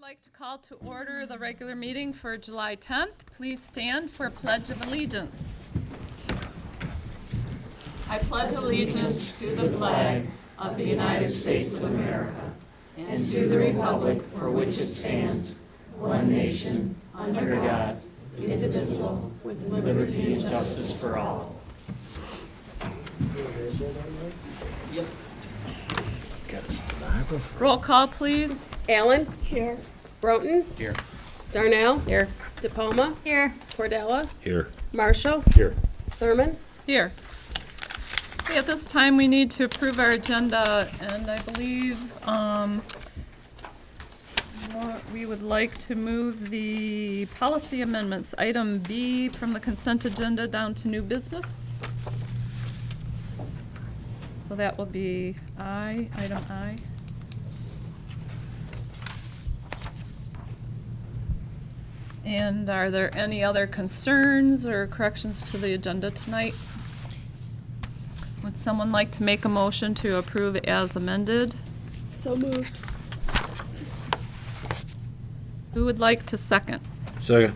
like to call to order the regular meeting for July 10th. Please stand for Pledge of Allegiance. I pledge allegiance to the flag of the United States of America and to the republic for which it stands, one nation, under God, indivisible, with liberty and justice for all. Yep. Roll call, please. Allen? Here. Broughton? Here. Darnell? Here. DePalma? Here. Cordella? Here. Marshall? Here. Thurman? Here. Okay, at this time, we need to approve our agenda, and I believe we would like to move the policy amendments, item B, from the consent agenda down to new business. So that will be item I. And are there any other concerns or corrections to the agenda tonight? Would someone like to make a motion to approve as amended? So moved. Who would like to second? Second.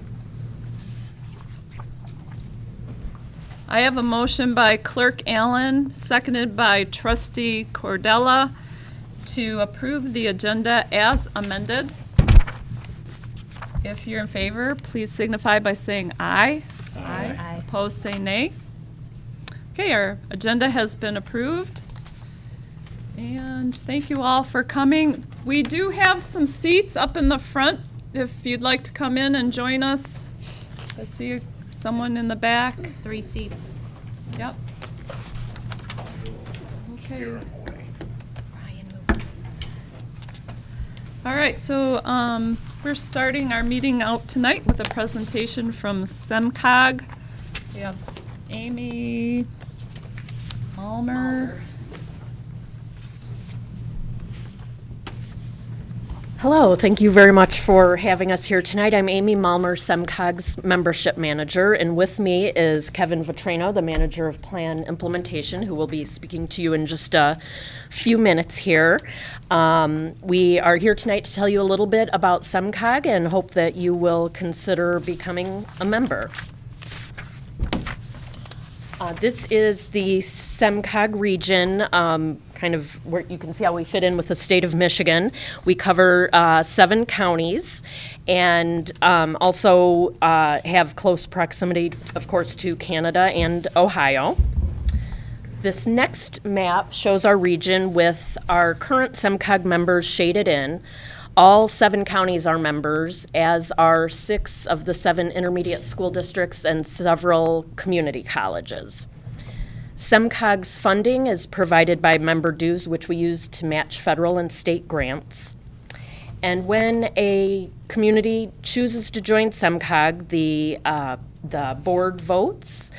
I have a motion by Clerk Allen, seconded by Trustee Cordella, to approve the agenda as amended. If you're in favor, please signify by saying aye. Aye. Opposed, say nay. Okay, our agenda has been approved. And thank you all for coming. We do have some seats up in the front if you'd like to come in and join us. I see someone in the back. 3 seats. Yep. Okay. Ryan, move. All right, so we're starting our meeting out tonight with a presentation from SEMCOG. We have Amy Malmer. Hello, thank you very much for having us here tonight. I'm Amy Malmer, SEMCOG's membership manager, and with me is Kevin Vetrano, the manager of plan implementation, who will be speaking to you in just a few minutes here. We are here tonight to tell you a little bit about SEMCOG and hope that you will consider becoming a member. This is the SEMCOG region, kind of where you can see how we fit in with the state of Michigan. We cover 7 counties and also have close proximity, of course, to Canada and Ohio. This next map shows our region with our current SEMCOG members shaded in. All 7 counties are members, as are 6 of the 7 intermediate school districts and several community colleges. SEMCOG's funding is provided by member dues, which we use to match federal and state grants. And when a community chooses to join SEMCOG, the board votes,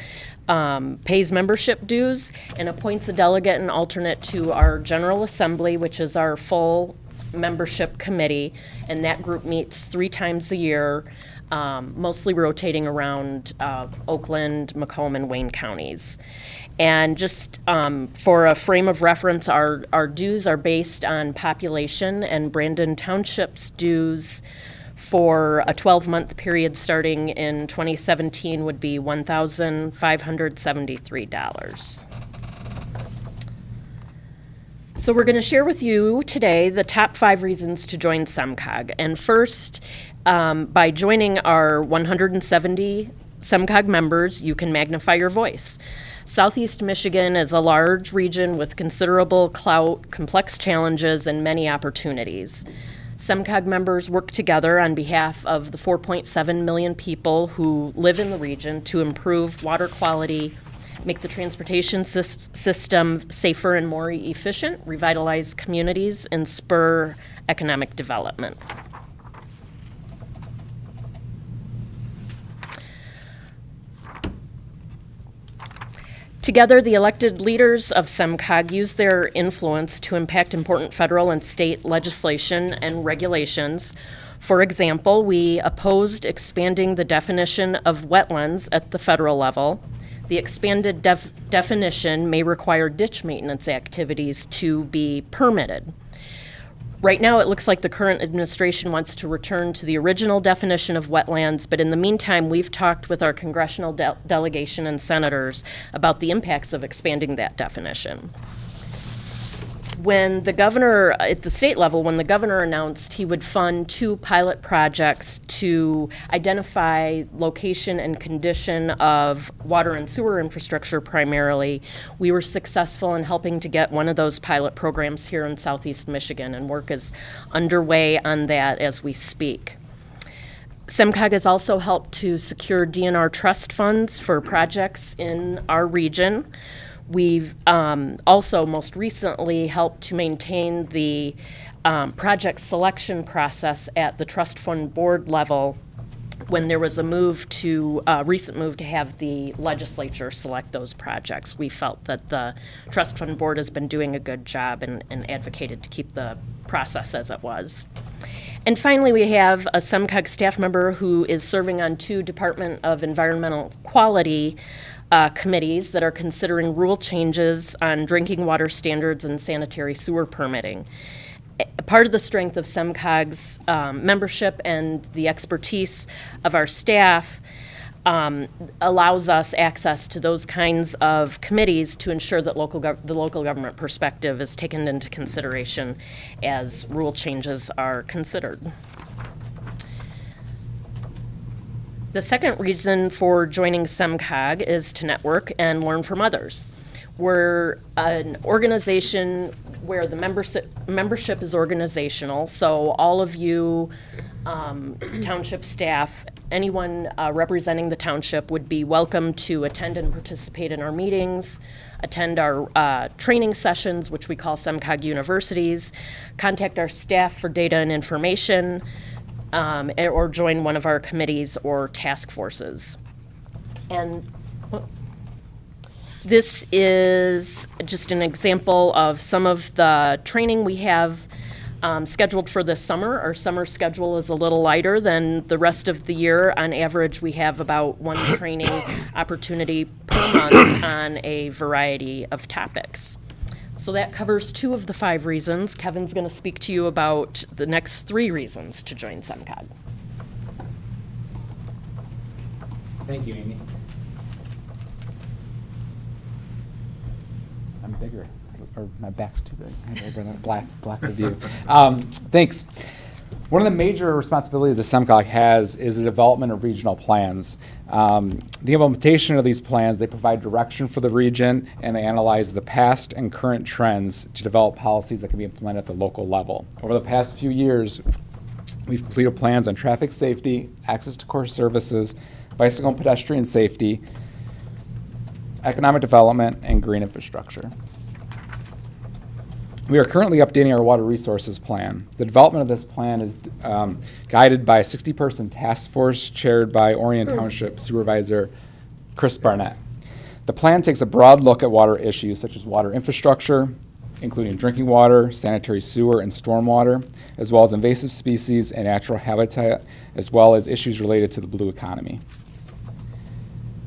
pays membership dues, and appoints a delegate and alternate to our General Assembly, which is our full membership committee, and that group meets 3 times a year, mostly rotating around Oakland, Macomb, and Wayne counties. And just for a frame of reference, our dues are based on population, and Brandon Township's dues for a 12-month period starting in 2017 would be $1,573. So we're going to share with you today the top 5 reasons to join SEMCOG. And first, by joining our 170 SEMCOG members, you can magnify your voice. Southeast Michigan is a large region with considerable clout, complex challenges, and many opportunities. SEMCOG members work together on behalf of the 4.7 million people who live in the region to improve water quality, make the transportation system safer and more efficient, revitalize communities, and spur economic development. Together, the elected leaders of SEMCOG use their influence to impact important federal and state legislation and regulations. For example, we opposed expanding the definition of wetlands at the federal level. The expanded definition may require ditch maintenance activities to be permitted. Right now, it looks like the current administration wants to return to the original definition of wetlands, but in the meantime, we've talked with our congressional delegation and senators about the impacts of expanding that definition. When the governor, at the state level, when the governor announced he would fund 2 pilot projects to identify location and condition of water and sewer infrastructure primarily, we were successful in helping to get one of those pilot programs here in southeast Michigan, and work is underway on that as we speak. SEMCOG has also helped to secure DNR trust funds for projects in our region. We've also most recently helped to maintain the project selection process at the trust fund board level when there was a recent move to have the legislature select those projects. We felt that the trust fund board has been doing a good job and advocated to keep the process as it was. And finally, we have a SEMCOG staff member who is serving on 2 Department of Environmental Quality committees that are considering rule changes on drinking water standards and sanitary sewer permitting. Part of the strength of SEMCOG's membership and the expertise of our staff allows us access to those kinds of committees to ensure that the local government perspective is taken into consideration as rule changes are considered. The second reason for joining SEMCOG is to network and learn from others. We're an organization where the membership is organizational, so all of you township staff, anyone representing the township would be welcome to attend and participate in our meetings, attend our training sessions, which we call SEMCOG Universities, contact our staff for data and information, or join one of our committees or task forces. And this is just an example of some of the training we have scheduled for this summer. Our summer schedule is a little lighter than the rest of the year. On average, we have about 1 training opportunity per month on a variety of topics. So that covers 2 of the 5 reasons. Kevin's going to speak to you about the next 3 reasons to join SEMCOG. Thank you, Amy. I'm bigger, or my back's too big. I gotta block the view. Thanks. One of the major responsibilities that SEMCOG has is the development of regional plans. The implementation of these plans, they provide direction for the region, and they analyze the past and current trends to develop policies that can be implemented at the local level. Over the past few years, we've completed plans on traffic safety, access to core services, bicycle and pedestrian safety, economic development, and green infrastructure. We are currently updating our water resources plan. The development of this plan is guided by a 60-person task force chaired by Orion Township Supervisor Chris Barnett. The plan takes a broad look at water issues such as water infrastructure, including drinking water, sanitary sewer, and stormwater, as well as invasive species and natural habitat, as well as issues related to the blue economy.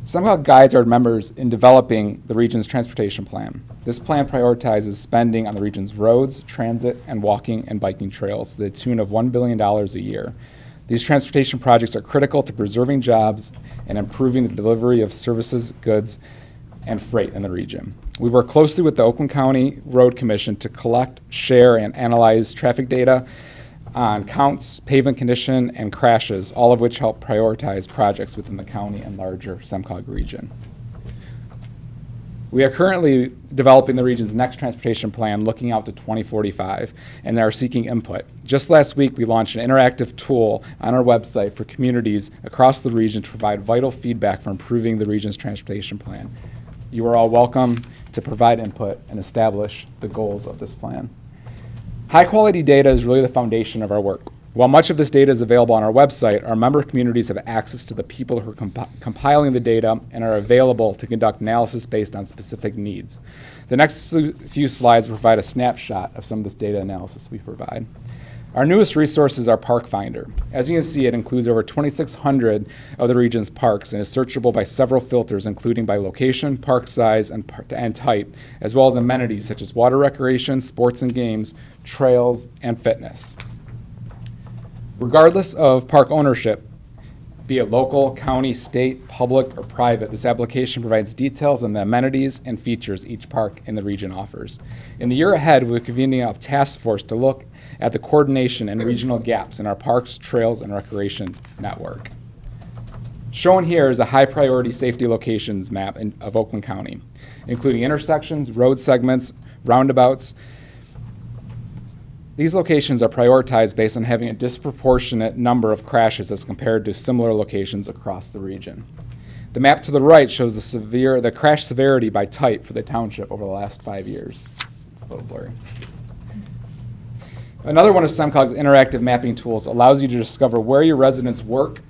SEMCOG guides our members in developing the region's transportation plan. This plan prioritizes spending on the region's roads, transit, and walking and biking trails to the tune of $1 billion a year. These transportation projects are critical to preserving jobs and improving the delivery of services, goods, and freight in the region. We work closely with the Oakland County Road Commission to collect, share, and analyze traffic data on counts, pavement condition, and crashes, all of which help prioritize projects within the county and larger SEMCOG region. We are currently developing the region's next transportation plan looking out to 2045, and are seeking input. Just last week, we launched an interactive tool on our website for communities across the region to provide vital feedback for improving the region's transportation plan. You are all welcome to provide input and establish the goals of this plan. High-quality data is really the foundation of our work. While much of this data is available on our website, our member communities have access to the people who are compiling the data and are available to conduct analysis based on specific needs. The next few slides provide a snapshot of some of this data analysis we provide. Our newest resource is our Park Finder. As you can see, it includes over 2,600 of the region's parks and is searchable by several filters, including by location, park size, and type, as well as amenities such as water recreation, sports and games, trails, and fitness. Regardless of park ownership, be it local, county, state, public, or private, this application provides details on the amenities and features each park in the region offers. In the year ahead, we're convening a task force to look at the coordination and regional gaps in our parks, trails, and recreation network. Shown here is a high-priority safety locations map of Oakland County, including intersections, road segments, roundabouts. These locations are prioritized based on having a disproportionate number of crashes as compared to similar locations across the region. The map to the right shows the crash severity by type for the township over the last 5 years. It's a little blurry. Another one of SEMCOG's interactive mapping tools allows you to discover where your residents work,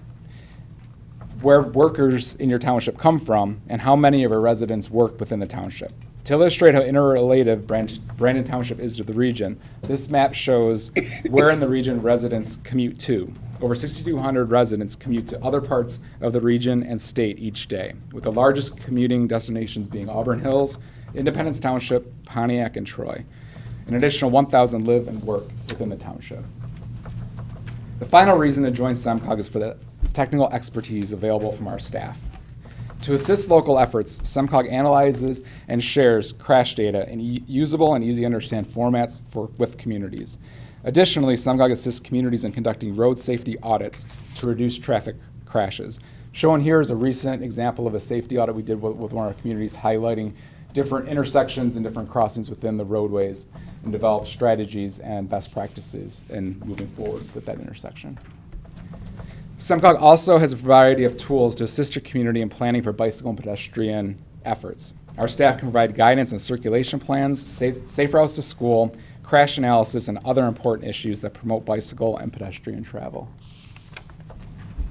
where workers in your township come from, and how many of your residents work within the township. To illustrate how interrelated Brandon Township is to the region, this map shows where in the region residents commute to. Over 6,200 residents commute to other parts of the region and state each day, with the largest commuting destinations being Auburn Hills, Independence Township, Pontiac, and Troy. An additional 1,000 live and work within the township. The final reason to join SEMCOG is for the technical expertise available from our staff. To assist local efforts, SEMCOG analyzes and shares crash data in usable and easy-to-understand formats with communities. Additionally, SEMCOG assists communities in conducting road safety audits to reduce traffic crashes. Shown here is a recent example of a safety audit we did with one of our communities, highlighting different intersections and different crossings within the roadways, and develop strategies and best practices in moving forward with that intersection. SEMCOG also has a variety of tools to assist your community in planning for bicycle and pedestrian efforts. Our staff can provide guidance and circulation plans, safe routes to school, crash analysis, and other important issues that promote bicycle and pedestrian travel.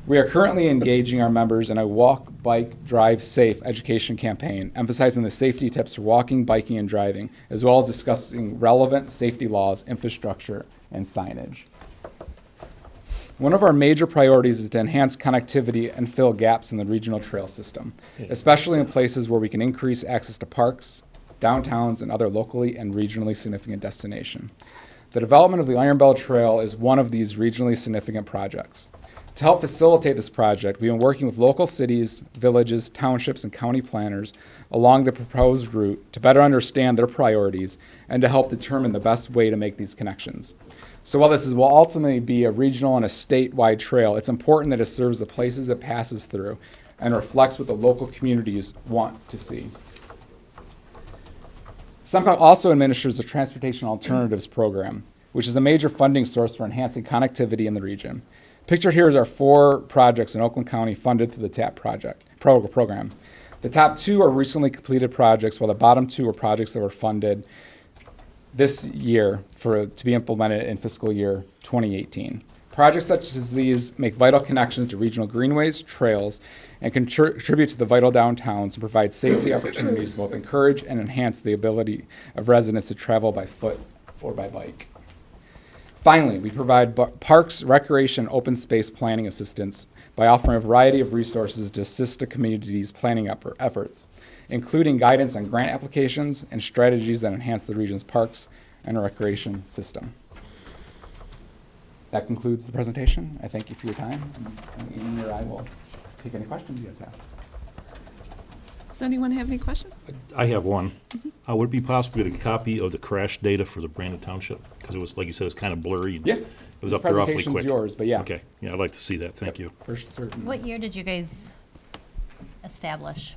We are currently engaging our members in a Walk, Bike, Drive Safe education campaign, emphasizing the safety tips for walking, biking, and driving, as well as discussing relevant safety laws, infrastructure, and signage. One of our major priorities is to enhance connectivity and fill gaps in the regional trail system, especially in places where we can increase access to parks, downtowns, and other locally and regionally significant destinations. The development of the Iron Bell Trail is one of these regionally significant projects. To help facilitate this project, we've been working with local cities, villages, townships, and county planners along the proposed route to better understand their priorities and to help determine the best way to make these connections. So while this will ultimately be a regional and a statewide trail, it's important that it serves the places it passes through and reflects what the local communities want to see. SEMCOG also administers the Transportation Alternatives Program, which is a major funding source for enhancing connectivity in the region. Pictured here is our 4 projects in Oakland County funded through the TAP program. The top 2 are recently completed projects, while the bottom 2 are projects that were funded this year to be implemented in fiscal year 2018. Projects such as these make vital connections to regional greenways, trails, and contribute to the vital downtowns and provide safety opportunities to both encourage and enhance the ability of residents to travel by foot or by bike. Finally, we provide parks, recreation, open space planning assistance by offering a variety of resources to assist the community's planning efforts, including guidance on grant applications and strategies that enhance the region's parks and recreation system. That concludes the presentation. I thank you for your time, and Amy or I will take any questions you guys have. Does anyone have any questions? I have one. Would it be possible to get a copy of the crash data for the Brandon Township? Because it was, like you said, it's kind of blurry. And Yeah. It was This up there awfully presentation's quick. yours, but yeah. Okay, yeah, I'd like to see that. Thank you. For certain. What year did you guys establish?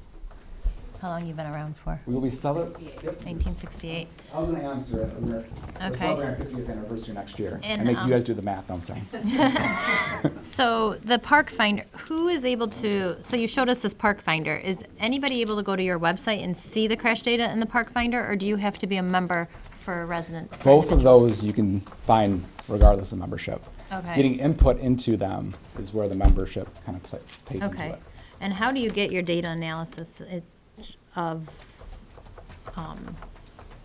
How long you been around for? We will be celebrating. 1968. I was going to answer it. We're Okay. celebrating our 50th anniversary next year. And, I make you guys do the math, I'm saying. So the Park Finder, who is able to, so you showed us this Park Finder. Is anybody able to go to your website and see the crash data in the Park Finder, or do you have to be a member for residents? Both of those you can find regardless of membership. Okay. Getting input into them is where the membership kind of pays into Okay. it. And how do you get your data analysis of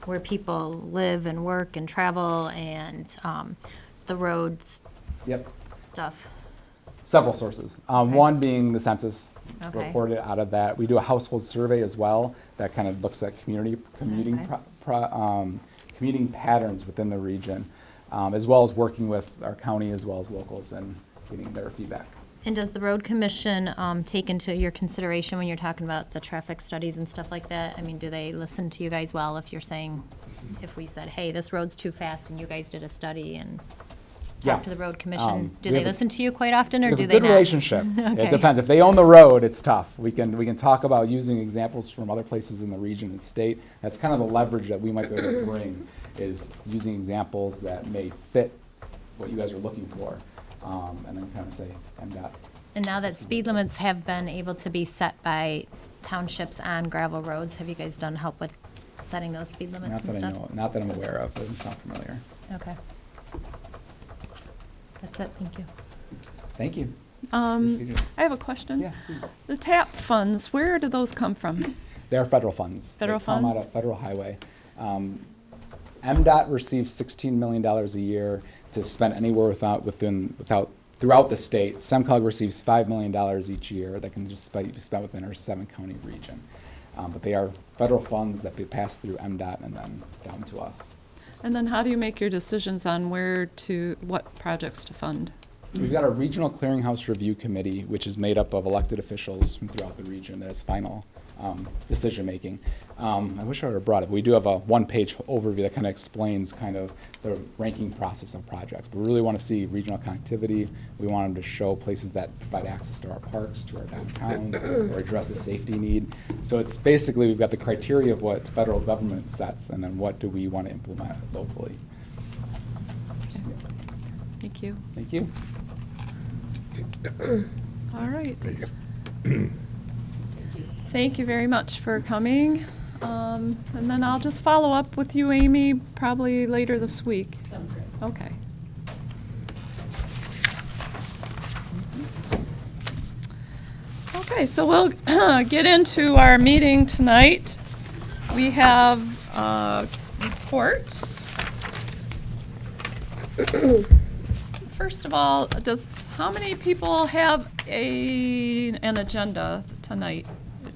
where people live and work and travel, and the roads Yep. stuff? Several sources. One being the census, Okay. reported out of that. We do a household survey as well that kind of looks at commuting patterns within the region, as well as working with our county as well as locals and getting their feedback. And does the road commission take into your consideration when you're talking about the traffic studies and stuff like that? I mean, do they listen to you guys well if you're saying, if we said, hey, this road's too fast and you guys did a study and talk to the Yes. road commission? Do we they have a- listen to you quite often, or We have do a they good not? relationship. Okay. It depends. If they own the road, it's tough. We can talk about using examples from other places in the region and state. That's kind of the leverage that we might be able to bring, is using examples that may fit what you guys are looking for, and then kind of say, MDOT. And now that speed limits have been able to be set by townships on gravel roads, have you guys done help with setting those speed limits Not and that I stuff? know, not that I'm aware of. It doesn't sound familiar. Okay. That's it, thank you. Thank you. I have a question. Yeah, please. The TAP funds, where do those come from? They are federal funds. Federal They come out funds? of federal highway. MDOT receives $16 million a year to spend anywhere throughout the state. SEMCOG receives $5 million each year that can just be spent within our 7-county region. But they are federal funds that pass through MDOT and then down to us. And then how do you make your decisions on what projects to fund? We've got a regional clearinghouse review committee, which is made up of elected officials from throughout the region that has final decision-making. I wish I would have brought it, but we do have a one-page overview that kind of explains kind of the ranking process of projects. But we really want to see regional connectivity. We want them to show places that provide access to our parks, to our downtowns, or address a safety need. So it's basically, we've got the criteria of what federal government sets, and then what do we want to implement locally. Thank you. Thank you. All right. Thank you very much for coming. And then I'll just follow up with you, Amy, probably later this week. Okay. Okay, so we'll get into our meeting tonight. We have reports. First of all, how many people have an agenda tonight?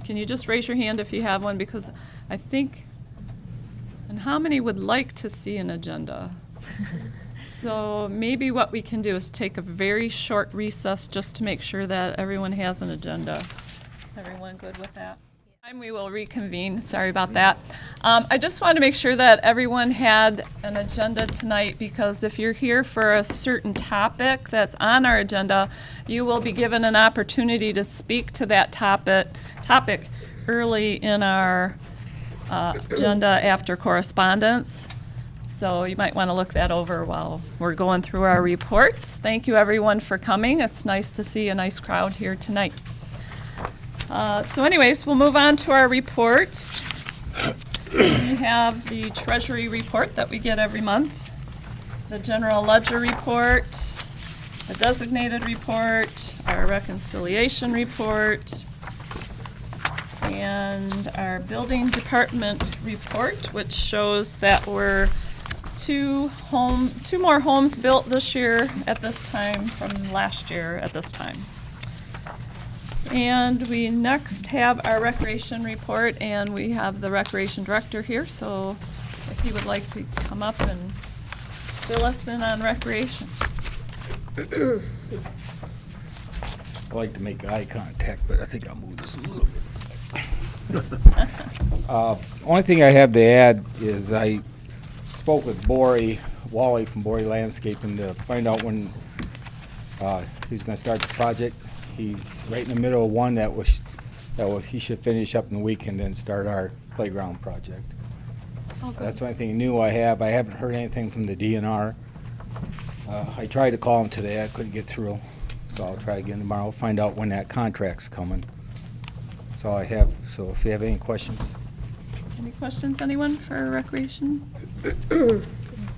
Can you just raise your hand if you have one, because I think, and how many would like to see an agenda? So maybe what we can do is take a very short recess just to make sure that everyone has an agenda. Is everyone good with that? We will reconvene. Sorry about that. I just wanted to make sure that everyone had an agenda tonight, because if you're here for a certain topic that's on our agenda, you will be given an opportunity to speak to that topic early in our agenda after correspondence. So you might want to look that over while we're going through our reports. Thank you, everyone, for coming. It's nice to see a nice crowd here tonight. So anyways, we'll move on to our reports. We have the Treasury report that we get every month, the General Ledger report, the Designated report, our Reconciliation report, and our Building Department report, which shows that we're two more homes built this year at this time from last year at this time. And we next have our recreation report, and we have the recreation director here, so if he would like to come up and fill us in on recreation. I like to make eye contact, but I think I'll move this a little bit. Only thing I have to add is I spoke with Wally from Bory Landscaping to find out when he's going to start the project. He's right in the middle of one that he should finish up in a week and then start our playground project. Oh, good. That's the only thing new I have. I haven't heard anything from the DNR. I tried to call him today. I couldn't get through. So I'll try again tomorrow, find out when that contract's coming. That's all I have. So if you have any questions. Any questions, anyone, for recreation? All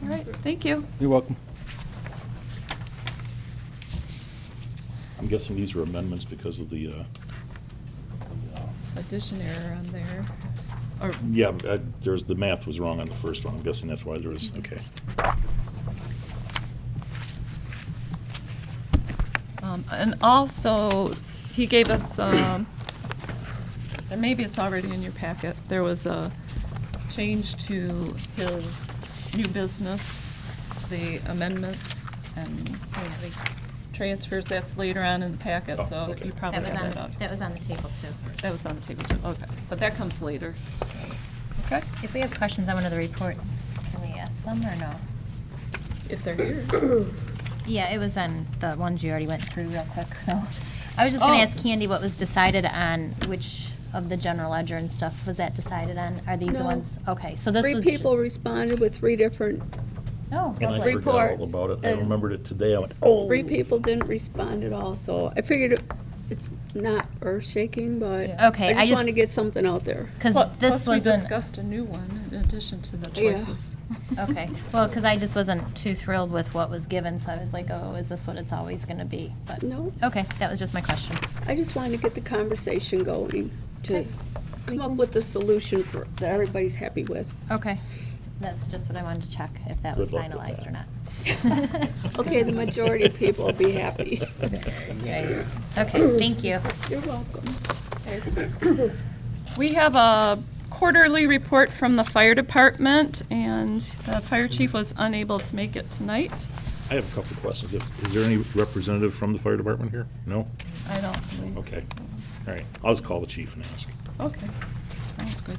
right, thank you. You're welcome. I'm guessing these are amendments because of the, Addition error on there. Or, yeah, the math was wrong on the first one. I'm guessing that's why there was, okay. And also, he gave us, and maybe it's already in your packet, there was a change to his new business, the amendments and the transfers. That's later on in the packet, so okay. you probably have that out. That was on the table too. That was on the table too, okay. But that comes later. Okay, If we have questions on one of the reports, can we ask them or no? if they're here. Yeah, it was on the ones you already went through real quick, no. I was just gonna Oh. ask Candy what was decided on, which of the general ledger and stuff was that decided on? Are these the No. ones? Okay, so this Three was. people responded with three different, Oh, And I lovely. forgot all Reports, about it. I and- remembered it today. I went, oh. three people didn't respond at all, so I figured it's not earth-shaking, but Yeah. Okay, I I just just- want to get something out there. Cause Plus this we wasn't, discussed a new one in addition to the Yeah. choices. okay, well, cause I just wasn't too thrilled with what was given, so I was like, oh, is this what it's always gonna be? But, No, okay, that was just my question. I just wanted to get the conversation going to come up with a solution that everybody's happy with. Okay, that's just what I wanted to check, if that was Good luck with finalized that. or not. Okay, the majority of people will be happy. Okay, thank you. You're welcome. We have a quarterly report from the fire department, and the fire chief was unable to make it tonight. I have a couple of questions. Is there any representative from the fire department here? No? I don't believe Okay. so. All right. I'll just call the chief and ask. Okay, sounds good.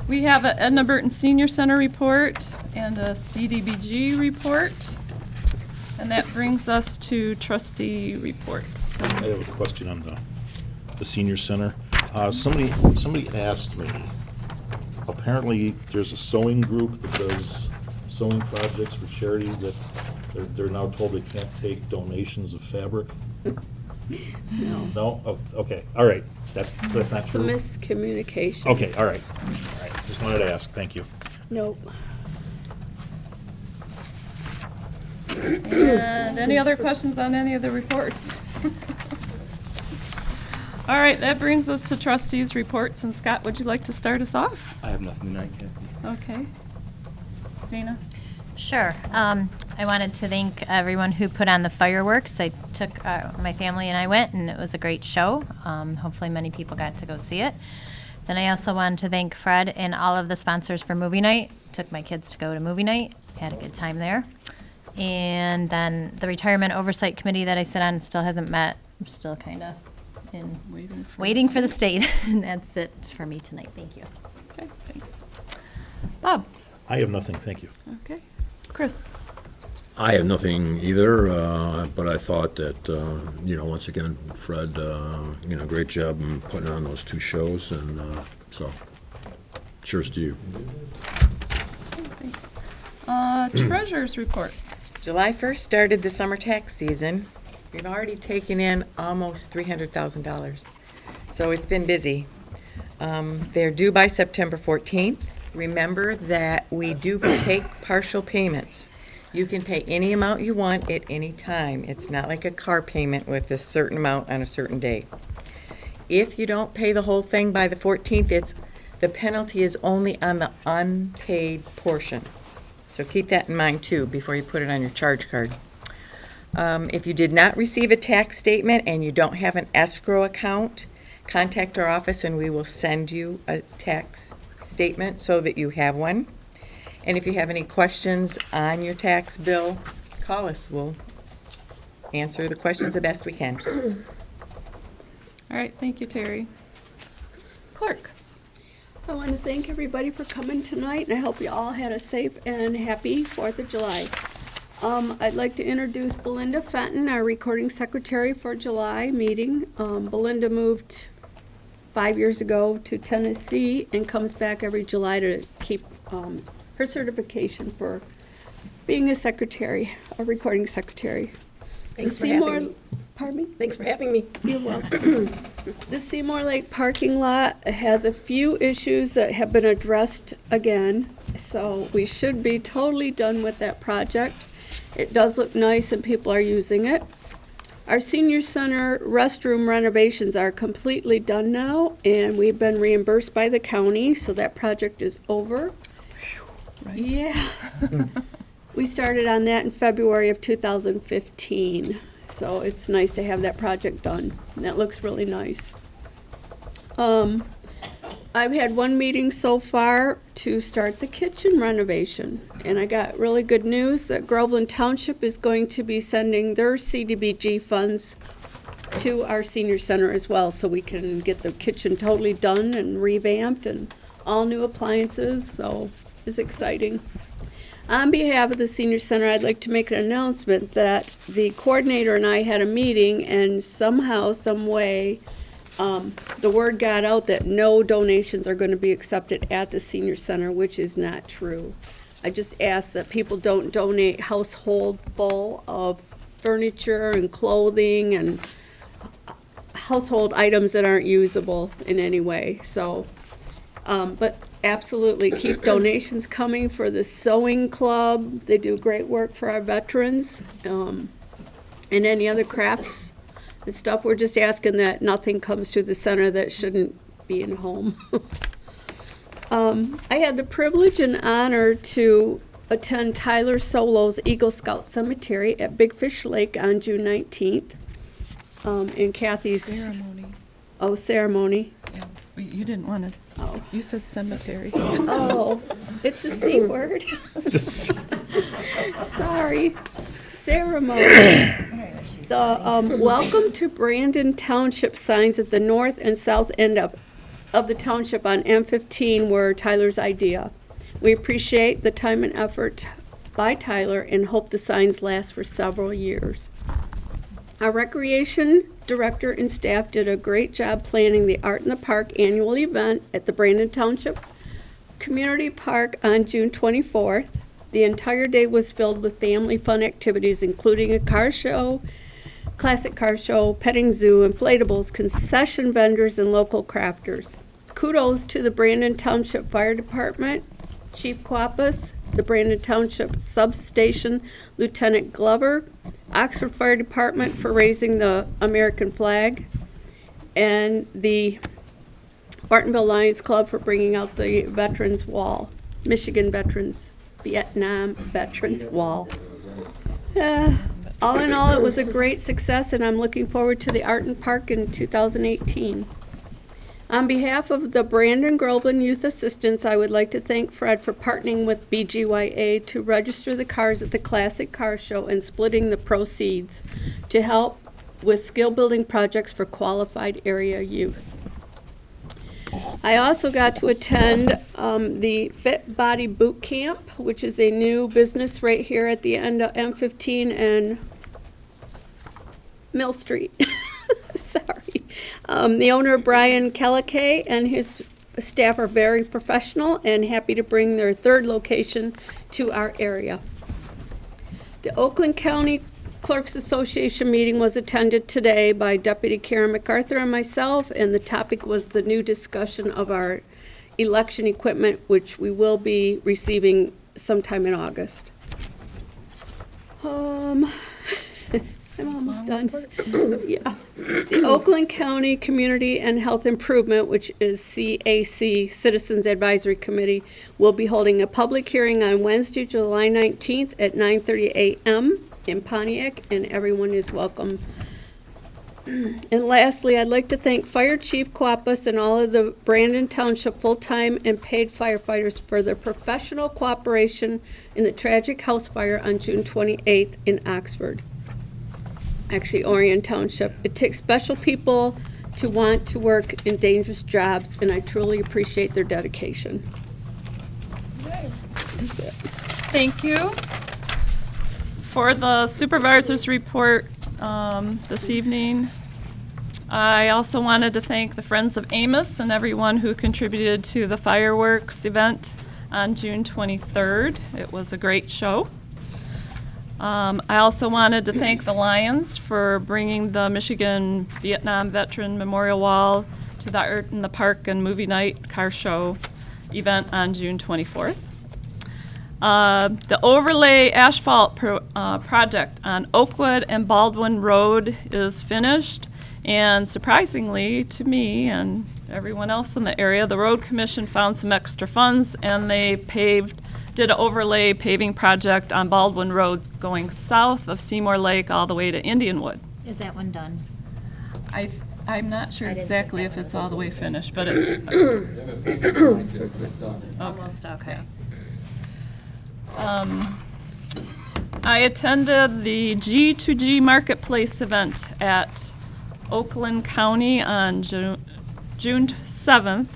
We have a Edna Burton Senior Center report and a CDBG report. And that brings us to trustee reports. I have a question on the senior center. Somebody asked me, apparently there's a sewing group that does sewing projects for charity that they're now told they can't take donations of fabric. No, No? Oh, okay, all right. That's not it's a true? miscommunication. Okay, all right. All right, just wanted to ask. Thank you. Nope. And any other questions on any of the reports? All right, that brings us to trustees' reports. And Scott, would you like to start us off? I have nothing tonight, Kathy. Okay. Dana? Sure. I wanted to thank everyone who put on the fireworks. I took, my family and I went, and it was a great show. Hopefully many people got to go see it. Then I also wanted to thank Fred and all of the sponsors for movie night. Took my kids to go to movie night. Had a good time there. And then the retirement oversight committee that I sit on still hasn't met. I'm still kind of in waiting for the state. And that's it for me tonight. Thank you. Okay, thanks. Bob? I have nothing. Thank you. Okay. Chris? I have nothing either, but I thought that, once again, Fred, great job in putting on those two shows, and so, cheers to you. Okay, thanks. Treasurer's report. July 1st started the summer tax season. We've already taken in almost $300,000. So it's been busy. They're due by September 14th. Remember that we do take partial payments. You can pay any amount you want at any time. It's not like a car payment with a certain amount on a certain day. If you don't pay the whole thing by the 14th, the penalty is only on the unpaid portion. So keep that in mind too before you put it on your charge card. If you did not receive a tax statement and you don't have an escrow account, contact our office and we will send you a tax statement so that you have one. And if you have any questions on your tax bill, call us. We'll answer the questions the best we can. All right, thank you, Terry. Clerk? I want to thank everybody for coming tonight, and I hope you all had a safe and happy 4th of July. I'd like to introduce Belinda Fenton, our recording secretary for July meeting. Belinda moved 5 years ago to Tennessee and comes back every July to keep her certification for being a secretary, a recording secretary. Thanks The for having me. Pardon me? Thanks for having me. You're welcome. The Seymour Lake parking lot has a few issues that have been addressed again, so we should be totally done with that project. It does look nice and people are using it. Our senior center restroom renovations are completely done now, and we've been reimbursed by the county, so that project is over. Yeah. We started on that in February of 2015. So it's nice to have that project done, and that looks really nice. I've had one meeting so far to start the kitchen renovation, and I got really good news that Groveland Township is going to be sending their CDBG funds to our senior center as well, so we can get the kitchen totally done and revamped and all new appliances, so it's exciting. On behalf of the senior center, I'd like to make an announcement that the coordinator and I had a meeting, and somehow, some way, the word got out that no donations are going to be accepted at the senior center, which is not true. I just ask that people don't donate household full of furniture and clothing and household items that aren't usable in any way. So, but absolutely keep donations coming for the sewing club. They do great work for our veterans, and any other crafts and stuff. We're just asking that nothing comes to the center that shouldn't be in home. I had the privilege and honor to attend Tyler Solo's Eagle Scout Cemetery at Big Fish Lake on June 19th. In Kathy's ceremony. Yeah, you didn't want to. Oh. You said cemetery. Oh, it's a C word. Sorry. Ceremony. The Welcome to Brandon Township signs at the north and south end of the township on M15 were Tyler's idea. We appreciate the time and effort by Tyler and hope the signs last for several years. Our recreation director and staff did a great job planning the Art in the Park annual event at the Brandon Township Community Park on June 24th. The entire day was filled with family fun activities, including a car show, classic car show, petting zoo, inflatables, concession vendors, and local crafters. Kudos to the Brandon Township Fire Department, Chief Quappas, the Brandon Township Substation Lieutenant Glover, Oxford Fire Department for raising the American flag, and the Bartonville Lions Club for bringing out the Veterans Wall, Michigan Veterans, Vietnam Veterans Wall. All in all, it was a great success, and I'm looking forward to the Art and Park in 2018. On behalf of the Brandon Groveland Youth Assistance, I would like to thank Fred for partnering with BGYA to register the cars at the Classic Car Show and splitting the proceeds to help with skill-building projects for qualified area youth. I also got to attend the Fit Body Boot Camp, which is a new business right here at the end of M15 and Mill Street. Sorry. The owner, Brian Kellicay, and his staff are very professional and happy to bring their third location to our area. The Oakland County Clerks Association meeting was attended today by Deputy Karen MacArthur and myself, and the topic was the new discussion of our election equipment, which we will be receiving sometime in August. I'm almost done. Yeah. The Oakland County Community and Health Improvement, which is CAC, Citizens Advisory Committee, will be holding a public hearing on Wednesday, July 19th at 9:30 a.m. in Pontiac, and everyone is welcome. And lastly, I'd like to thank Fire Chief Quappas and all of the Brandon Township full-time and paid firefighters for their professional cooperation in the tragic house fire on June 28th in Oxford. Actually, Orion Township. It takes special people to want to work in dangerous jobs, and I truly appreciate their dedication. That's it. Thank you. For the supervisor's report this evening, I also wanted to thank the Friends of Amos and everyone who contributed to the fireworks event on June 23rd. It was a great show. I also wanted to thank the Lions for bringing the Michigan Vietnam Veteran Memorial Wall to the Art in the Park and Movie Night Car Show event on June 24th. The overlay asphalt project on Oakwood and Baldwin Road is finished, and surprisingly to me and everyone else in the area, the Road Commission found some extra funds and they did an overlay paving project on Baldwin Road going south of Seymour Lake all the way to Indianwood. Is that one done? I'm not sure I didn't exactly think if that it's was- all the way finished, but it's, Almost, okay. I attended the G2G Marketplace event at Oakland County on June 7th.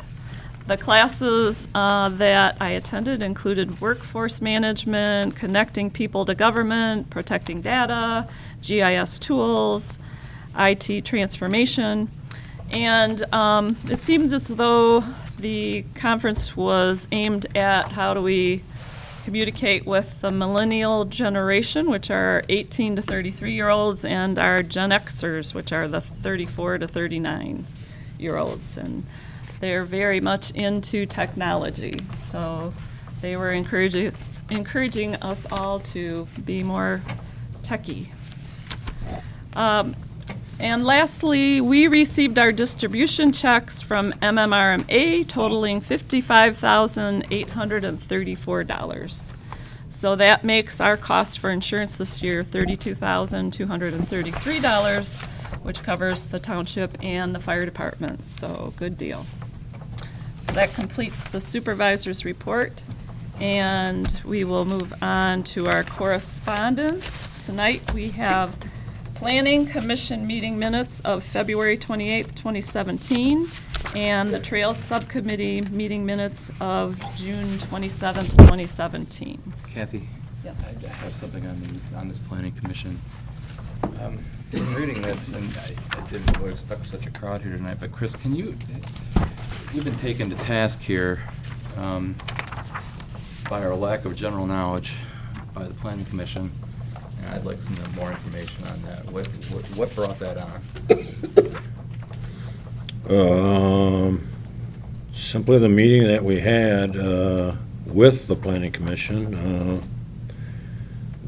The classes that I attended included workforce management, connecting people to government, protecting data, GIS tools, IT transformation. And it seemed as though the conference was aimed at how do we communicate with the millennial generation, which are 18 to 33-year-olds, and our Gen Xers, which are the 34 to 39-year-olds. And they're very much into technology. So they were encouraging us all to be more techie. And lastly, we received our distribution checks from MMRMA totaling $55,834. So that makes our cost for insurance this year $32,233, which covers the township and the fire department. So good deal. That completes the supervisor's report, and we will move on to our correspondence. Tonight we have Planning Commission meeting minutes of February 28th, 2017, and the Trails Subcommittee meeting minutes of June 27th, 2017. Kathy? Yes. I have something on this planning commission. In reading this, and I didn't really expect such a crowd here tonight, but Chris, we've been taken to task here by our lack of general knowledge by the planning commission, and I'd like some more information on that. What brought that on? Simply the meeting that we had with the planning commission.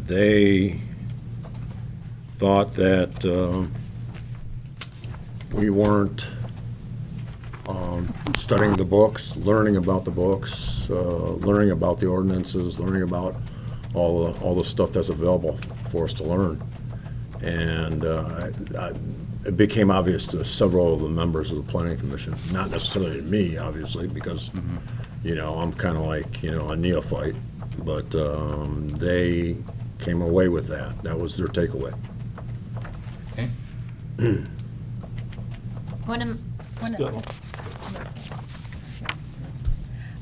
They thought that we weren't studying the books, learning about the books, learning about the ordinances, learning about all the stuff that's available for us to learn. And it became obvious to several of the members of the planning commission, not necessarily to me, obviously, because I'm kind of like a neophyte, but they came away with that. That was their takeaway. Okay.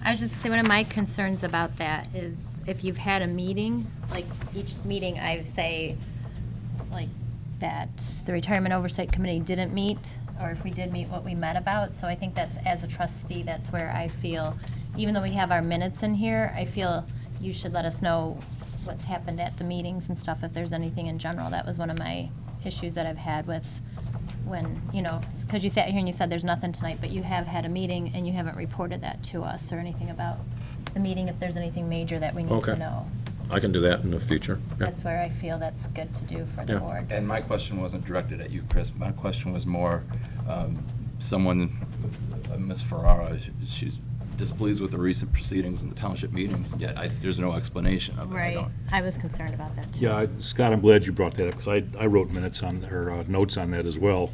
I was just gonna say, one of my concerns about that is if you've had a meeting, like each meeting I say, like, that the Retirement Oversight Committee didn't meet, or if we did meet, what we met about. So I think that's, as a trustee, that's where I feel, even though we have our minutes in here, I feel you should let us know what's happened at the meetings and stuff, if there's anything in general. That was one of my issues that I've had with when, because you sat here and you said there's nothing tonight, but you have had a meeting and you haven't reported that to us or anything about the meeting, if there's anything major that we need Okay. to know. I can do that in the future. Yeah. That's where I feel that's good to do for the Yeah. board. And my question wasn't directed at you, Chris. My question was more, Ms. Ferrara, she's displeased with the recent proceedings in the township meetings, and yet there's no explanation of it. Right. I was concerned about that, too. Yeah, Scott, I'm glad you brought that up, because I wrote notes on that as well.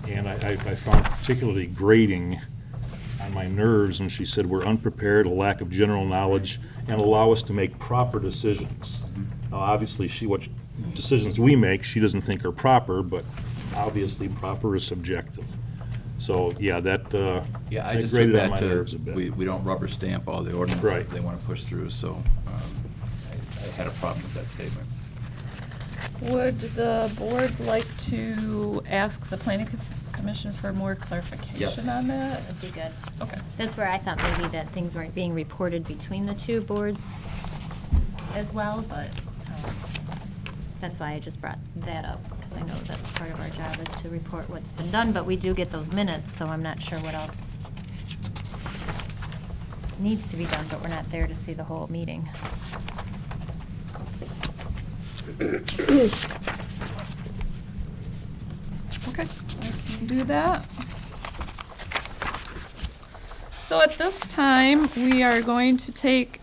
And I found particularly grating on my nerves when she said we're unprepared, a lack of general knowledge, and allow us to make proper decisions. Now, obviously, what decisions we make, she doesn't think are proper, but obviously proper is subjective. So, yeah, that Yeah, I that just took grated on that my nerves a to, bit. we don't rubber stamp all the ordinances Right. they want to push through, so I had a problem with that statement. Would the board like to ask the planning commission for more clarification Yes. on that? That'd be good. Okay. That's where I thought maybe that things weren't being reported between the two boards as well, but that's why I just brought that up, because I know that's part of our job is to report what's been done, but we do get those minutes, so I'm not sure what else needs to be done, but we're not there to see the whole meeting. Okay, I can do that. So at this time, we are going to take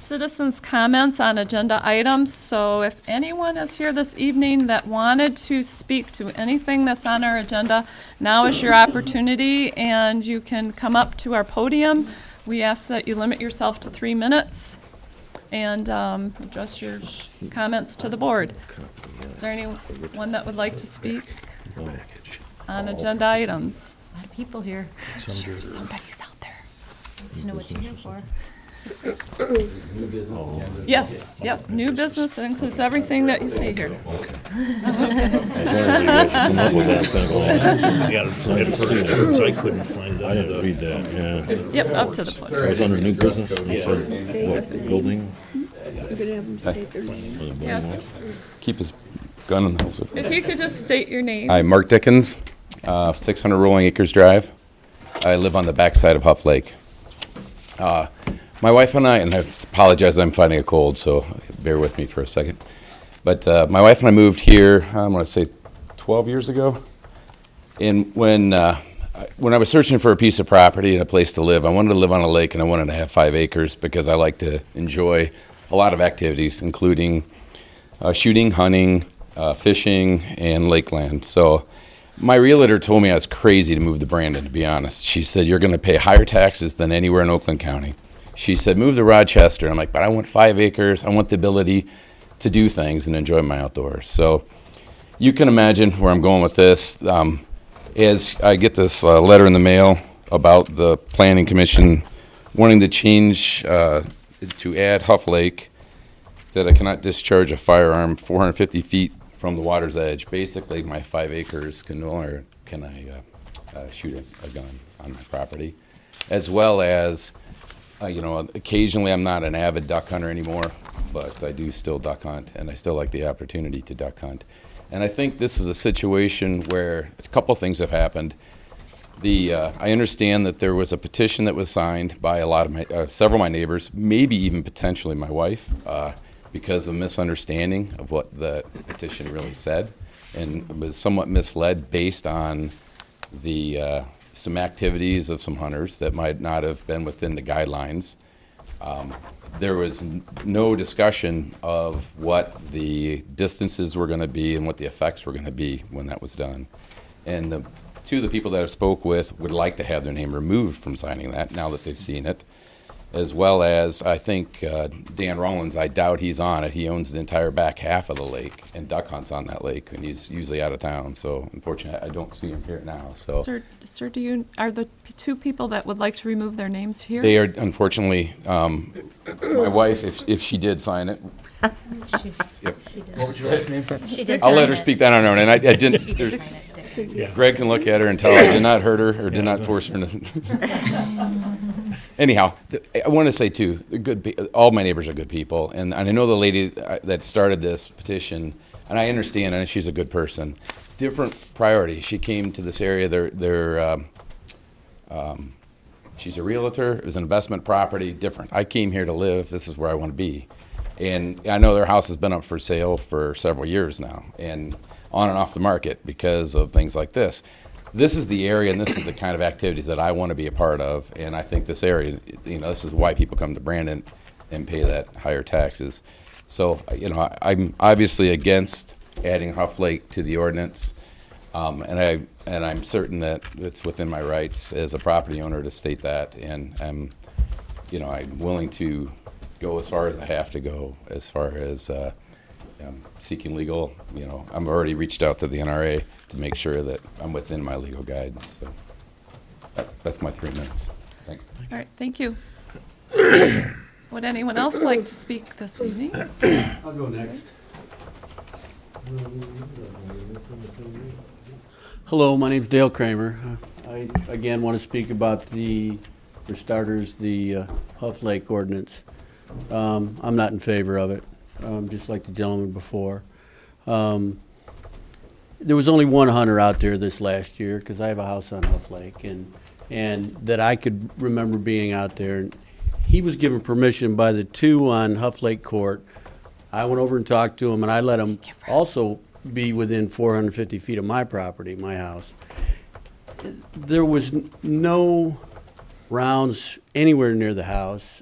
citizens' comments on agenda items, so if anyone is here this evening that wanted to speak to anything that's on our agenda, now is your opportunity, and you can come up to our podium. We ask that you limit yourself to 3 minutes and address your comments to the board. Is there anyone that would like to speak on agenda items? A lot of people here. Sure, somebody's out there. Do you know what you're here for? Yes, yep, new business, it includes everything that you see here. I couldn't find that. I didn't read that, yeah. Yep, up to the podium. It was under new business, I'm sorry, what, building? We're gonna have them state their name. Yes, Keep his gun in the holster. if you could just state your name. Hi, Mark Dickens, 600 Rolling Acres Drive. I live on the backside of Huff Lake. My wife and I apologize, I'm fighting a cold, so bear with me for a second. But my wife and I moved here, I'm going to say 12 years ago. And when I was searching for a piece of property and a place to live, I wanted to live on a lake and I wanted to have 5 acres because I like to enjoy a lot of activities, including shooting, hunting, fishing, and lakeland. So my realtor told me I was crazy to move to Brandon, to be honest. She said, you're going to pay higher taxes than anywhere in Oakland County. She said, move to Rochester. I'm like, but I want 5 acres. I want the ability to do things and enjoy my outdoors. So you can imagine where I'm going with this. As I get this letter in the mail about the Planning Commission wanting to change to add Huff Lake, that I cannot discharge a firearm 450 feet from the water's edge. Basically, my 5 acres can no longer can I shoot a gun on my property, as well as occasionally I'm not an avid duck hunter anymore, but I do still duck hunt, and I still like the opportunity to duck hunt. And I think this is a situation where a couple things have happened. I understand that there was a petition that was signed by several of my neighbors, maybe even potentially my wife, because of misunderstanding of what the petition really said, and was somewhat misled based on some activities of some hunters that might not have been within the guidelines. There was no discussion of what the distances were going to be and what the effects were going to be when that was done. And two of the people that I spoke with would like to have their name removed from signing that now that they've seen it, as well as I think Dan Rollins, I doubt he's on it. He owns the entire back half of the lake and duck hunts on that lake, and he's usually out of town. So unfortunately, I don't see him here now. So, Sir, are the 2 people that would like to remove their names here? they are unfortunately, my wife, if she did sign it. What would your last name? She did. I'll let sign her it. speak that on her own, and I didn't. She did there's- sign it, too. Greg can look at her and tell I did not hurt her or did not force her. Anyhow, I want to say too, all my neighbors are good people, and I know the lady that started this petition, and I understand, and she's a good person. Different priority. She came to this area. She's a realtor. It was an investment property. Different. I came here to live. This is where I want to be, and I know their house has been up for sale for several years now, and on and off the market because of things like this. This is the area and this is the kind of activities that I want to be a part of, and I think this area, this is why people come to Brandon and pay that higher taxes. So, I'm obviously against adding Huff Lake to the ordinance, and I'm certain that it's within my rights as a property owner to state that, and I'm willing to go as far as I have to go as far as seeking legal, I've already reached out to the NRA to make sure that I'm within my legal guidance. So that's my 3 minutes. Thanks. All right, thank you. Would anyone else like to speak this evening? I'll go next. Hello, my name's Dale Kramer. I again want to speak about for starters, the Huff Lake ordinance. I'm not in favor of it, just like the gentleman before. There was only one hunter out there this last year, because I have a house on Huff Lake, and that I could remember being out there. And he was given permission by the 2 on Huff Lake Court. I went over and talked to him, and I let him also be within 450 feet of my property, my house. There was no rounds anywhere near the house.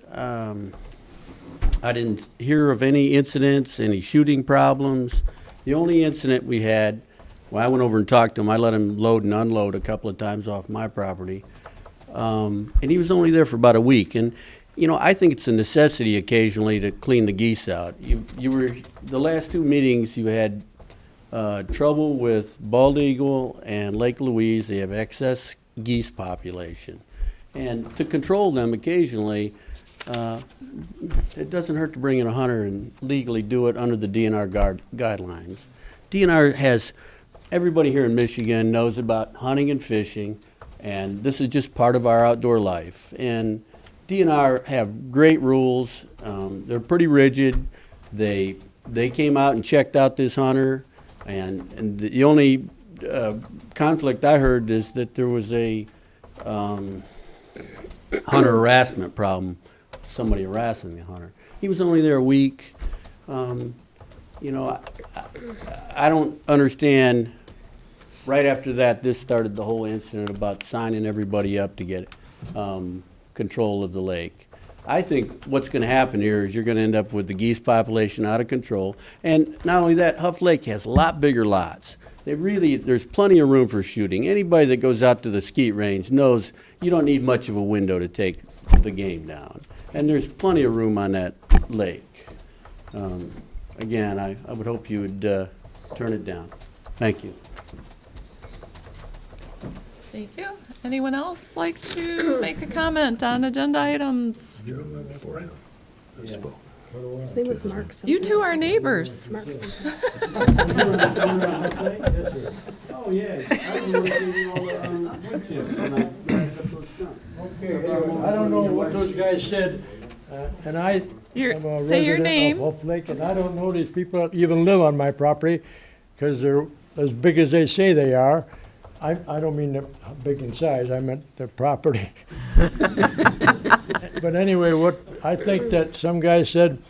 I didn't hear of any incidents, any shooting problems. The only incident we had, well, I went over and talked to him. I let him load and unload a couple of times off my property. And he was only there for about a week. And, you know, I think it's a necessity occasionally to clean the geese out. You were, the last 2 meetings you had trouble with Bald Eagle and Lake Louise. They have excess geese population. And to control them occasionally, it doesn't hurt to bring in a hunter and legally do it under the DNR guidelines. DNR has, everybody here in Michigan knows about hunting and fishing, and this is just part of our outdoor life. And DNR have great rules. They're pretty rigid. They came out and checked out this hunter, and the only conflict I heard is that there was a hunter harassment problem, somebody harassing the hunter. He was only there a week. You know, I don't understand. Right after that, this started the whole incident about signing everybody up to get control of the lake. I think what's going to happen here is you're going to end up with the geese population out of control. And not only that, Huff Lake has a lot bigger lots. There's plenty of room for shooting. Anybody that goes out to the skeet range knows you don't need much of a window to take the game down. And there's plenty of room on that lake. Again, I would hope you would turn it down. Thank you. Thank you. Anyone else like to make a comment on agenda items? His name was Mark something. You two are neighbors. Mark something. Oh, yes. I don't know what those guys said, and I am a Say your resident name. of Huff Lake, and I don't know these people even live on my property, because they're as big as they say they are. I don't mean they're big in size, I meant their property. But anyway, I think that some guy said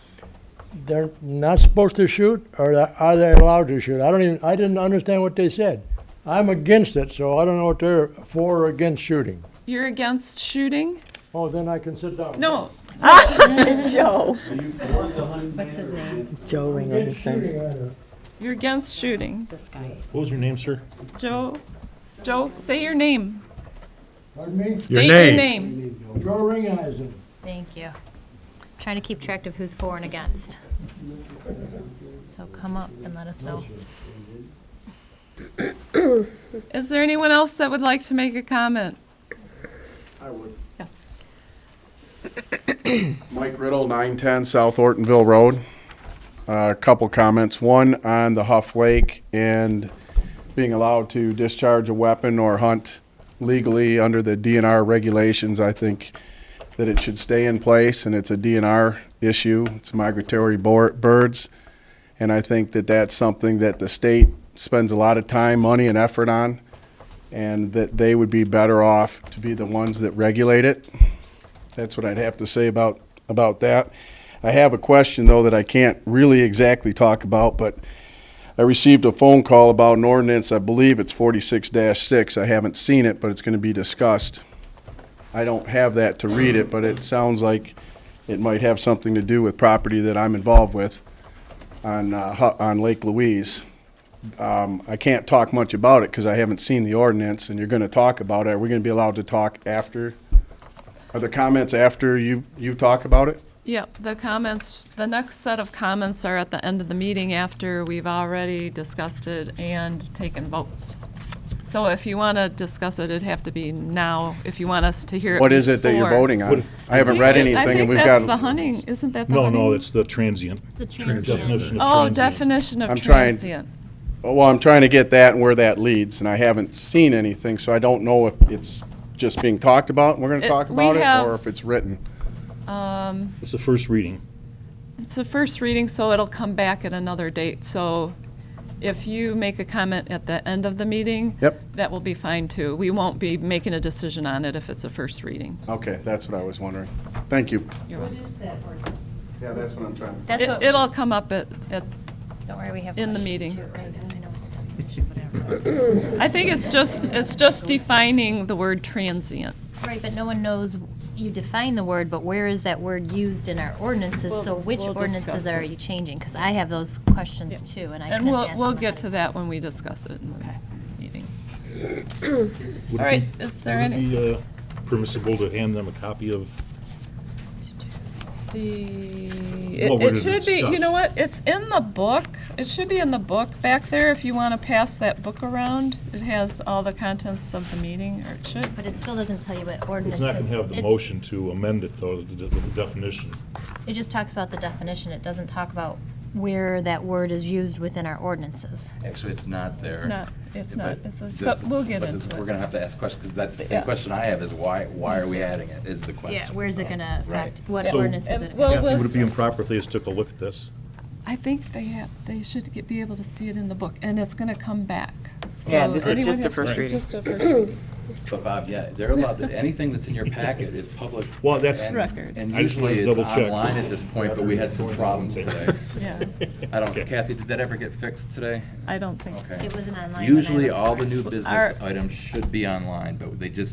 they're not supposed to shoot, or are they allowed to shoot? I didn't understand what they said. I'm against it, so I don't know what they're for or against shooting. You're against shooting? Oh, then I can sit down. No. Joe. What's his name? Joe Against shooting, I know. You're against shooting. This guy. What was your name, sir? Joe, say your name. Pardon me? State your name. Joe Ringeisen. Thank you. Trying to keep track of who's for and against. So come up and let us know. Is there anyone else that would like to make a comment? I would. Yes. Mike Riddle, 910 South Ortonville Road. A couple comments. One on the Huff Lake and being allowed to discharge a weapon or hunt legally under the DNR regulations. I think that it should stay in place, and it's a DNR issue. It's migratory birds, and I think that that's something that the state spends a lot of time, money, and effort on, and that they would be better off to be the ones that regulate it. That's what I'd have to say about that. I have a question, though, that I can't really exactly talk about, but I received a phone call about an ordinance. I believe it's 46-6. I haven't seen it, but it's going to be discussed. I don't have that to read it, but it sounds like it might have something to do with property that I'm involved with on Lake Louise. I can't talk much about it because I haven't seen the ordinance, and you're going to talk about it. Are we going to be allowed to talk after? Are there comments after you talk about it? Yeah, the next set of comments are at the end of the meeting after we've already discussed it and taken votes. So if you want to discuss it, it'd have to be now, if you want us to hear it What is it that you're before. voting on? I haven't read anything, and we've I think that's the got. hunting, isn't that the No, hunting? no, it's the transient. The transient. Definition of Oh, transient. definition of I'm trying- transient. Well, I'm trying to get that and where that leads, and I haven't seen anything, so I don't know if it's just being talked about, and we're going to talk we about it, have- or if it's written. It's the first reading. It's a first reading, so it'll come back at another date. So if you make a comment at the end of the meeting, Yep. that will be fine too. We won't be making a decision on it if it's a first reading. Okay, that's what I was wondering. Thank you. You're welcome. Yeah, that's what I'm trying to. That's what, It'll come up at don't worry, we have in the questions meeting. too, 'cause I know it's a definition, whatever. I think it's just defining the word transient. Right, but no one knows you define the word, but where is that word used in our ordinances? So which we'll ordinances discuss are it. you changing? Because I have those questions too, and I And couldn't ask we'll them get ahead to of that when we discuss it in the Okay. meeting. Would All it right, be- is there would it any- be permissible to hand them a copy of? It we're should gonna be, you know discuss. what, it's in the book, it should be in the book back there if you want to pass that book around. It has all the contents of the meeting, or it should. But it still doesn't tell you what It's ordinances. not going to have the It's- motion to amend it, though, with the definition. It just talks about the definition. It doesn't talk about where that word is used within our ordinances. Actually, it's not there. It's not, it's a, this- but we'll get but into this- We're it. gonna have to ask questions, because that's the same Yeah. question I have, is why are we adding it, is the question. Yeah, where's it gonna affect, what So- ordinance is it? Well, Kathy, would it be improper if they just took a look at this? I think they should be able to see it in the book, and it's going to come back. Yeah, So this is anyone just a has- first it's reading. just a first reading. But Bob, yeah, they're allowed, anything that's in your packet is public. Well, that's- and- Record. And I just wanted usually to it's double check. online at this point, but we had some problems today. Yeah, I don't, Okay. Kathy, did that ever get fixed today? I don't think so. Okay. It wasn't online. when I Usually, looked all for the it. new business Our- items should be online, but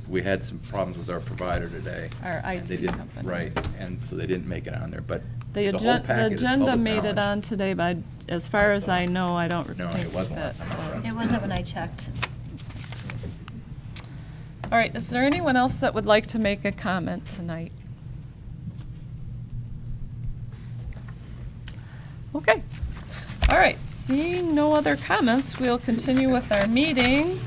we had some problems with our provider today. Our and IT they didn't- company. Right, and so they didn't make it on there, but The the whole packet is agenda public made it knowledge. on today, but as far as I know, I don't No, think it wasn't that. last time I checked. It wasn't when I checked. All right, is there anyone else that would like to make a comment tonight? Okay. All right, seeing no other comments, we'll continue with our meeting.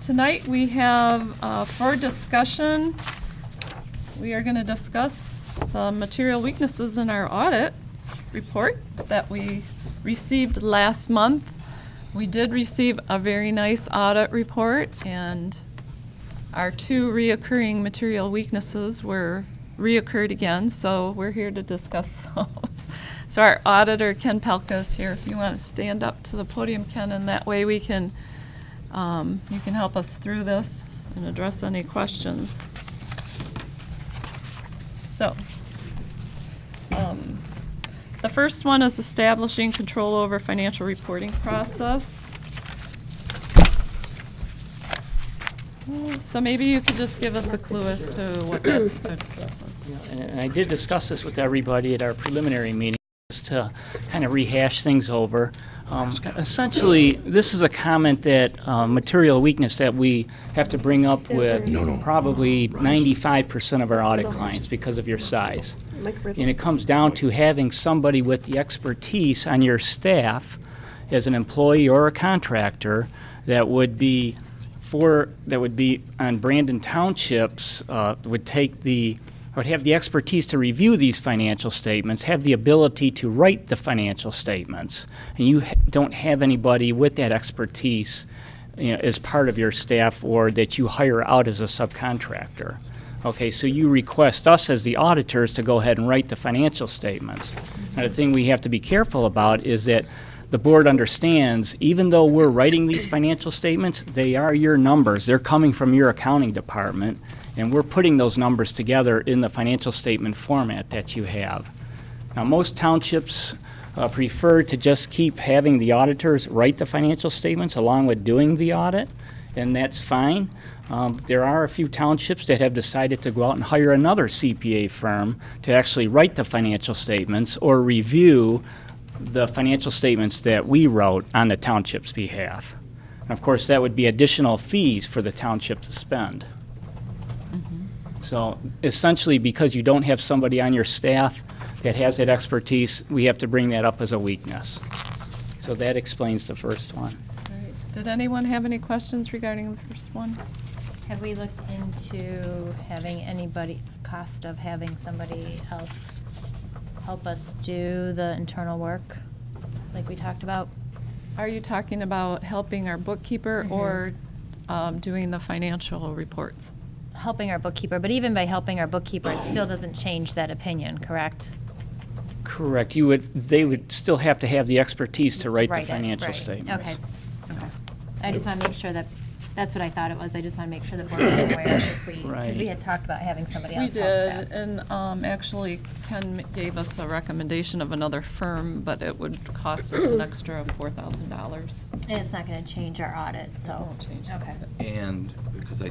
Tonight, we have, for discussion, we are going to discuss the material weaknesses in our audit report that we received last month. We did receive a very nice audit report, and our two reoccurring material weaknesses were reoccurred again, so we're here to discuss those. So our auditor, Ken Pelka, is here. If you want to stand up to the podium, Ken, and that way we can, you can help us through this and address any questions. So, the first one is establishing control over financial reporting process. So maybe you could just give us a clue as to what that addresses. And I did discuss this with everybody at our preliminary meeting, just to kind of rehash things over. Essentially, this is a comment that, material weakness that we have to bring up with probably 95% of our audit clients because of your size. And it comes down to having somebody with the expertise on your staff as an employee or a contractor that would be on Brandon Townships, would have the expertise to review these financial statements, have the ability to write the financial statements, and you don't have anybody with that expertise, as part of your staff or that you hire out as a subcontractor. Okay, so you request us as the auditors to go ahead and write the financial statements. Now, the thing we have to be careful about is that the board understands, even though we're writing these financial statements, they are your numbers. They're coming from your accounting department, and we're putting those numbers together in the financial statement format that you have. Now, most townships prefer to just keep having the auditors write the financial statements along with doing the audit, and that's fine. There are a few townships that have decided to go out and hire another CPA firm to actually write the financial statements or review the financial statements that we wrote on the township's behalf. And of course, that would be additional fees for the township to spend. So essentially, because you don't have somebody on your staff that has that expertise, we have to bring that up as a weakness. So that explains the first one. All right. Did anyone have any questions regarding the first one? Have we looked into having cost of having somebody else help us do the internal work, like we talked about? Are you talking about helping our bookkeeper or doing the financial reports? Helping our bookkeeper, but even by helping our bookkeeper, it still doesn't change that opinion, correct? Correct. They would still have to have the expertise to write the it, financial right. statements. Okay. I just want to make sure that's what I thought it was. I just want to make sure that we're aware if because Right. we had talked about having somebody We else help with did, that. and actually Ken gave us a recommendation of another firm, but it would cost us an extra $4,000. And it's not going to change our audit, so. won't change. Okay. And because I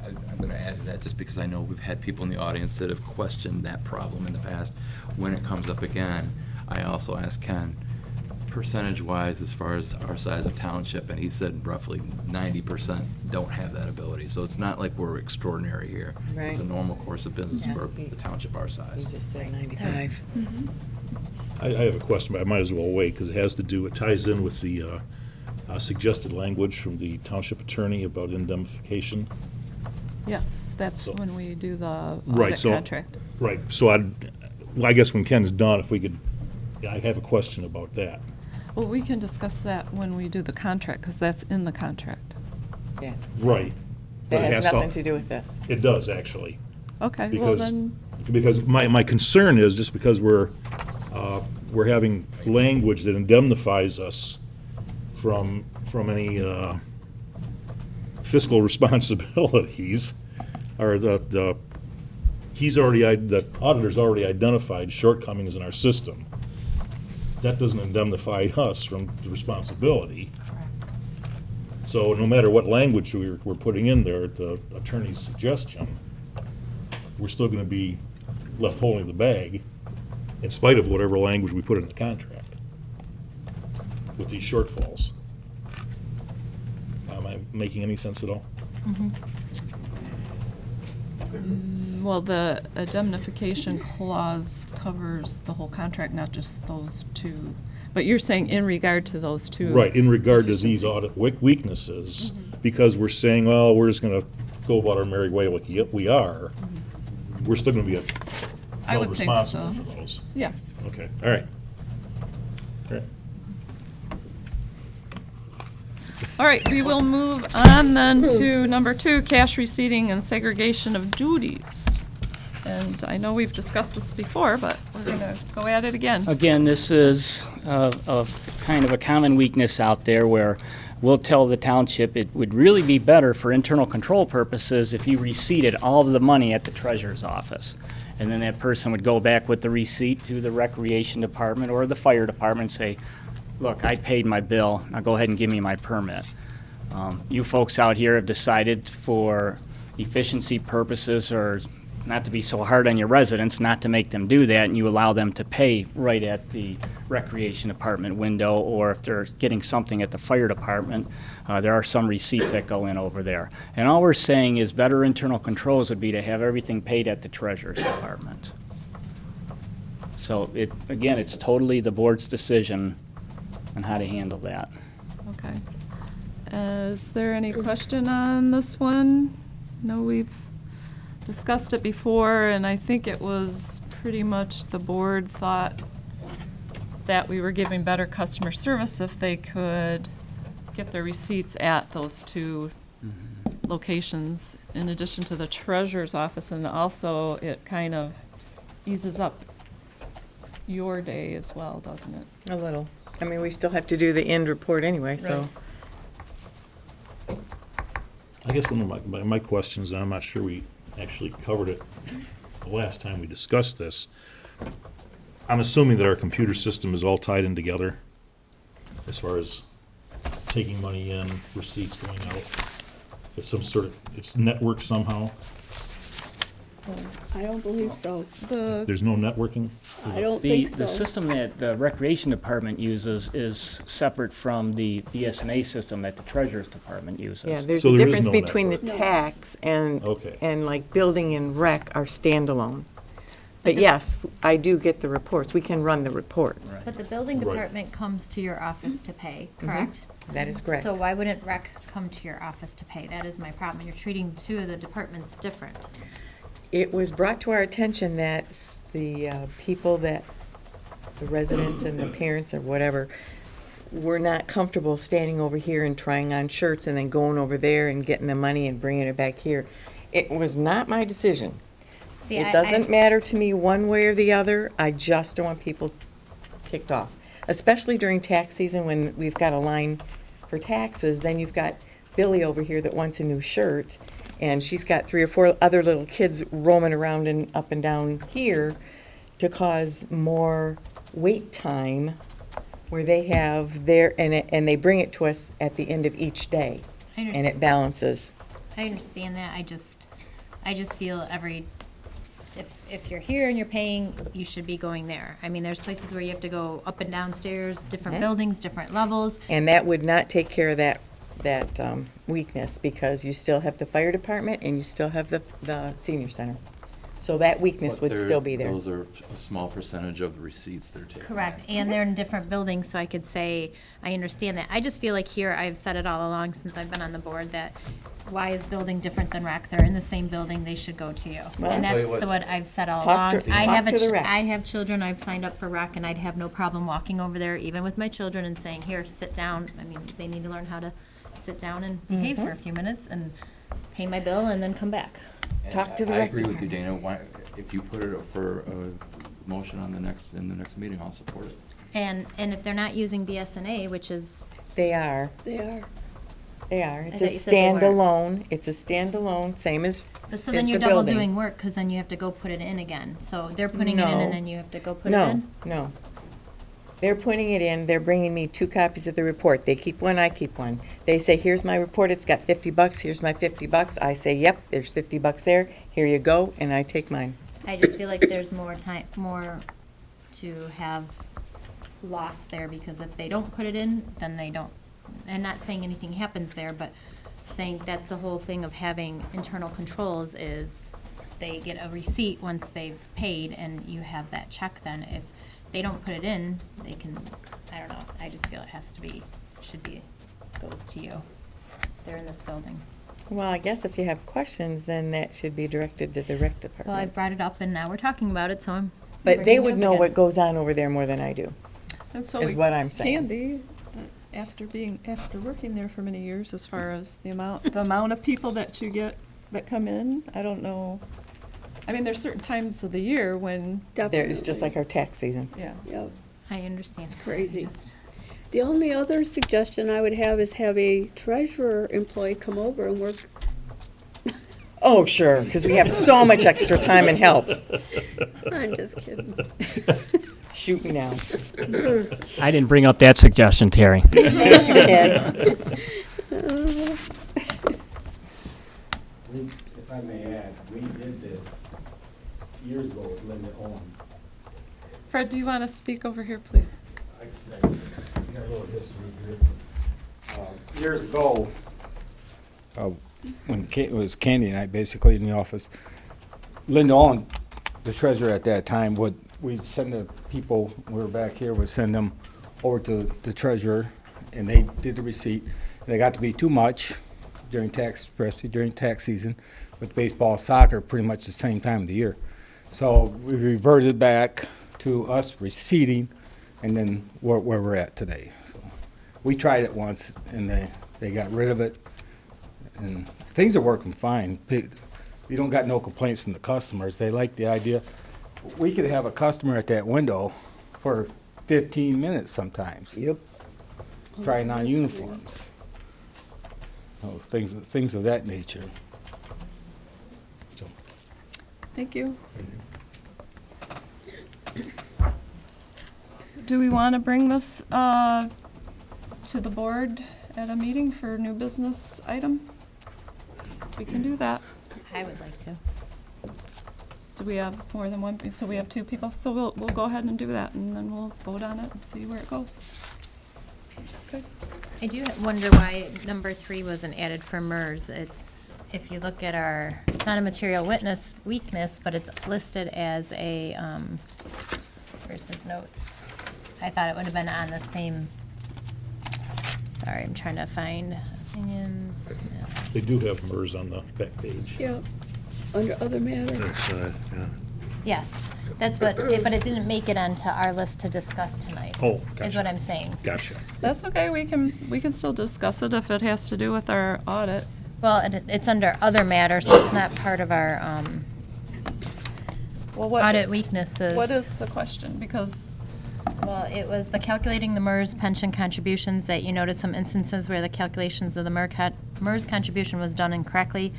I'm going to add to that just because I know we've had people in the audience that have questioned that problem in the past. When it comes up again, I also asked Ken, percentage-wise, as far as our size of township, and he said roughly 90% don't have that ability. So it's not like we're extraordinary here. It's a Right. normal course of business Yeah. for the township our You size. just said 95. I have a question, but I might as well wait, because it has to do, it ties in with the suggested language from the township attorney about indemnification. Yes, that's So- when we do the Right, audit so- contract. Right, so I guess when Ken's done, if we could, I have a question about that. Well, we can discuss that when we do the contract, because that's in the contract. Yeah. Right. But That it has has nothing to do with this. It does, actually. Okay, well Because, then, because my concern is, just because we're having language that indemnifies us from any fiscal responsibilities, or the auditor's already identified shortcomings in our system. That doesn't indemnify us from the responsibility. So no matter what language we're putting in there at the attorney's suggestion, we're still gonna be left holding the bag in spite of whatever language we put in the contract with these shortfalls. Am I making any sense at all? well, the indemnification clause covers the whole contract, not just those two. But you're saying in regard to those two. Right, in regard to these deficiencies. audit weaknesses, because we're saying, well, we're just gonna go about our merry way like we are, we're still gonna be I held would think responsible so. for those. Yeah. Okay, all right. All right. All right, we will move on then to number 2, cash receipting and segregation of duties. And I know we've discussed this before, but we're going to go at it again. Again, this is a kind of a common weakness out there where we'll tell the township it would really be better for internal control purposes if you receipted all of the money at the treasurer's office. And then that person would go back with the receipt to the recreation department or the fire department and say, look, I paid my bill, now go ahead and give me my permit. You folks out here have decided for efficiency purposes or not to be so hard on your residents, not to make them do that, and you allow them to pay right at the recreation department window, or if they're getting something at the fire department, there are some receipts that go in over there. And all we're saying is better internal controls would be to have everything paid at the treasurer's department. So again, it's totally the board's decision on how to handle that. Okay. Is there any question on this one? No, we've discussed it before, and I think it was pretty much the board thought that we were giving better customer service if they could get their receipts at those two locations in addition to the treasurer's office, and also it kind of eases up your day as well, doesn't it? A little. I mean, we still have to do the end report anyway, so. Right. I guess one of my questions, and I'm not sure we actually covered it the last time we discussed this, I'm assuming that our computer system is all tied in together as far as taking money in, receipts going out. It's it's networked somehow. I don't believe so. There's no networking? I don't The think so. system that the recreation department uses is separate from the BSNA system that the treasurer's department uses. Yeah, there's So a there is difference no between the network. tax and, Okay. and like building and rec are standalone. But the- yes, I do get the reports. We can run the reports. But the building Right. department comes to your office to pay, correct? That is correct. So why wouldn't rec come to your office to pay? That is my problem. You're treating two of the departments different. It was brought to our attention that the people that, the residents and the parents or whatever, were not comfortable standing over here and trying on shirts and then going over there and getting the money and bringing it back here. It was not my decision. See, It doesn't matter to me one way or the other. I just don't want people kicked off. Especially during tax season when we've got a line for taxes, then you've got Billy over here that wants a new shirt, and she's got 3 or 4 other little kids roaming around and up and down here to cause more wait time where they have their, and they bring it to us at the end of each day. I And understand. it balances. I understand that. I just feel if you're here and you're paying, you should be going there. I mean, there's places where you have to go up and down stairs, different buildings, different levels. And that would not take care of that weakness, because you still have the fire department and you still have the senior center. So that weakness But would they're- still be there. Those are a small percentage of the receipts they're taking. Correct, and they're in different buildings, so I could say, I understand that. I just feel like here, I've said it all along since I've been on the board, that why is building different than rec? They're in the same building, they should go to you. Well, And I'll tell that's you what. what I've said all Talk along. to- talk to the rec. I have children, I've signed up for rec, and I'd have no problem walking over there, even with my children, and saying, here, sit down. I mean, they need to learn how to sit down and behave for a few minutes and pay my bill and then come back. And Talk to the I rec agree with you, Dana. Why, if you put it for a motion on in the next meeting, I'll support it. And if they're not using BSNA, which is, They are. They are. They are. It's thought a you said they weren't. standalone. It's a standalone, same as so as then you're the double building. doing work, because then you have to go put it in again. So they're putting it in No. and then you have to go put it in? No. They're putting it in, they're bringing me 2 copies of the report. They keep one, I keep one. They say, here's my report, it's got $50, here's my $50. I say, yep, there's $50 there, here you go, and I take mine. I just feel like there's more to have lost there, because if they don't put it in, then they don't. And not saying anything happens there, but saying that's the whole thing of having internal controls is they get a receipt once they've paid, and you have that check then. If they don't put it in, they can, I don't know, I just feel it goes to you. They're in this building. Well, I guess if you have questions, then that should be directed to the rec Well, I department. brought it up and now we're talking about it, so I'm. But they bringing it would up know again. what goes on over there more than I do. And so is what I'm saying. Candy, after working there for many years, as far as the amount of people that you get that come in, I don't know. I mean, there's certain times of the year when, It's just like our tax season. yeah. Yep. I understand. It's crazy. The only other suggestion I would have is have a treasurer employee come over and work. Oh, sure, because we have so much extra time and help. I'm just kidding. Shoot me now. I didn't bring up that suggestion, Terry. Thank you, Ed. If I may add, we did this years ago with Linda Owen. Fred, do you want to speak over here, please? I got a little history here. Years ago, when it was Candy and I basically in the office, Linda Owen, the treasurer at that time, we'd send the people, we were back here, would send them over to the treasurer, and they did the receipt. They got to be too much during especially during tax season, with baseball, soccer, pretty much the same time of the year. So we reverted back to us receipting, and then where we're at today. So we tried it once, and they got rid of it, and things are working fine. We don't got no complaints from the customers. They like the idea. We could have a customer at that window for 15 minutes sometimes. Yep. Trying on uniforms. Oh, things of that nature. So. Thank you. Do we want to bring this to the board at a meeting for new business item? We can do that. I would like to. Do we have more than one? So we have 2 people. So we'll go ahead and do that, and then we'll vote on it and see where it goes. Okay. I do wonder why number 3 wasn't added for MERS. It's, if you look at it's not a material weakness, but it's listed as a, where's his notes? I thought it would have been on the same, sorry, I'm trying to find opinions. They do have MERS on the back page. Yeah, under other matters. Yes, that's what, but it didn't make it onto our list to discuss tonight. Oh, Is gotcha. what I'm saying. Gotcha. That's okay. We can still discuss it if it has to do with our audit. Well, it's under other matters, so it's not part of our Well, audit weaknesses. What is the question? Because Well, it was the calculating the MERS pension contributions that you noted some instances where the calculations of the MERS contribution was done incorrectly.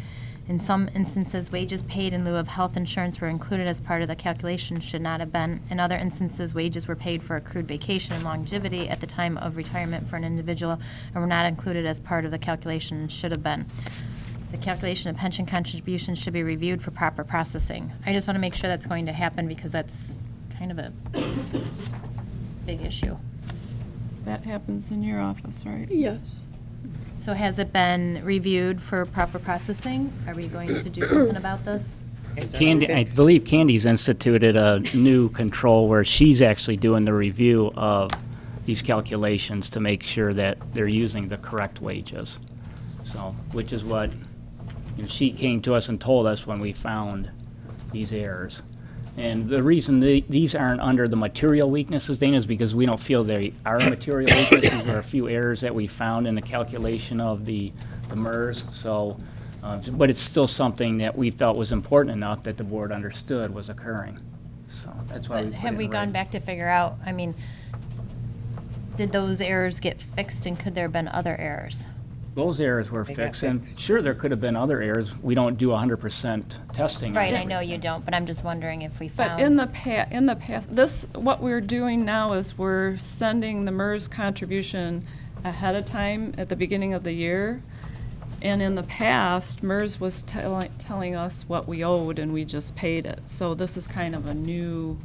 In some instances, wages paid in lieu of health insurance were included as part of the calculation, should not have been. In other instances, wages were paid for accrued vacation and longevity at the time of retirement for an individual and were not included as part of the calculation, should have been. the calculation of pension contributions should be reviewed for proper processing. I just want to make sure that's going to happen because that's kind of a big issue. That happens in your office, right? Yes. So has it been reviewed for proper processing? Are we going to do something about this? Candy, I believe Candy's instituted a new control where she's actually doing the review of these calculations to make sure that they're using the correct wages. So, which is what, she came to us and told us when we found these errors. And the reason these aren't under the material weaknesses, Dana, is because we don't feel they are material weaknesses. There are a few errors that we found in the calculation of the MERS. So, but it's still something that we felt was important enough that the board understood was occurring. So that's why we But put it have we in gone writing. back to figure out, I mean, did those errors get fixed and could there have been other errors? Those errors were They got fixed, and fixed. sure, there could have been other errors. We don't do 100% testing. on Right, I know everything. you don't, but I'm just wondering if we But found. in the past, what we're doing now is we're sending the MERS contribution ahead of time at the beginning of the year. And in the past, MERS was telling us what we owed and we just paid it. So this is kind of a new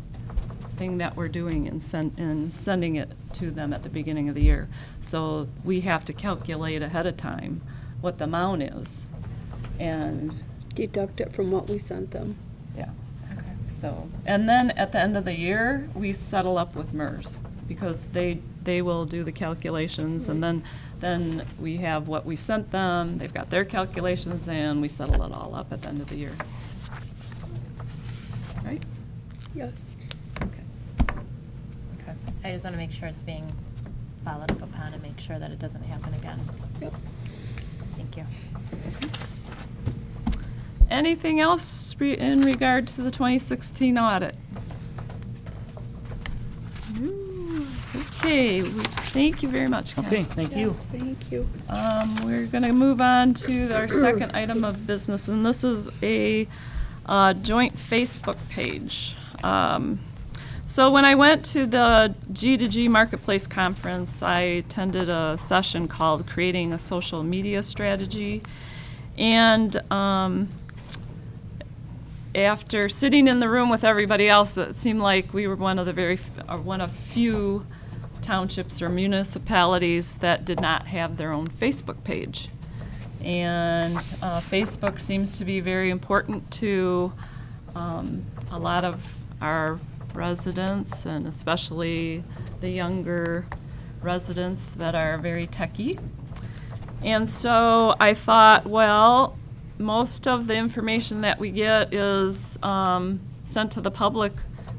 thing that we're doing and sending it to them at the beginning of the year. So we have to calculate ahead of time what the amount is. And Deduct it from what we sent them. yeah. So, and then at the end of the year, we settle up with MERS because they will do the calculations and then we have what we sent them, they've got their calculations and we settle it all up at the end of the year. Right? Yes. Okay. Okay. I just want to make sure it's being followed up upon and make sure that it doesn't happen again. Yep. Thank you. Anything else in regard to the 2016 audit? Okay, thank you very much, Ken. Okay, thank you. Yes, thank you. We're going to move on to our second item of business, and this is a joint Facebook page. So when I went to the G2G Marketplace Conference, I attended a session called Creating a Social Media Strategy. And after sitting in the room with everybody else, it seemed like we were one of few townships or municipalities that did not have their own Facebook page. And Facebook seems to be very important to a lot of our residents, and especially the younger residents that are very techie. And so I thought, well, most of the information that we get is sent to the public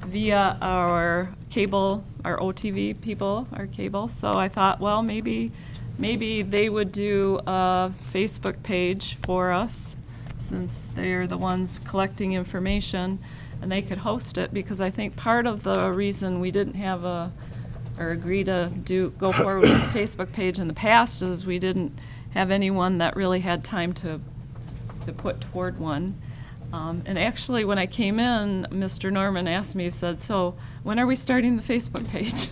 via our cable, our OTV people, our cable. So I thought, well, maybe they would do a Facebook page for us since they're the ones collecting information, and they could host it, because I think part of the reason we didn't have or agree to go forward with the Facebook page in the past is we didn't have anyone that really had time to put toward one. And actually, when I came in, Mr. Norman asked me, he said, so when are we starting the Facebook page?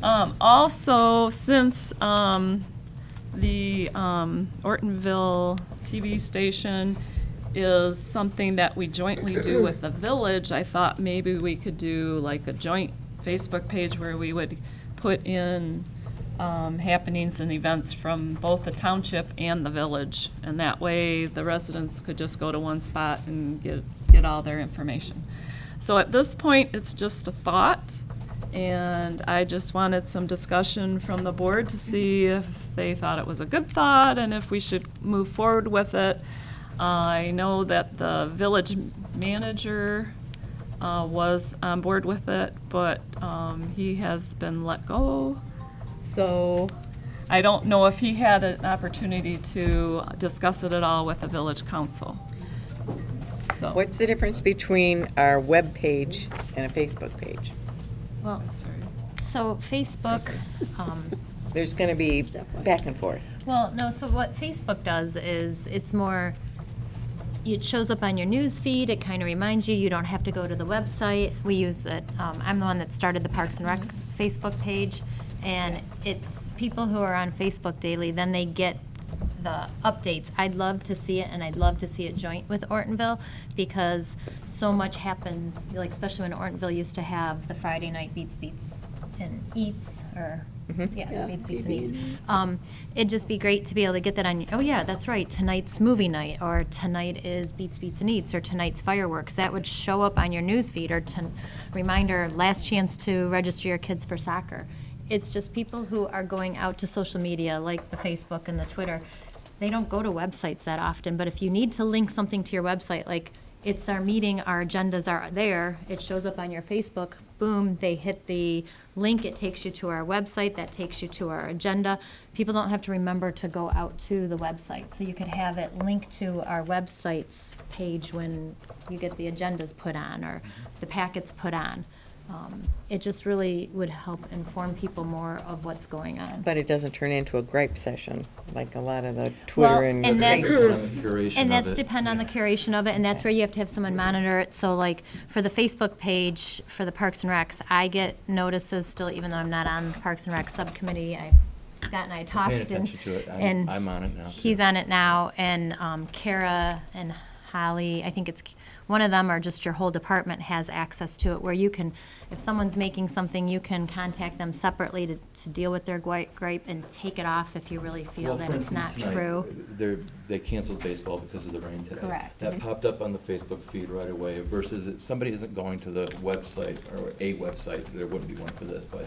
Also, since the Ortonville TV station is something that we jointly do with the village, I thought maybe we could do like a joint Facebook page where we would put in happenings and events from both the township and the village. And that way the residents could just go to one spot and get all their information. So at this point, it's just a thought. And I just wanted some discussion from the board to see if they thought it was a good thought and if we should move forward with it. I know that the village manager was on board with it, but he has been let go. So I don't know if he had an opportunity to discuss it at all with the village council. So. What's the difference between our web page and a Facebook page? Well, so Facebook, There's going to be back and forth. well, no, so what Facebook does is it's more, it shows up on your news feed, it kind of reminds you, you don't have to go to the website. We use it, I'm the one that started the Parks and Recs Facebook page, and it's people who are on Facebook daily, then they get the updates. I'd love to see it, and I'd love to see it joint with Ortonville, because so much happens, like especially when Ortonville used to have the Friday night Beats and Eats, or, Yeah, Beats and Eats. BB&E. It'd just be great to be able to get that on, oh yeah, that's right, tonight's movie night, or tonight is Beats and Eats, or tonight's fireworks. That would show up on your news feed, or reminder, last chance to register your kids for soccer. It's just people who are going out to social media, like the Facebook and the Twitter. They don't go to websites that often, but if you need to link something to your website, like it's our meeting, our agendas are there, it shows up on your Facebook, boom, they hit the link, it takes you to our website, that takes you to our agenda. People don't have to remember to go out to the website, so you could have it linked to our website's page when you get the agendas put on, or the packets put on. It just really would help inform people more of what's going on. But it doesn't turn into a gripe session, like a lot of the Well, Twitter and. and that's, Curation and of that's it. depend on the curation of it, and that's where you have to have someone monitor it. So like, for the Facebook page, for the Parks and Recs, I get notices still, even though I'm not on the Parks and Rec subcommittee. Scott and I talked. Paying and- attention to it. and I'm on it now. He's too. on it now, and Kara and Holly, I think it's, one of them, or just your whole department has access to it, where you can, if someone's making something, you can contact them separately to deal with their gripe and take it off if you really feel Well, that for it's not instance, tonight, true. They canceled baseball because of the rain today. Correct. That popped up on the Facebook feed right away, versus if somebody isn't going to the website, or a website, there wouldn't be one for this, but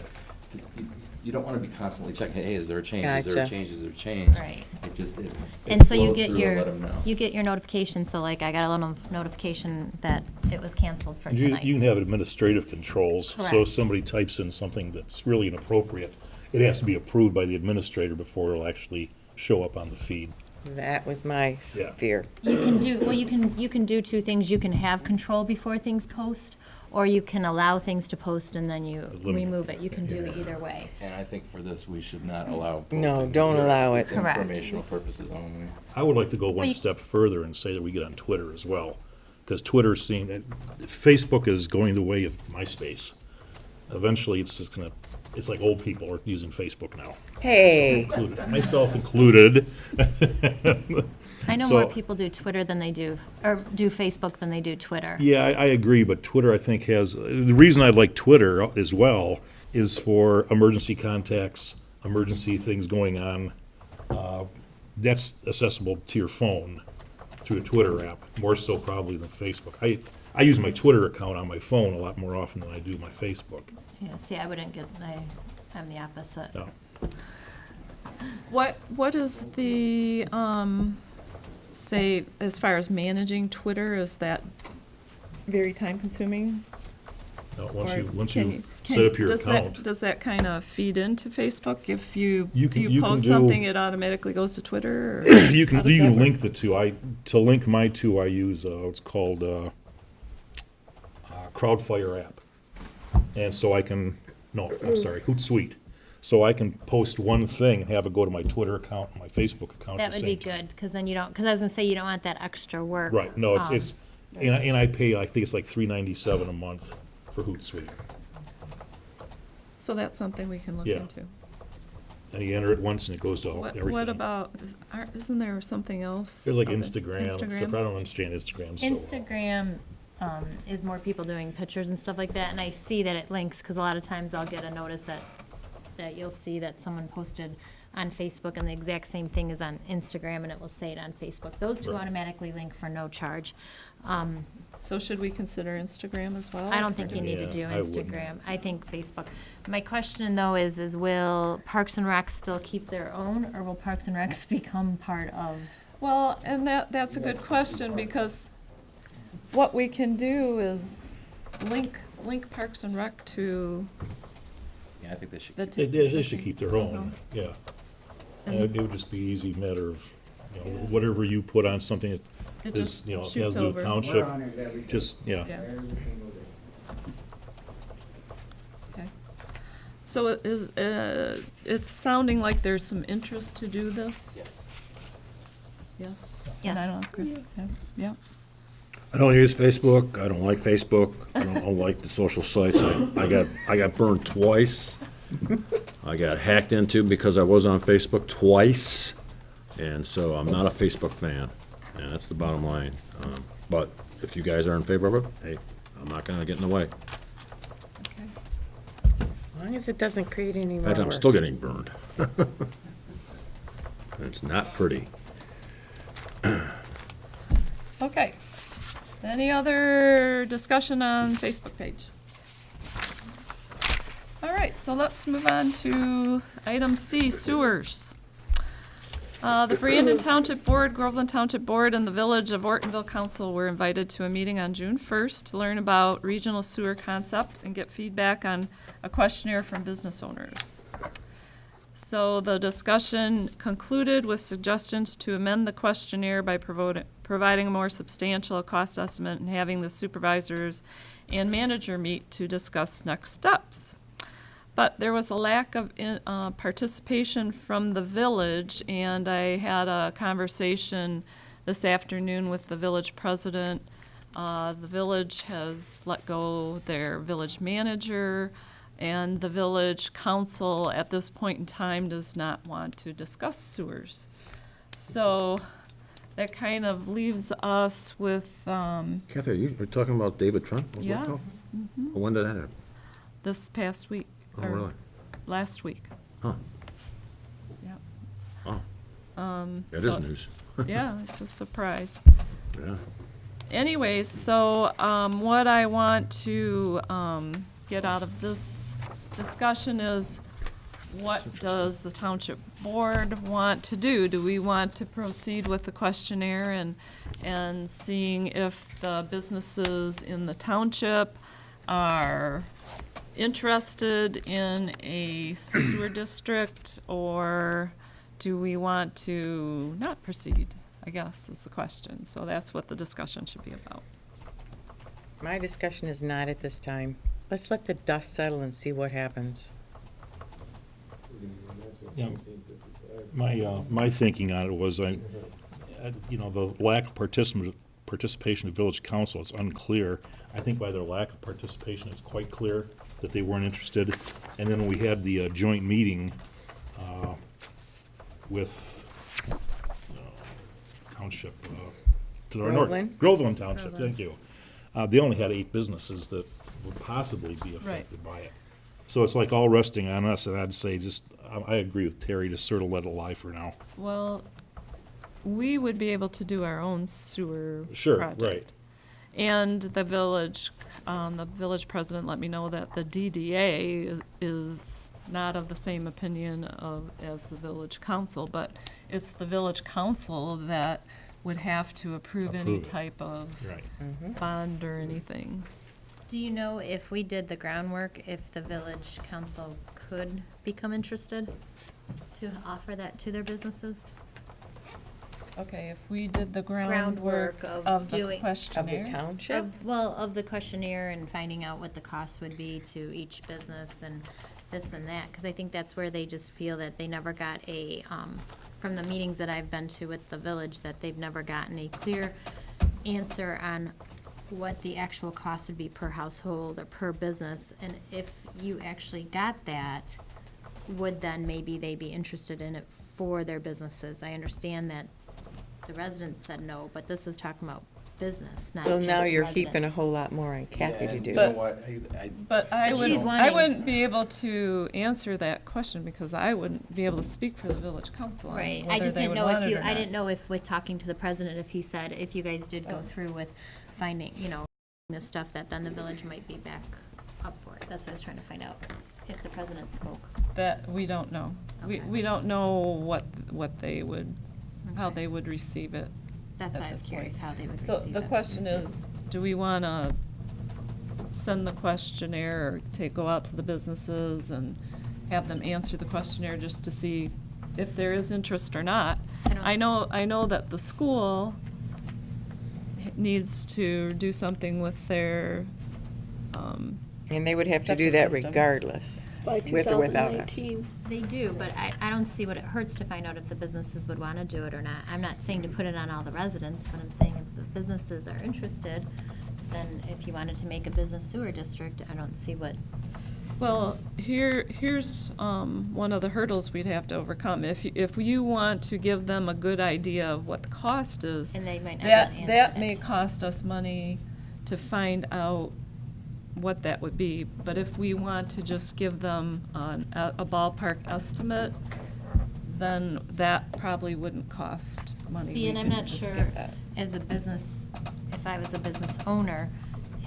you don't want to be constantly checking, hey, is there a change, is there a Gotcha. change, is there a change? Right. It just, it And so you flowed get through and your, let 'em know. you get your notification, so like, I got a little notification that it was canceled for You tonight. can have administrative controls, so if Correct. somebody types in something that's really inappropriate, it has to be approved by the administrator before it'll actually show up on the feed. That was my Yeah. fear. You can do, well, you can do two things. You can have control before things post, or you can allow things to post and then you Eliminate remove it. You can do either way. And I think for this, we should not allow. No, posting don't either. allow It's it. Correct. informational purposes only. I would like to go Well, one you- step further and say that we get on Twitter as well, because Twitter's seen, Facebook is going the way of MySpace. Eventually, it's just gonna, it's like old people are using Facebook now. Hey, Myself included. I know So- more people do Twitter than they do, or do Facebook than they do Twitter. Yeah, I agree, but Twitter, I think, has, the reason I like Twitter as well is for emergency contacts, emergency things going on. That's accessible to your phone through a Twitter app, more so probably than Facebook. I use my Twitter account on my phone a lot more often than I do my Facebook. Yeah, see, I wouldn't get, I'm the opposite. No. What is the, say, as far as managing Twitter, is that very time consuming? Once Or you can set up your does that- account. Does that kind of feed into Facebook? If you You can post do- something, it automatically goes to Twitter? Or You how can, does you that can work? link the two. To link my two, I use, what's called, Crowdfire app. And so I can, no, I'm sorry, Hootsuite. So I can post one thing and have it go to my Twitter account and my Facebook account That at the would same be time. good, because then you don't, because I was gonna say, you don't want that extra work. Right, no, um, it's, and I pay, I think it's like $3.97 a month for Hootsuite. So that's something we can look Yeah. into. And you enter it once and it goes to everything. What about, isn't there something else? There's like other- Instagram, except I don't understand Instagram so well. Instagram is more people doing pictures and stuff like that, and I see that it links, because a lot of times I'll get a notice that you'll see that someone posted on Facebook, and the exact same thing is on Instagram, and it will say it on Facebook. Those two Right. automatically link for no charge. So should we consider Instagram as well? I don't think you need to do Yeah, I wouldn't. Instagram. I think Facebook. My question, though, is will Parks and Recs still keep their own, or will Parks and Recs become part of? Well, and that's a good question, because what we can do is link Parks and Rec to Yeah, I think they should. the. They should keep their own, somehow. yeah. And it would just be easy matter of, whatever you put on something It that is, just has shoots to do over. with township, just, yeah. Yeah. Okay. So it's sounding like there's some interest to do this? Yes. And I Yes. don't know, Chris, yeah. I don't use Facebook. I don't like Facebook. I don't like the social sites. I got burned twice. I got hacked into because I was on Facebook twice. And so I'm not a Facebook fan, and that's the bottom line. But if you guys are in favor of it, hey, I'm not gonna get in the way. As long as it doesn't create any In more fact, I'm work. still getting burned. It's not pretty. Okay. Any other discussion on Facebook page? All right, so let's move on to item C, sewers. The Brandon Township Board, Groveland Township Board, and the Village of Ortonville Council were invited to a meeting on June 1st to learn about regional sewer concept and get feedback on a questionnaire from business owners. So the discussion concluded with suggestions to amend the questionnaire by providing a more substantial cost estimate and having the supervisors and manager meet to discuss next steps. But there was a lack of participation from the village, and I had a conversation this afternoon with the village president. The village has let go their village manager, and the village council at this point in time does not want to discuss sewers. So that kind of leaves us with, Kathy, you're talking about David Trent? yes, When did that happen? this past week. Oh, or really? Last week. Huh. Yep. Oh, that so- is news. Yeah, it's a surprise. Yeah. Anyways, so what I want to get out of this discussion is, what does the township board want to do? Do we want to proceed with the questionnaire and seeing if the businesses in the township are interested in a sewer district, or do we want to not proceed, I guess is the question. So that's what the discussion should be about. My discussion is not at this time. Let's let the dust settle and see what happens. Yeah. My thinking on it was, the lack of participation of village council, it's unclear. I think by their lack of participation, it's quite clear that they weren't interested. And then we had the joint meeting with township, to our north. Groveland? Groveland Township, thank you. They only had 8 businesses that would possibly be affected by it. So it's like all resting on us, and I'd say I agree with Terry, just sort of let it lie for now. Well, we would be able to do our own sewer Sure, project. right. And the village president let me know that the DDA is not of the same opinion as the village council, but it's the village council that would have to approve any Approve it. type of Right. bond or anything. Do you know if we did the groundwork, if the village council could become interested to offer that to their businesses? Okay, if we did the Groundwork groundwork of of the doing- Of questionnaire. the township? Of the questionnaire and finding out what the cost would be to each business and this and that, because I think that's where they just feel that they never got from the meetings that I've been to with the village, that they've never gotten a clear answer on what the actual cost would be per household or per business. And if you actually got that, would then maybe they be interested in it for their businesses? I understand that the residents said no, but this is talking about business, not So just now you're heaping a residents. whole lot more on Kathy to do. But- I But I But she's wouldn't, I wanting- wouldn't be able to answer that question because I wouldn't be able to speak for the village council on Right, I whether just they didn't would know want if it you, or I not. didn't know if with talking to the president, if he said, if you guys did go through with finding, this stuff, that then the village might be back up for it. That's what I was trying to find out, if the president spoke. That, we don't know. We Okay. don't know what they would, how Okay. they would receive it. That's at why I was this curious point. how they would So receive the it. question is, do we want to send the questionnaire or go out to the businesses and have them answer the questionnaire just to see if there is interest or not? I know that the school needs to do something with their, And they would have to septic do that system. regardless, By with or without us. 2019. They do, but I don't see what it hurts to find out if the businesses would want to do it or not. I'm not saying to put it on all the residents, but I'm saying if the businesses are interested, then if you wanted to make a business sewer district, I don't see what Well, here's one of the hurdles we'd have to overcome. If you want to give them a good idea of what the cost is, And they might not that answer that it. may cost us money to find out what that would be. But if we want to just give them a ballpark estimate, then that probably wouldn't cost money. See, We and I'm can not just sure, get that. as a business, if I was a business owner,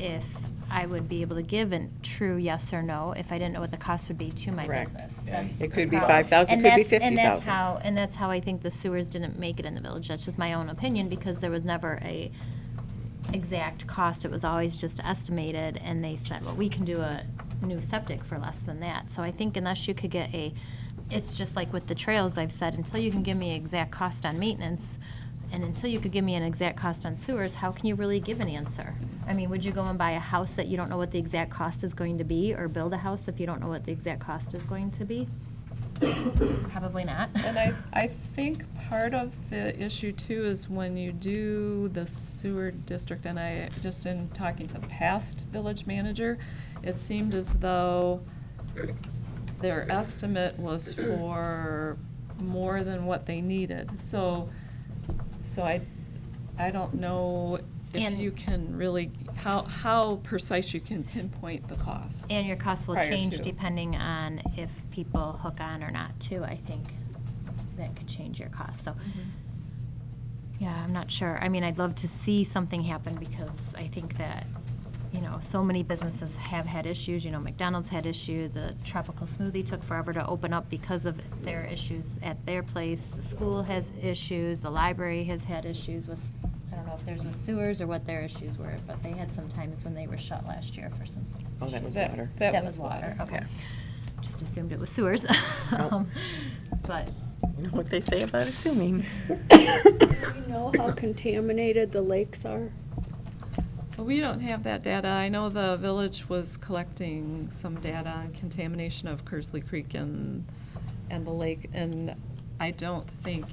if I would be able to give a true yes or no if I didn't know what the cost would be to my Correct. business. Yeah. That's It the could be problem. 5,000, And could be that's- 50,000. And that's how I think the sewers didn't make it in the village. That's just my own opinion, because there was never a exact cost. It was always just estimated, and they said, well, we can do a new septic for less than that. So I think unless you could get it's just like with the trails, I've said, until you can give me exact cost on maintenance, and until you could give me an exact cost on sewers, how can you really give an answer? I mean, would you go and buy a house that you don't know what the exact cost is going to be, or build a house if you don't know what the exact cost is going to be? Probably not. And I think part of the issue too is when you do the sewer district, and I, just in talking to the past village manager, it seemed as though their estimate was for more than what they needed. So I don't know if And- you can really, how precise you can pinpoint the cost. And your costs will Prior change to. depending on if people hook on or not, too. I think that could change your cost, so. Yeah, I'm not sure. I mean, I'd love to see something happen, because I think that, so many businesses have had issues. McDonald's had issue, the Tropical Smoothie took forever to open up because of their issues at their place. The school has issues, the library has had issues with, I don't know if theirs was sewers or what their issues were, but they had some times when they were shut last year for some. Oh, that was That- water. that That was was water, water. okay. Just assumed it was sewers. But, You know what they say about assuming. Do you know how contaminated the lakes are? Well, we don't have that data. I know the village was collecting some data on contamination of Kersley Creek and the lake, and I don't think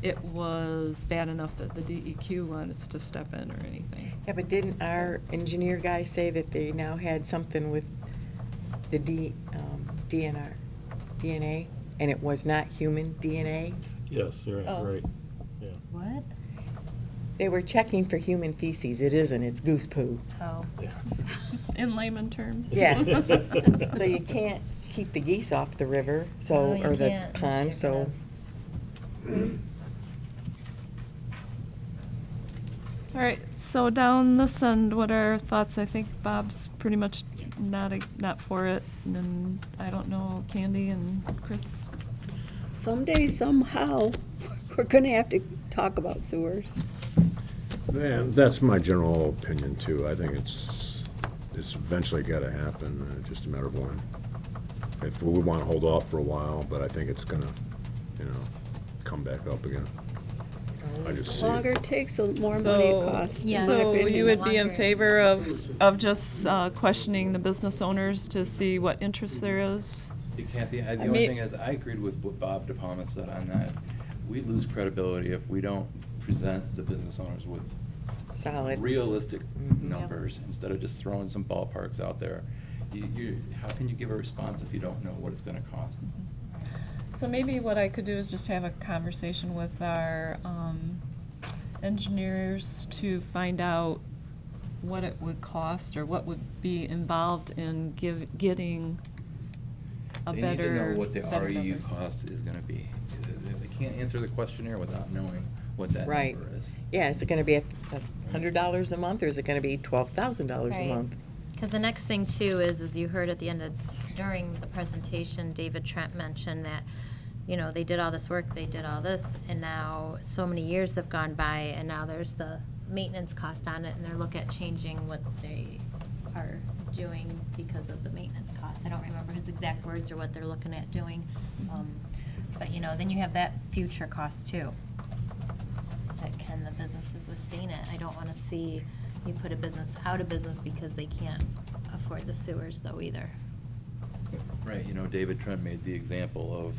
it was bad enough that the DEQ wanted us to step in or anything. Yeah, but didn't our engineer guy say that they now had something with the DNA, and it was not human DNA? Yes, you're Oh. right. Yeah. what? They were checking for human feces. It isn't, it's goose poo. Oh. In layman terms. Yeah. So you can't keep the geese off the river, so, No, you or the can't, unless pond, you're so. All right, so down this end, what are our thoughts? I think Bob's pretty much not for it, and then I don't know, Candy and Chris. Someday, somehow, we're gonna have to talk about sewers. Yeah, that's my general opinion too. I think it's eventually gotta happen, just a matter of when. If we wanna hold off for a while, but I think it's gonna, come back up again. I just see The longer it. it takes, the more money it So- costs. Yeah. in my So opinion. you would be in Longer. favor of just questioning the business owners to see what interest there is? Kathy, the I only mean- thing is, I agreed with what Bob DePalma said on that. We lose credibility if we don't present the business owners with Solid. realistic Mhm. numbers, instead of just throwing some ballparks out there. How can you give a response if you don't know what it's gonna cost? So maybe what I could do is just have a conversation with our engineers to find out what it would cost or what would be involved in getting a They better. need to know what the better REU number. cost is gonna be. They can't answer the questionnaire without knowing what that Right. number is. Yeah, is it gonna be $100 a month, or is it gonna be $12,000 a Right. month? Because the next thing too is you heard at the end of, during the presentation, David Trent mentioned that, they did all this work, they did all this, and now so many years have gone by, and now there's the maintenance cost on it, and they're looking at changing what they are doing because of the maintenance costs. I don't remember his exact words or what they're looking at doing. But, then you have that future cost too. That can the businesses sustain it? I don't want to see you put a business out of business because they can't afford the sewers though either. Right, David Trent made the example of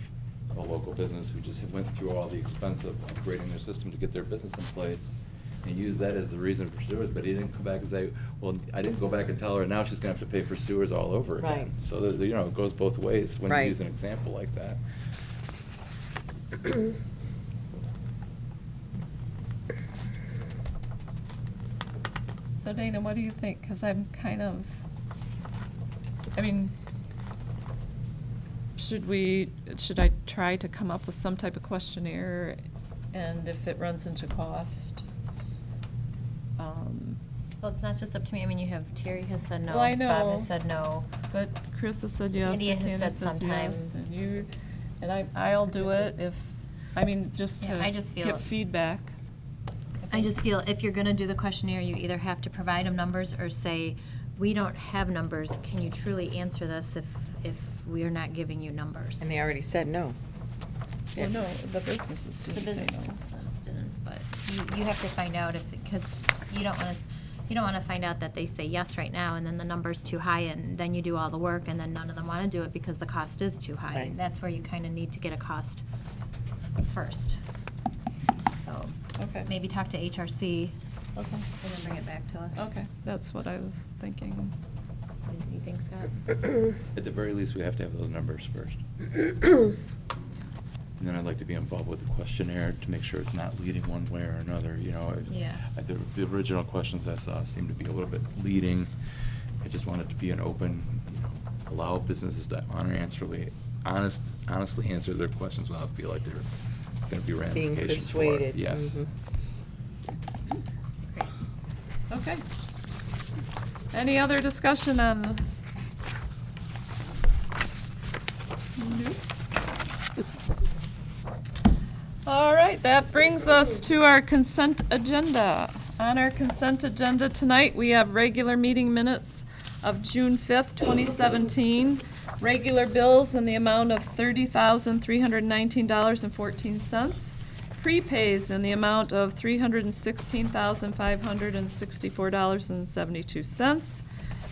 a local business who just went through all the expense of upgrading their system to get their business in place. and use that as the reason for sewers, but he didn't come back and say, well, I didn't go back and tell her, now she's gonna have to pay for sewers all over again. Right. So, that, you know, it goes both ways when you Right. use an example like that. So Dana, what do you think? Because I'm kind of, I mean, should I try to come up with some type of questionnaire, and if it runs into cost? Well, it's not just up to me. I mean, you have, Terry has said no. Well, I know. Bob has said no. But Chris has said yes, India and has Candace said says sometime. yes, and you, and I'll do it if, I mean, just Yeah, to I just feel- get feedback. I just feel if you're gonna do the questionnaire, you either have to provide them numbers or say, we don't have numbers. Can you truly answer this if we are not giving you numbers? And they already said no. Well, no, the businesses The didn't say business no. didn't, but you have to find out if, because you don't wanna find out that they say yes right now, and then the number's too high, and then you do all the work, and then none of them wanna do it because the cost is too high. Right. That's where you kinda need to get a cost first. So, Okay. maybe talk to HRC Okay. and then bring it back to us. Okay, that's what I was thinking. What do you think, Scott? At the very least, we have to have those numbers first. And then I'd like to be involved with the questionnaire to make sure it's not leading one way or another, you know. Yeah. The original questions I saw seemed to be a little bit leading. I just want it to be an open, you know, allow businesses to honestly answer their questions without feel like they're gonna be Being ramifications for it. persuaded. Yes. Mhm. Okay. Any other discussion on this? Nope. All right, that brings us to our consent agenda. On our consent agenda tonight, we have regular meeting minutes of June 5th, 2017, regular bills in the amount of $30,319.14, prepays in the amount of $316,564.72,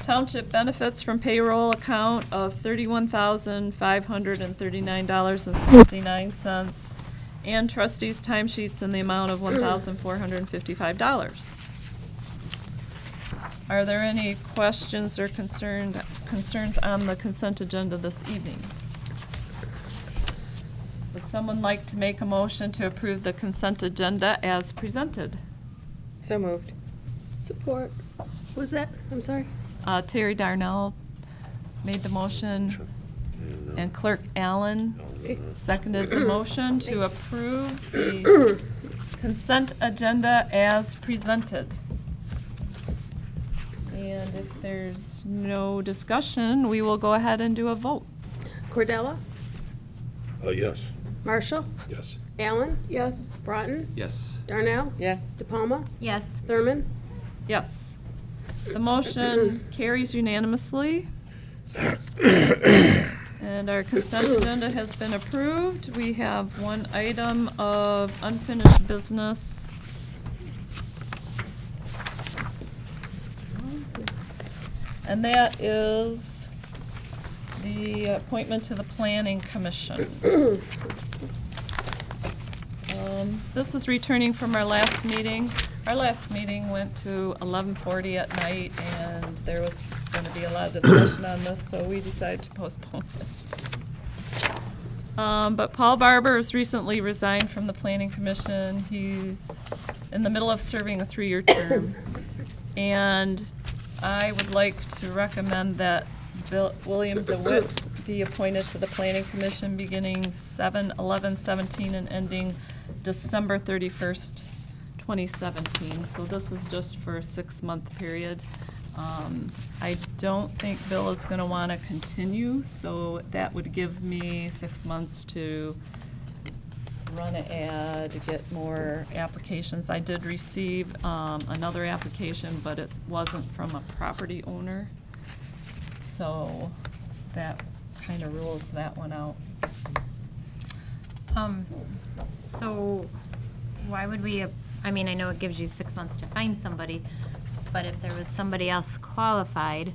township benefits from payroll account of $31,539.69, and trustees' timesheets in the amount of $1,455. Are there any questions or concerns on the consent agenda this evening? Would someone like to make a motion to approve the consent agenda as presented? So moved. Support. Was that, I'm sorry? Terry Darnell made the motion, and Clerk Allen seconded the motion to approve the consent agenda as presented. And if there's no discussion, we will go ahead and do a vote. Cordella? Yes. Marshall? Yes. Allen? Yes. Broughton? Yes. Darnell? Yes. DePalma? Yes. Thurman? Yes. The motion carries unanimously. And our consent agenda has been approved. We have one item of unfinished business. Oops. And that is the appointment to the Planning Commission. This is returning from our last meeting. Our last meeting went to 11:40 at night, and there was going to be a lot of discussion on this, so we decided to postpone it. But Paul Barber has recently resigned from the Planning Commission. He's in the middle of serving a 3-year term. And I would like to recommend that William DeWitt be appointed to the Planning Commission beginning 7/11/17 and ending December 31st, 2017. So this is just for a 6-month period. I don't think Bill is going to want to continue, so that would give me 6 months to run an ad, get more applications. I did receive another application, but it wasn't from a property owner. So that kind of rules that one out. So why would we, I mean, I know it gives you 6 months to find somebody, but if there was somebody else qualified,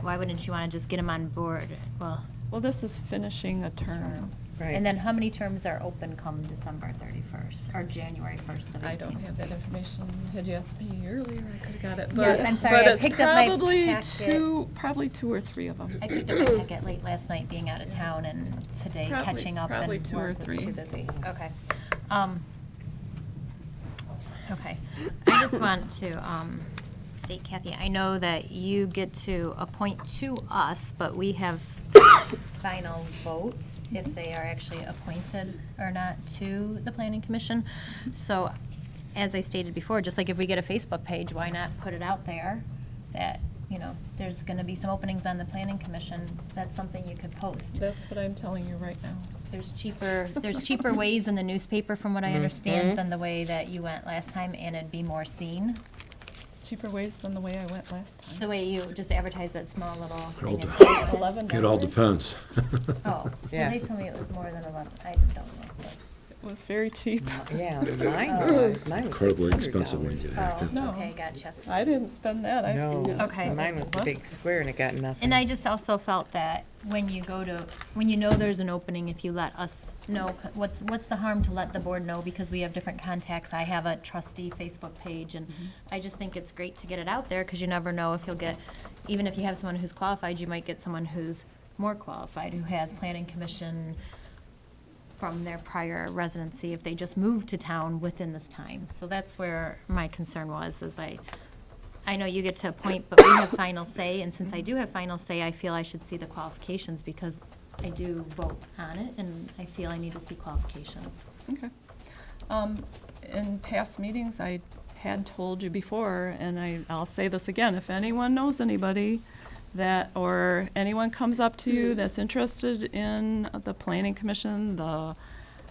why wouldn't you want to just get them on board? Well, Well, this is finishing a term. Right. And then how many terms are open come December 31st or January 1st of 18? I don't have that information. Had you asked me earlier, I could have got it. Yes, But, I'm sorry, but I it's picked up my probably packet. probably two or three of them. I picked up my packet late last night being out of town and today probably- catching up probably and two or work was three. too busy. Okay. Okay. I just want to state, Kathy, I know that you get to appoint to us, but we have final vote if they are actually appointed or not to the planning commission. So, as I stated before, just like if we get a Facebook page, why not put it out there that, you know, there's gonna be some openings on the planning commission, that's something you could post. That's what I'm telling you right now. There's cheaper ways in the newspaper, from what I understand, than the way that you went last time, and it'd be more seen. Cheaper ways than the way I went last time. The way you just advertise that small little thing. It in- $11. It all depends. Oh, Yeah. well, they told me it was more than 11, I don't know. but- It was very cheap. Yeah, mine was Incredibly expensive when you $600. get hacked Oh, into. No. okay, gotcha. I didn't spend that. No, Okay. mine was the What? big square and it got nothing. And I just also felt that when you know there's an opening, if you let us know, what's the harm to let the board know, because we have different contacts. I have a trustee Facebook page, and I just think it's great to get it out there, because you never know if you'll get, even if you have someone who's qualified, you might get someone who's more qualified, who has planning commission from their prior residency, if they just moved to town within this time. So that's where my concern was, is I know you get to appoint, but we have final say, and since I do have final say, I feel I should see the qualifications, because I do vote on it, and I feel I need to see qualifications. Okay. In past meetings, I had told you before, and I'll say this again, if anyone knows anybody that, or anyone comes up to you that's interested in the planning commission, the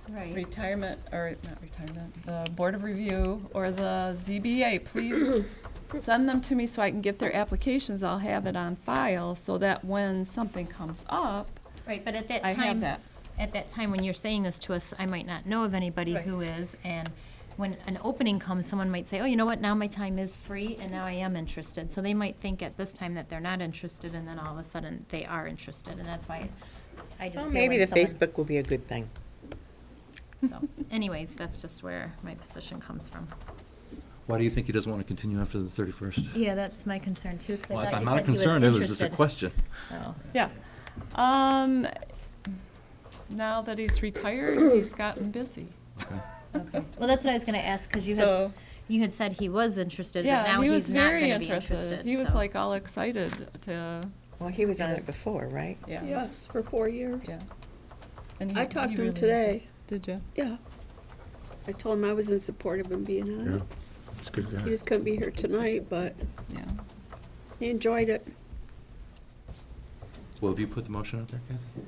Right. retirement, or not retirement, the board of review, or the ZBA, please send them to me so I can get their applications. I'll have it on file, so that when something comes up, Right, but at that I time. have that. At that time, when you're saying this to us, I might not know of anybody who is, and when an opening comes, someone might say, oh, you know what, now my time is free, and now I am interested. So they might think at this time that they're not interested, and then all of a sudden, they are interested, and that's why I just Well, feel maybe when the someone- Facebook will be a good thing. So, anyways, that's just where my position comes from. Why do you think he doesn't want to continue after the 31st? Yeah, that's my concern too, 'cause I Well, thought I'm you not a said he was concern, it was just a interested. question. Oh. yeah. Now that he's retired, he's gotten busy. Okay. Well, that's what I was gonna ask, because So- you had said he was interested, but Yeah, now he was he's not very gonna be interested. interested. He was so. like all excited to, Well, he was on Yes. it before, right? yeah. Yes, for 4 years. Yeah. And I he- talked he to him really today. Did you? Yeah. I told him I was in support of him being on Yeah, it. it's a good He guy. just couldn't be here tonight, but Yeah. he enjoyed it. Well, have you put the motion out there, Kathy?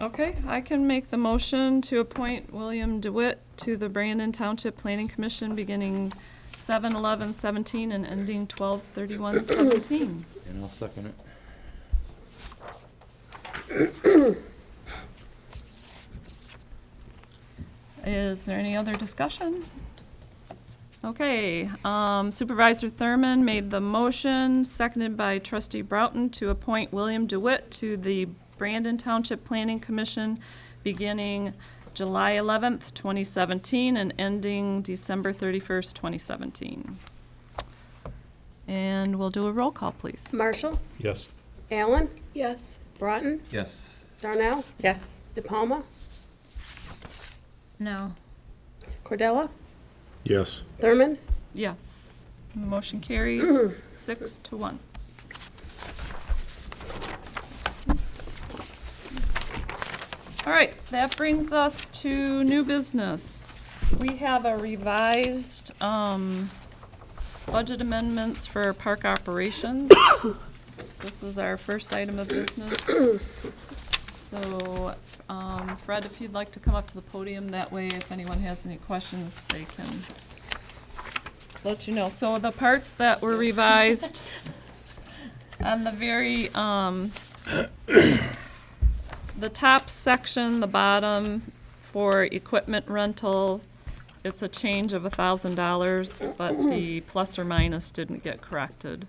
Okay, I can make the motion to appoint William DeWitt to the Brandon Township Planning Commission beginning 7/11/17 and ending 12/31/17. And I'll second it. Is there any other discussion? Okay, Supervisor Thurman made the motion, seconded by Trustee Broughton, to appoint William DeWitt to the Brandon Township Planning Commission beginning July 11th, 2017, and ending December 31st, 2017. And we'll do a roll call, please. Marshall, Yes. Allen, Yes. Broughton, Yes. Darnell, Yes. De Palma, No. Cordella, Yes. Thurman. Yes. Motion carries 6-1. All right, that brings us to new business. We have a revised budget amendments for park operations. This is our first item of business. So, Fred, if you'd like to come up to the podium, that way if anyone has any questions, they can let you know. So the parts that were revised on the very, the top section, the bottom, for equipment rental, it's a change of $1,000, but the plus or minus didn't get corrected.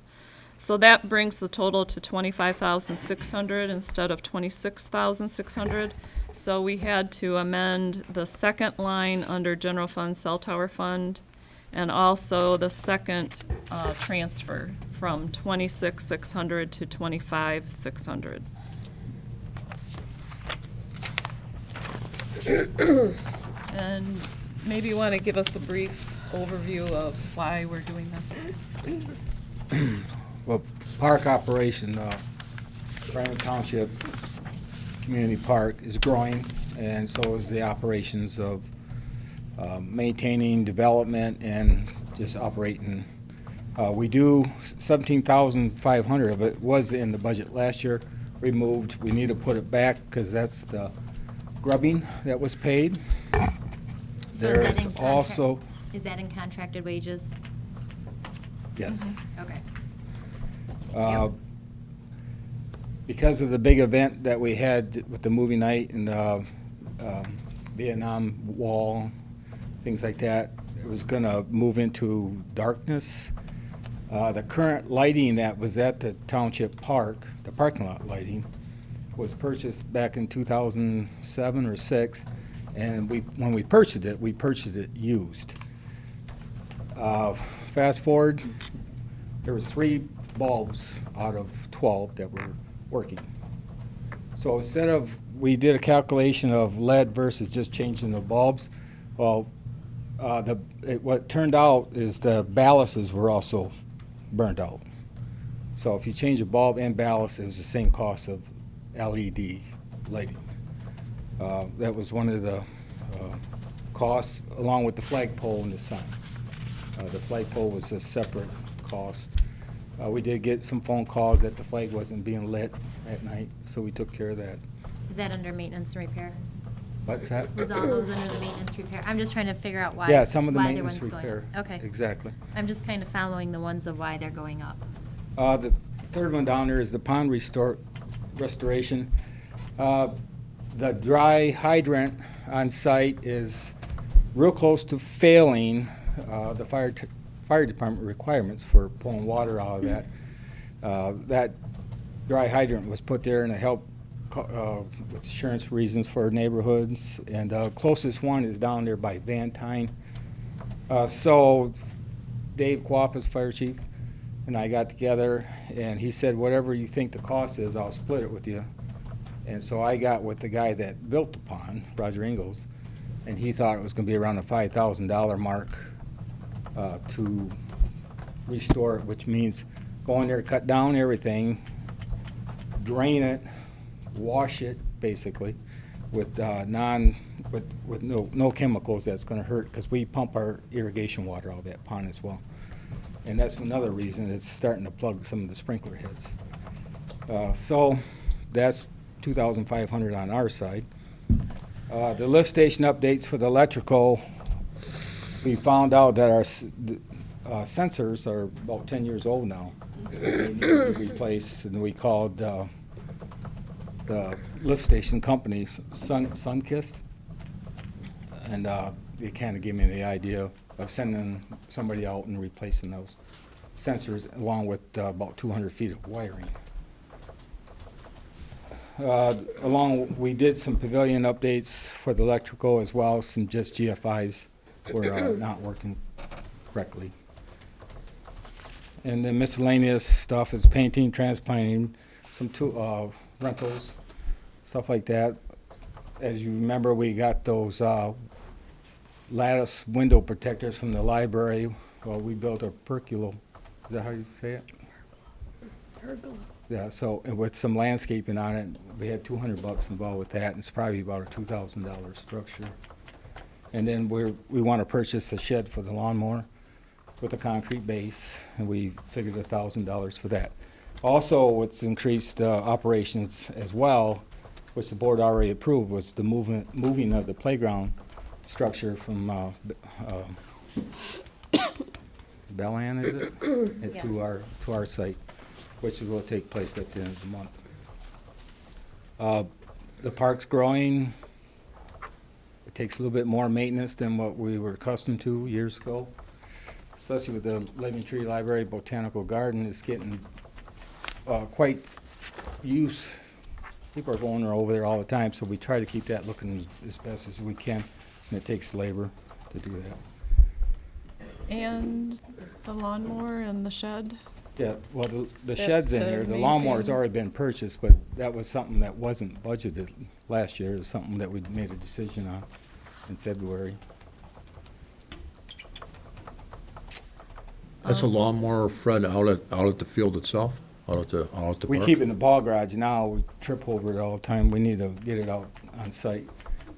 So that brings the total to 25,600 instead of 26,600. So we had to amend the second line under general fund, cell tower fund, and also the second transfer from 26,600 to 25,600. And maybe you want to give us a brief overview of why we're doing this. Well, park operation, Brandon Township Community Park is growing, and so is the operations of maintaining development and just operating. We do 17,500 of it was in the budget last year, removed. We need to put it back because that's the grubbing that was paid. There is that is in also, Is that in contracted wages? yes. Okay. Because of the big event that we had with the movie night and the Vietnam Wall, things like that, it was going to move into darkness. The current lighting that was at the Township Park, the parking lot lighting, was purchased back in 2007 or 6, and when we purchased it used. Fast forward, there was 3 bulbs out of 12 that were working. So instead of, we did a calculation of lead versus just changing the bulbs. Well, what turned out is the ballasts were also burnt out. So if you change the bulb and ballast, it was the same cost of LED lighting. That was one of the costs, along with the flagpole and the sign. The flagpole was a separate cost. We did get some phone calls that the flag wasn't being lit at night, so we took care of that. Is that under maintenance and repair? What's that? Was all those under the maintenance repair? I'm just trying to figure out why. Yeah, some of the why maintenance one's going repair. up. Okay. Exactly. I'm just kind of following the ones of why they're going up. The third one down there is the pond restoration. The dry hydrant on site is real close to failing the fire department requirements for pulling water out of that. That dry hydrant was put there and it helped with insurance reasons for neighborhoods. And the closest one is down there by Van Tyne. So Dave Quappa's fire chief and I got together and he said, whatever you think the cost is, I'll split it with you. And so I got with the guy that built the pond, Roger Ingalls, and he thought it was going to be around the $5,000 mark to restore it, which means go in there, cut down everything, drain it, wash it basically with no chemicals that's going to hurt, because we pump our irrigation water out of that pond as well. And that's another reason it's starting to plug some of the sprinkler heads. So that's $2,500 on our side. The lift station updates for the electrical, we found out that our sensors are about 10 years old now. They need to be replaced, and we called the lift station company, Sunkist, and they kind of gave me the idea of sending somebody out and replacing those sensors along with about 200 feet of wiring. We did some pavilion updates for the electrical as well. Some just GFIs were not working correctly. And then miscellaneous stuff is painting, transplanting, some rentals, stuff like that. As you remember, we got those lattice window protectors from the library. Well, we built a pergola. Is that how you say it? Pergola. Yeah, so and with some landscaping on it, we had $200 involved with that, and it's probably about a $2,000 structure. And then we want to purchase a shed for the lawnmower with a concrete base, and we figured $1,000 for that. Also, what's increased operations as well, which the board already approved, was the moving of the playground structure from Bellan, is it? Yeah. To our site, which will take place at the end of the month. The park's growing. It takes a little bit more maintenance than what we were accustomed to years ago, especially with the Living Tree Library Botanical Garden is getting quite use. People are going over there all the time, so we try to keep that looking as best as we can, and it takes labor to do that. And the lawnmower and the shed? Yeah, well, the That's shed's in to there. The lawnmower's maintain. already been purchased, but that was something that wasn't budgeted last year. It's something that we made a decision on in February. That's a lawnmower, Fred, out at the field itself? Out at the We park? keep it in the ball garage now. We trip over it all the time. We need to get it out on site.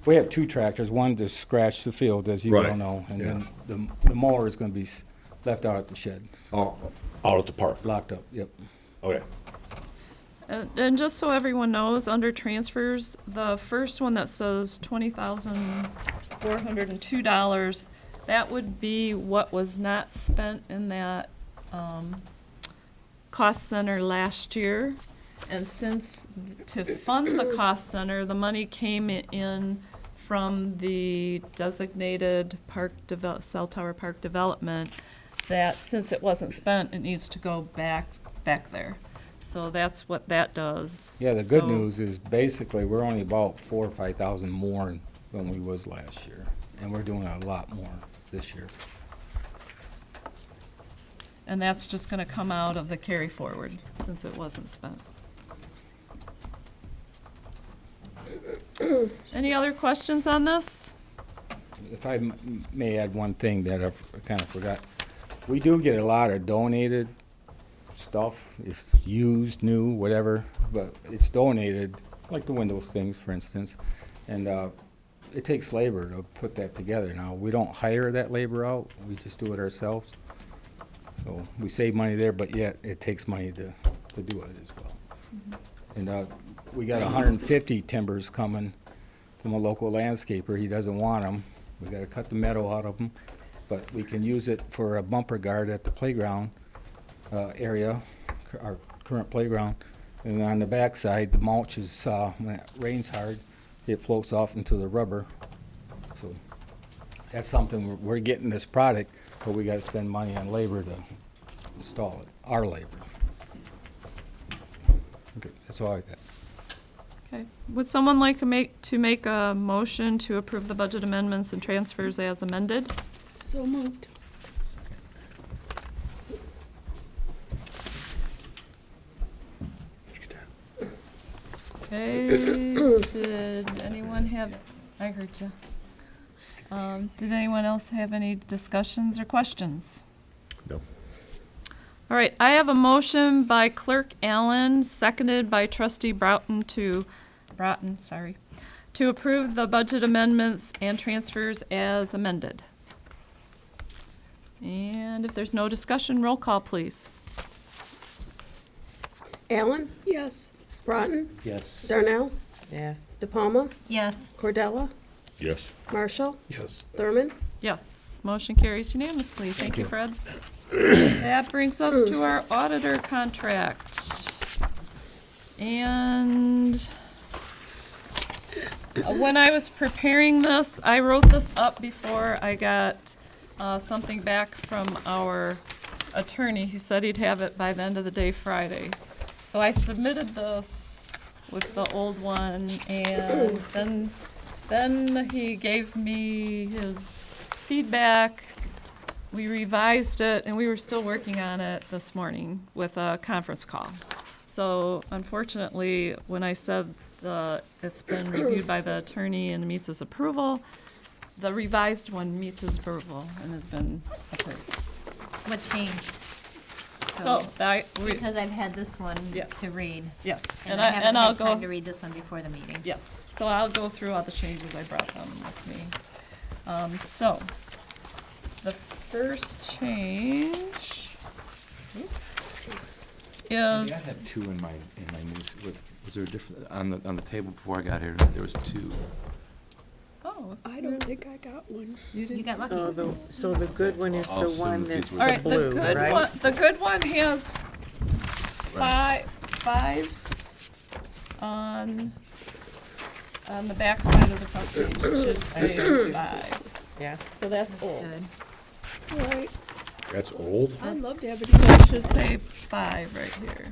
We have 2 tractors, one to scratch the field, as you Right, all know, and yeah. then the mower is gonna be left out at the shed, Oh, out at the park? locked up, yep. Okay. And just so everyone knows, under transfers, the first one that says $20,402, that would be what was not spent in that cost center last year. And since to fund the cost center, the money came in from the designated cell tower park development, that since it wasn't spent, it needs to go back there. So that's what that does. Yeah, the good So- news is basically we're only about 4,000 or 5,000 more than we was last year, and we're doing a lot more this year. And that's just gonna come out of the carry forward, since it wasn't spent. Any other questions on this? If I may add one thing that I kind of forgot. We do get a lot of donated stuff. It's used, new, whatever, but it's donated, like the Windows things, for instance. And it takes labor to put that together. Now, we don't hire that labor out. We just do it ourselves. So we save money there, but yet it takes money to do it as well. And we got 150 timbers coming from a local landscaper. He doesn't want them. We got to cut the meadow out of them, but we can use it for a bumper guard at the playground area, our current playground. And on the backside, the mulch is, when it rains hard, it floats off into the rubber. So that's something, we're getting this product, but we got to spend money on labor to install it, our labor. Okay, that's all I got. Okay. Would someone like to make a motion to approve the budget amendments and transfers as amended? So moved. Okay, did anyone have, I heard you. Did anyone else have any discussions or questions? No. All right, I have a motion by Clerk Allen, seconded by Trustee Broughton to approve the budget amendments and transfers as amended. And if there's no discussion, roll call, please. Allen? Yes. Broughton? Yes. Darnell? Yes. DePalma? Yes. Cordella? Yes. Marshall? Yes. Thurman? Yes, motion carries unanimously. Thank you, Fred. That brings us to our auditor contract. And when I was preparing this, I wrote this up before I got something back from our attorney. He said he'd have it by the end of the day Friday. So I submitted this with the old one, and then he gave me his feedback. We revised it, and we were still working on it this morning with a conference call. So unfortunately, when I said it's been reviewed by the attorney and meets his approval, the revised one meets his approval and has been approved. What changed? So Because I've had this one Yes. to read. yes, And I haven't I'll had time go. to read this one before the meeting. Yes, so I'll go through all the changes. I brought them with me. So, the first change, I is, had 2 in my news. Was there a different, on the table before I got here, there was 2. oh, I don't think I got one. You got lucky. So the good one is I'll the assume one that these that's were all the right, the blue, good right? one, the good one has five on the back side of the front page. It should say 5. Yeah. So that's old. Good. Right. That's old? I'd love to have it. So it should say 5 right here.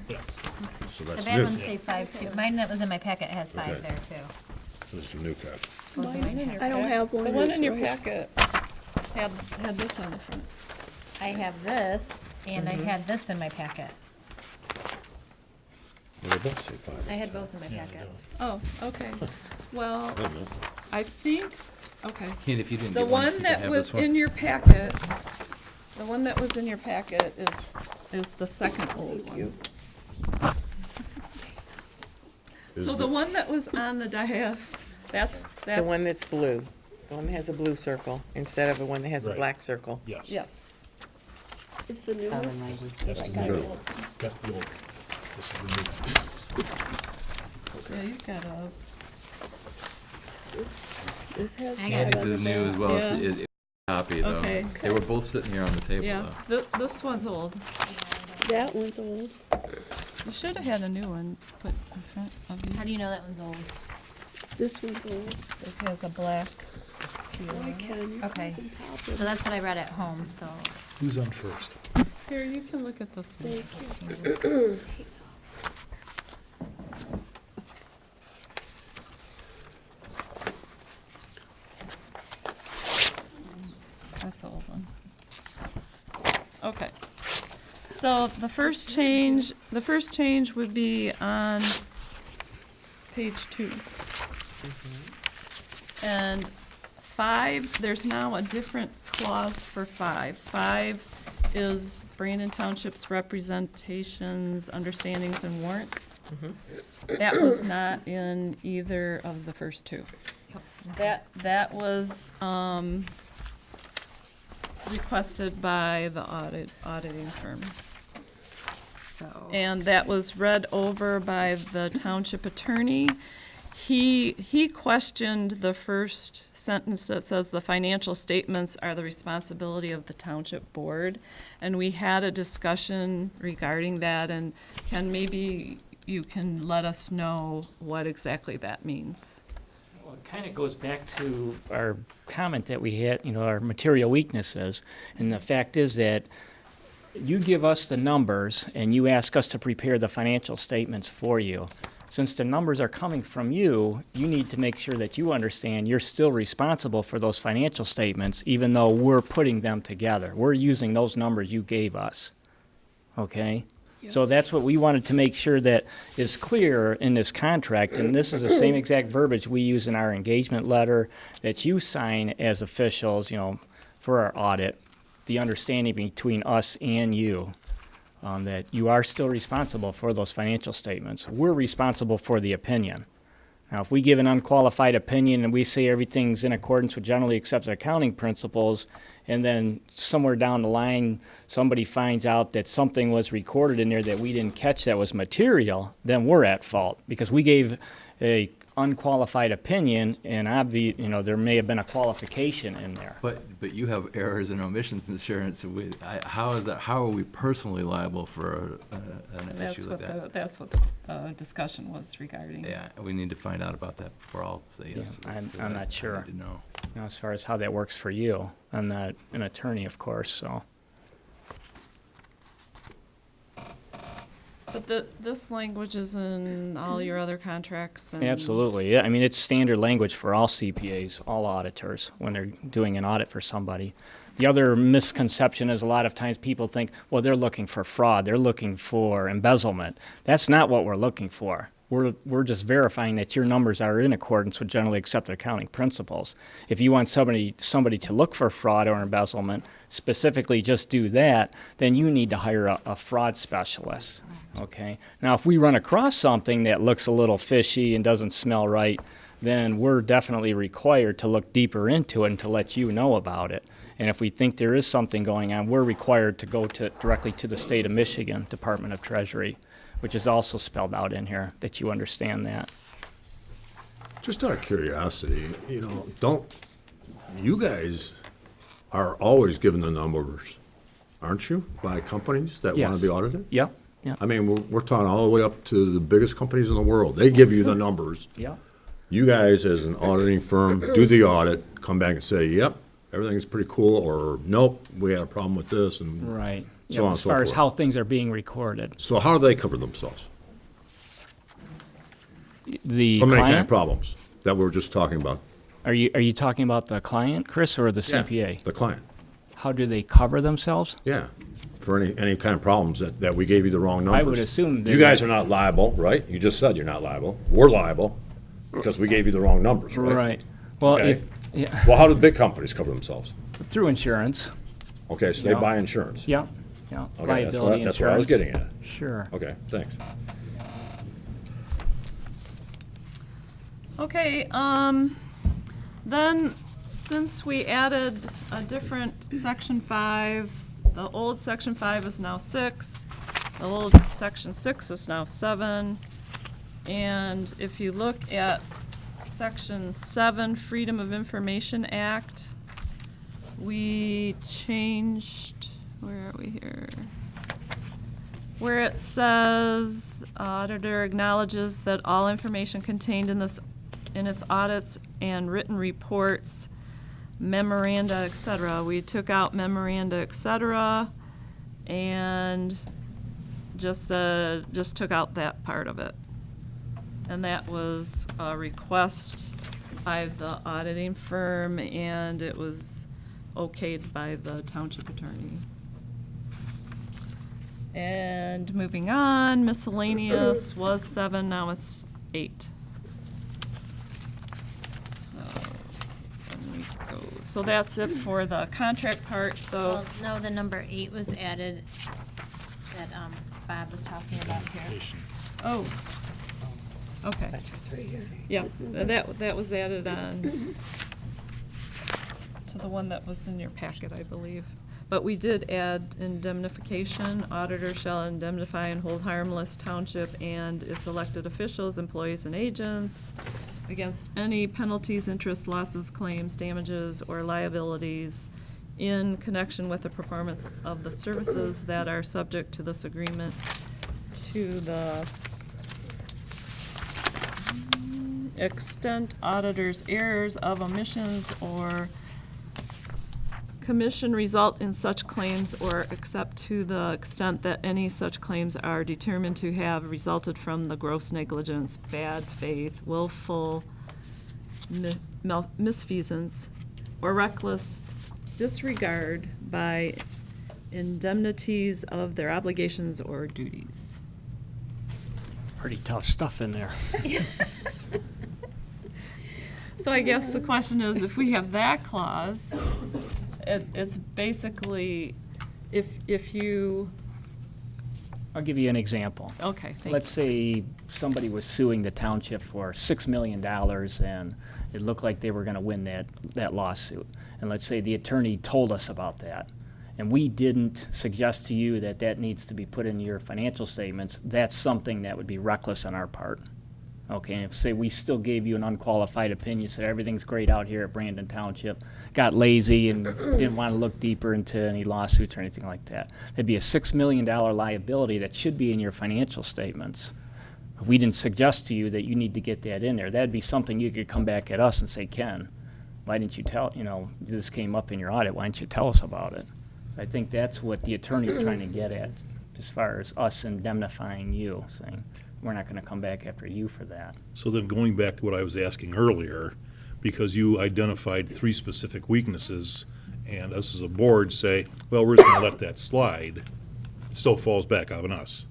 So The that's bad new. ones say 5 too. Mine that was in my packet has 5 Okay. there too. This is a new copy. I don't have one. The one in your that's packet had this on the front. I have this, and I had this in my packet. Well, they both say 5. I had both in my packet. Oh, okay. Well, Wait a minute. I think, okay. Kate, if you didn't The get one, you one can that have was this one. in your packet, the one that was in your packet is the second old one. Is So the one that was on the dais, that's. The one that's blue, the one that has a blue circle instead of the one that has a Right. black circle. Yes. Yes. It's the newest. That's the new one. That's the old one. This is the new one. Yeah, you've got a, This has. I got Andy's is new as well. Yeah. It's a copy though. Okay. They were both sitting here on the table yeah, though. this one's old. That one's old. You should have had a new one put in front of you. How do you know that one's old? This one's old. It has a black seal. I can. Okay. Some pop So it. that's what I read at home, so. Who's on first? Here, you can look at this one. Thank you. That's the old one. Okay. So the first change would be on page 2. And 5, there's now a different clause for 5. 5 is Brandon Township's representations, understandings, and warrants. That was not in either of the first 2. That was requested by the auditing firm. So. And that was read over by the township attorney. He questioned the first sentence that says the financial statements are the responsibility of the township board. And we had a discussion regarding that, and Ken, maybe you can let us know what exactly that means. Well, it kind of goes back to our comment that we had, our material weaknesses. And the fact is that you give us the numbers and you ask us to prepare the financial statements for you. Since the numbers are coming from you, you need to make sure that you understand you're still responsible for those financial statements, even though we're putting them together. We're using those numbers you gave us. Okay? So that's what we wanted to make sure that is clear in this contract, and this is the same exact verbiage we use in our engagement letter that you sign as officials, for our audit, the understanding between us and you, that you are still responsible for those financial statements. We're responsible for the opinion. Now, if we give an unqualified opinion and we say everything's in accordance with generally accepted accounting principles, and then somewhere down the line, somebody finds out that something was recorded in there that we didn't catch that was material, then we're at fault, because we gave a unqualified opinion, and there may have been a qualification in there. But you have errors and omissions insurance. How are we personally liable for an issue like that? That's what the discussion was regarding. Yeah, we need to find out about that before I'll say yes to this. I'm not sure. I need to know. As far as how that works for you. I'm not an attorney, of course, so. But this language is in all your other contracts and. Absolutely, yeah. I mean, it's standard language for all CPAs, all auditors, when they're doing an audit for somebody. The other misconception is a lot of times people think, well, they're looking for fraud, they're looking for embezzlement. That's not what we're looking for. We're just verifying that your numbers are in accordance with generally accepted accounting principles. If you want somebody to look for fraud or embezzlement, specifically just do that, then you need to hire a fraud specialist, okay? Now, if we run across something that looks a little fishy and doesn't smell right, then we're definitely required to look deeper into it and to let you know about it. And if we think there is something going on, we're required to go directly to the state of Michigan Department of Treasury, which is also spelled out in here, that you understand that. Just out of curiosity, don't, you guys are always given the numbers, aren't you, by companies that want to be Yes. audited? Yep, yep, I mean, we're talking all the way up to the biggest companies in the world. They give you the numbers. yep. You guys, as an auditing firm, do the audit, come back and say, yep, everything's pretty cool, or nope, we had a problem with this, and Right. so Yep, on and as so far as forth. how things are being recorded. So how do they cover themselves? The How many kind of client? problems that we were just talking about? Are you talking about the client, Chris, or the CPA? The client. How do they cover themselves? Yeah, for any kind of problems that we gave you the wrong numbers. I would assume You guys are not liable, right? You just said you're not liable. We're liable because we gave you the wrong numbers, right? Right. Well, Okay. yeah, Well, how do big companies cover themselves? through insurance. Okay, so they Yeah. buy insurance. Yeah, yeah. Okay, that's Liability that's what I was insurance. getting at. Sure. Okay, thanks. Okay, then, since we added a different section 5, the old section 5 is now 6, the old section 6 is now 7, and if you look at section 7, Freedom of Information Act, we changed, where are we here? Where it says, auditor acknowledges that all information contained in its audits and written reports, memoranda, et cetera. We took out memoranda, et cetera, and just took out that part of it. And that was a request by the auditing firm, and it was okayed by the township attorney. And moving on, miscellaneous was 7, now it's 8. So that's it for the contract part, so, Well, no, the number 8 was added that Bob was talking about here. oh, okay. Yeah, that was added on to the one that was in your packet, I believe. But we did add indemnification. Auditor shall indemnify and hold harmless township and its elected officials, employees, and agents against any penalties, interest, losses, claims, damages, or liabilities in connection with the performance of the services that are subject to this agreement to the extent auditor's errors of omissions or commission result in such claims, or except to the extent that any such claims are determined to have resulted from the gross negligence, bad faith, willful misfeasance, or reckless disregard by indemnities of their obligations or duties. Pretty tough stuff in there. So I guess the question is, if we have that clause, it's basically, if you, I'll give you an example. okay, thank Let's say somebody was suing the township for $6 million, and it looked like they were going to win that lawsuit. And let's say the attorney told us about that, and we didn't suggest to you that that needs to be put in your financial statements. That's something that would be reckless on our part. Okay, and if, say, we still gave you an unqualified opinion, said everything's great out here at Brandon Township, got lazy and didn't want to look deeper into any lawsuits or anything like that, there'd be a $6 million liability that should be in your financial statements. If we didn't suggest to you that you need to get that in there, that'd be something you could come back at us and say, Ken, why didn't you tell, this came up in your audit, why didn't you tell us about it? I think that's what the attorney's trying to get at, as far as us indemnifying you, saying, we're not going to come back after you for that. So then going back to what I was asking earlier, because you identified 3 specific weaknesses, and us as a board say, well, we're just going to let that slide, it still falls back on us.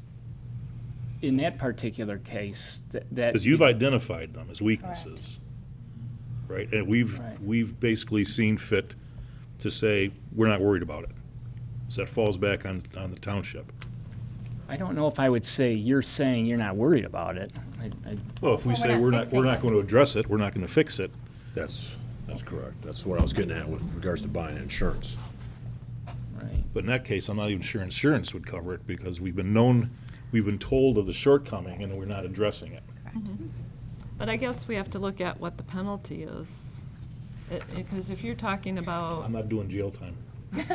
In that particular case, that. Because you've identified them as weaknesses. Right? And Right. we've basically seen fit to say, we're not worried about it. So that falls back on the township. I don't know if I would say you're saying you're not worried about it. Well, if we Well, say we're we're not not fixing it. going to address it, we're not going to fix it, That's correct. That's what I was getting at with regards to buying insurance. Right. but in that case, I'm not even sure insurance would cover it, because we've been told of the shortcoming, and we're not addressing it. But I guess we have to look at what the penalty is. Because if you're talking about, I'm not doing jail time. Not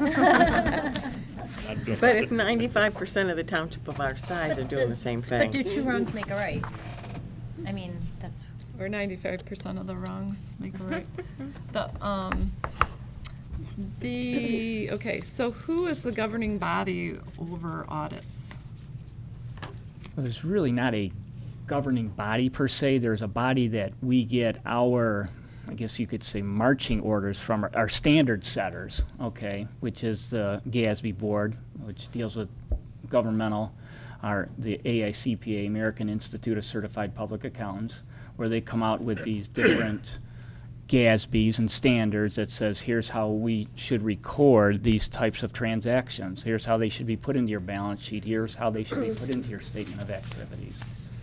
doing But it. if 95% of the township of our size are doing the same But do thing. 2 wrongs make a right? I mean, that's, or 95% of the wrongs make a right. Okay, so who is the governing body over audits? Well, there's really not a governing body per se. There's a body that we get our, I guess you could say, marching orders from, our standard setters, okay, which is the GASB board, which deals with governmental, the AICPA, American Institute of Certified Public Accountants, where they come out with these different GASBs and standards that says, here's how we should record these types of transactions. Here's how they should be put into your balance sheet. Here's how they should be put into your statement of activities.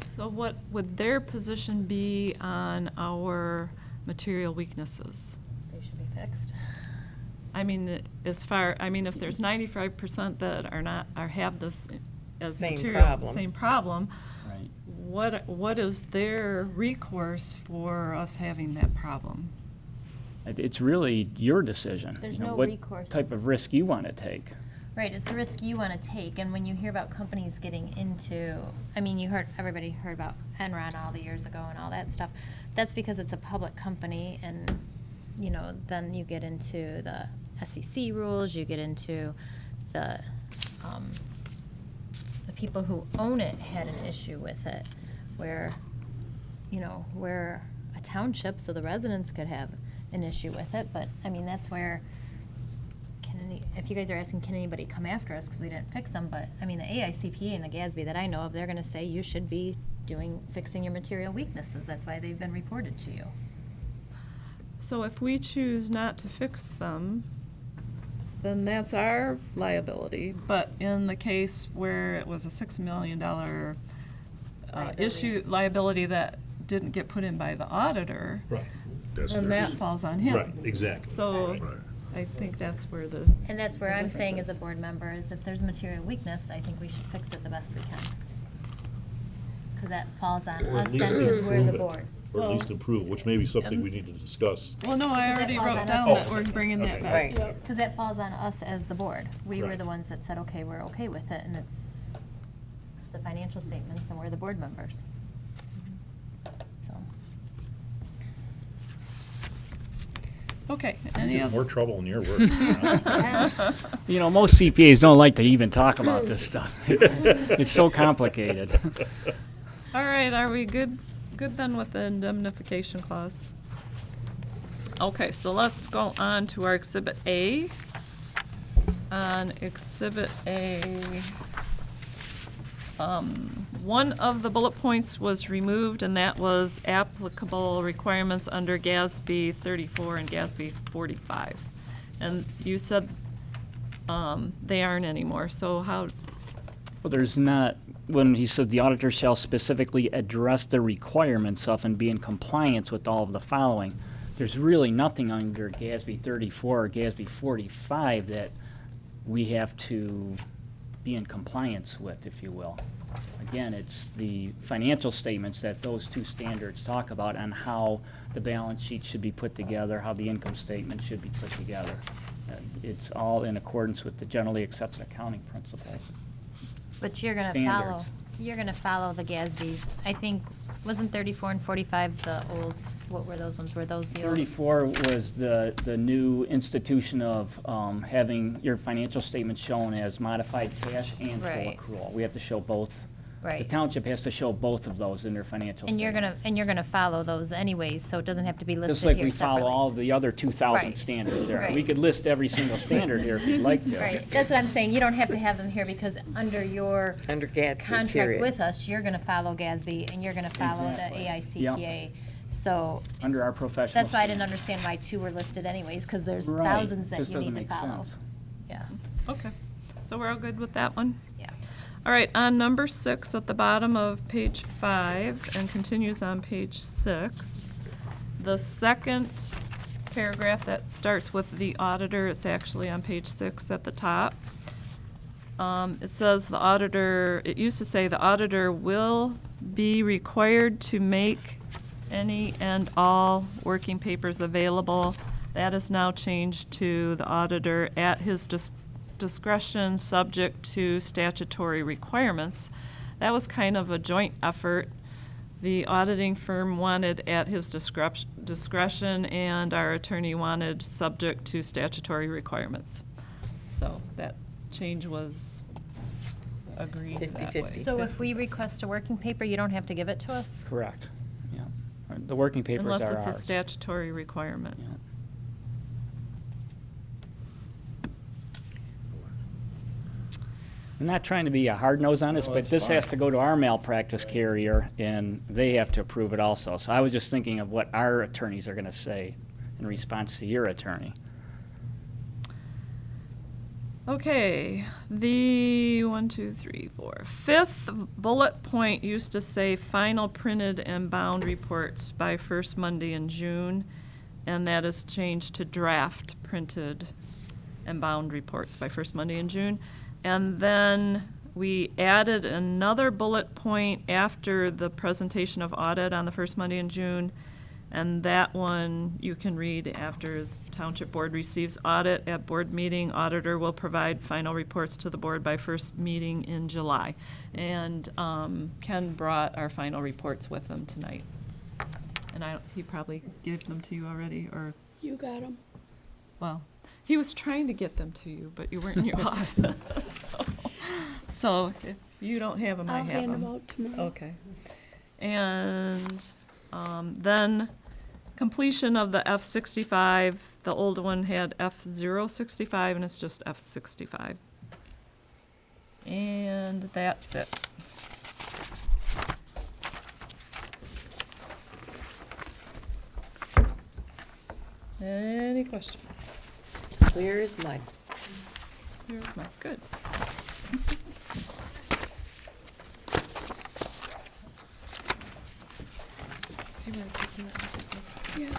So what would their position be on our material weaknesses? They should be fixed. I mean, if there's 95% that have this as Same material, problem. same problem, Right. what is their recourse for us having that problem? It's really your decision. There's You know, no what recourse. type of risk you want to take. Right, it's a risk you want to take, and when you hear about companies getting into, I mean, everybody heard about Enron all the years ago and all that stuff. That's because it's a public company, and, you know, then you get into the SEC rules, you get into the people who own it had an issue with it, where, you know, we're a township, so the residents could have an issue with it, but, I mean, that's where, if you guys are asking, can anybody come after us because we didn't fix them, but, I mean, the AICPA and the GASB that I know of, they're gonna say you should be fixing your material weaknesses, that's why they've been reported to you. So if we choose not to fix them, then that's our liability. But in the case where it was a $6 million liability that didn't get put in by the auditor, Right. then that falls on him. Right, exactly. So Right. I think that's where the. And that's where the I'm saying difference as a is. board member is if there's material weakness, I think we should fix it the best we can. Because that falls on Or at us least then, because we're the improve it. board. Or at least Well, improve, which may be something we need to discuss. Well, no, I Because that already falls wrote on down us. that we're bringing that Okay. back. Right. Yep. Because that falls on us as the board. We were Right. the ones that said, okay, we're okay with it, and it's the financial statements, and we're the board members. So, Okay, You any get other? more trouble in your work. to be honest with you. You know, most CPAs don't like to even talk about this stuff. It's so complicated. All right, are we good then with the indemnification clause? Okay, so let's go on to our Exhibit A. On Exhibit A, one of the bullet points was removed, and that was applicable requirements under GASB 34 and GASB 45. And you said they aren't anymore, so how, Well, there's not, when he said the auditor shall specifically address the requirements of and be in compliance with all of the following, there's really nothing under GASB 34 or GASB 45 that we have to be in compliance with, if you will. Again, it's the financial statements that those two standards talk about on how the balance sheet should be put together, how the income statement should be put together. It's all in accordance with the generally accepted accounting principles. but you're gonna Standards. follow the GASBs. I think, wasn't 34 and 45 the old, what were those ones? Were those the old? 34 was the new institution of having your financial statement shown as modified cash and full Right. accrual. We have to show both. The Right. township has to show both of those in their financial And statements. you're gonna follow those anyways, so it doesn't have to be listed Just like here we follow separately. all the other 2,000 Right. standards there. Right. We could list every single standard here if you'd like to. Right, that's what I'm saying, you don't have to have them here because under your Under GASB, contract period. with us, you're gonna follow GASB and you're gonna follow the Exactly. AICPA. So, Under our professional. that's why I didn't understand why two were listed anyways, because there's Right. thousands that Just you need doesn't to make follow. sense. Yeah, okay. So we're all good with that one? yeah. All right, on number 6 at the bottom of page 5 and continues on page 6, the second paragraph that starts with the auditor, it's actually on page 6 at the top. It says the auditor, it used to say the auditor will be required to make any and all working papers available. That is now changed to the auditor at his discretion, subject to statutory requirements. That was kind of a joint effort. The auditing firm wanted at his discretion, and our attorney wanted subject to statutory requirements. So that change was agreed that 50-50. way. So if we request a working paper, you don't have to give it to us? Correct. Yeah. The working papers are ours. Unless it's a statutory requirement. Yeah. I'm not trying to be a hard nose on this, No, but that's this has fine. to go to our malpractice carrier, and they have to approve it also. So I was just thinking of what our attorneys are going to say in response to your attorney. Okay, the 5th bullet point used to say final printed and bound reports by first Monday in June, and that is changed to draft printed and bound reports by first Monday in June. And then we added another bullet point after the presentation of audit on the first Monday in June, and that one you can read after Township Board receives audit at board meeting. Auditor will provide final reports to the board by first meeting in July. And Ken brought our final reports with him tonight. And he probably gave them to you already, or, You got them. well, he was trying to get them to you, but you weren't in your office. So if you don't have them, I I'll have hand them. them out tomorrow. Okay. And then completion of the F65. The old one had F065, and it's just F65. And that's it. Any questions? Clear as mud. Here's my, good. Do you want to take that? Just make- Yeah.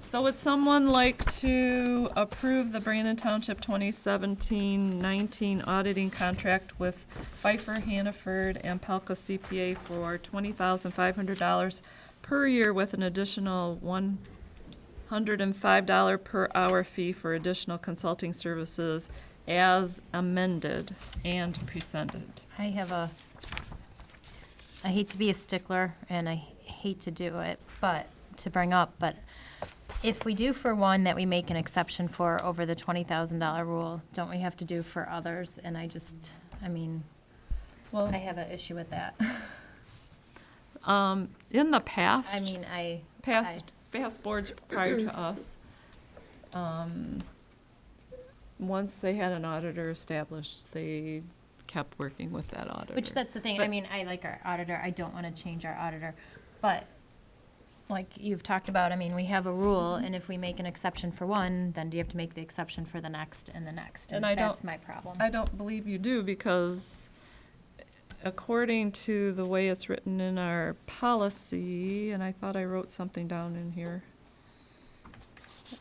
So would someone like to approve the Brandon Township 2017-19 auditing contract with Pfeiffer, Hannaford, and Palka CPA for $20,500 per year with an additional $105 per hour fee for additional consulting services as amended and presented? I hate to be a stickler, and I hate to do it, but, to bring up, but if we do for one that we make an exception for over the $20,000 rule, don't we have to do for others? And I Well, have an issue with that. in the past. I mean, past boards prior to us, once they had an auditor established, they kept working with that auditor. Which, that's the thing, I But- mean, I like our auditor, I don't want to change our auditor, but like you've talked about, I mean, we have a rule, and if we make an exception for one, then do you have to make the exception for the next and the next? And I don't- that's my problem. I don't believe you do, because according to the way it's written in our policy, and I thought I wrote something down in here.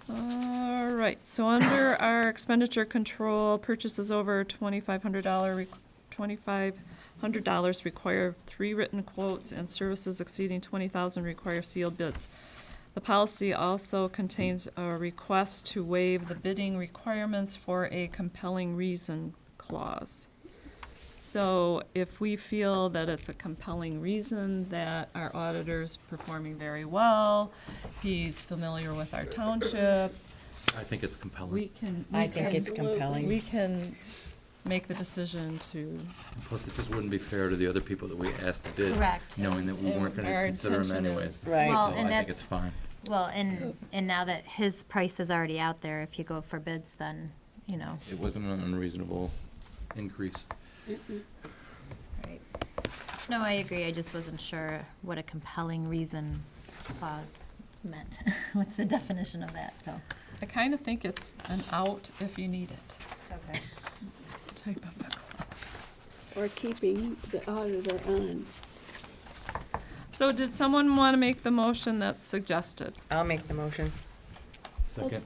All right, so under our expenditure control, purchases over $2,500 require 3 written quotes, and services exceeding $20,000 require sealed bids. The policy also contains a request to waive the bidding requirements for a compelling reason clause. So if we feel that it's a compelling reason that our auditor's performing very well, he's familiar with our township, I think it's compelling. we can. I think it's compelling. We can make the decision to. Plus, it just wouldn't be fair to the other people that we asked to bid. Correct. Knowing that we weren't going Our to consider them intention anyways. is- Right. Well, So and I think that's- it's fine. Well, and now that his price is already out there, if you go for bids, then, It wasn't an unreasonable increase. Right. No, I agree, I just wasn't sure what a compelling reason clause meant. What's the definition of that, so. I kind of think it's an out if you need it Okay. type of a clause. Or keeping the auditor on. So did someone want to make the motion that's suggested? I'll make the motion. Second.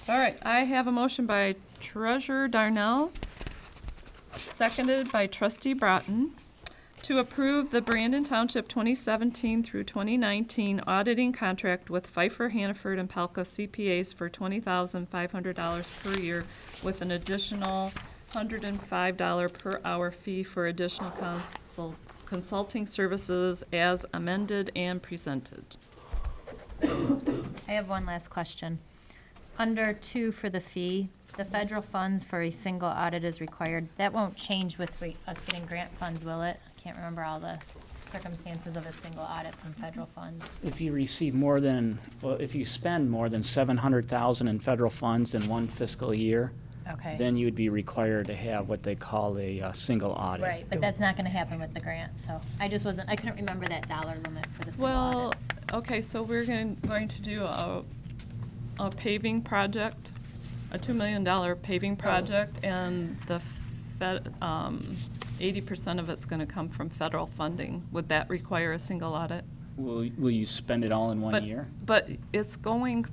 All right, I have a motion by Treasurer Darnell, seconded by Trustee Broughton, to approve the Brandon Township 2017 through 2019 auditing contract with Pfeiffer, Hannaford, and Palka CPAs for $20,500 per year with an additional $105 per hour fee for additional consulting services as amended and presented. I have one last question. Under 2 for the fee, the federal funds for a single audit is required. That won't change with us getting grant funds, will it? I can't remember all the circumstances of a single audit from federal funds. If you receive more than, well, if you spend more than 700,000 in federal funds in one fiscal year, Okay. then you would be required to have what they call a single audit. Right, but that's not gonna happen with the grant, so I just wasn't, I couldn't remember that dollar limit for the single Well, audit. okay, so we're going to do a paving project, a $2 million paving project, and the 80% of it's gonna come from federal funding. Would that require a single audit? Will you spend it all in one But- year? But it's going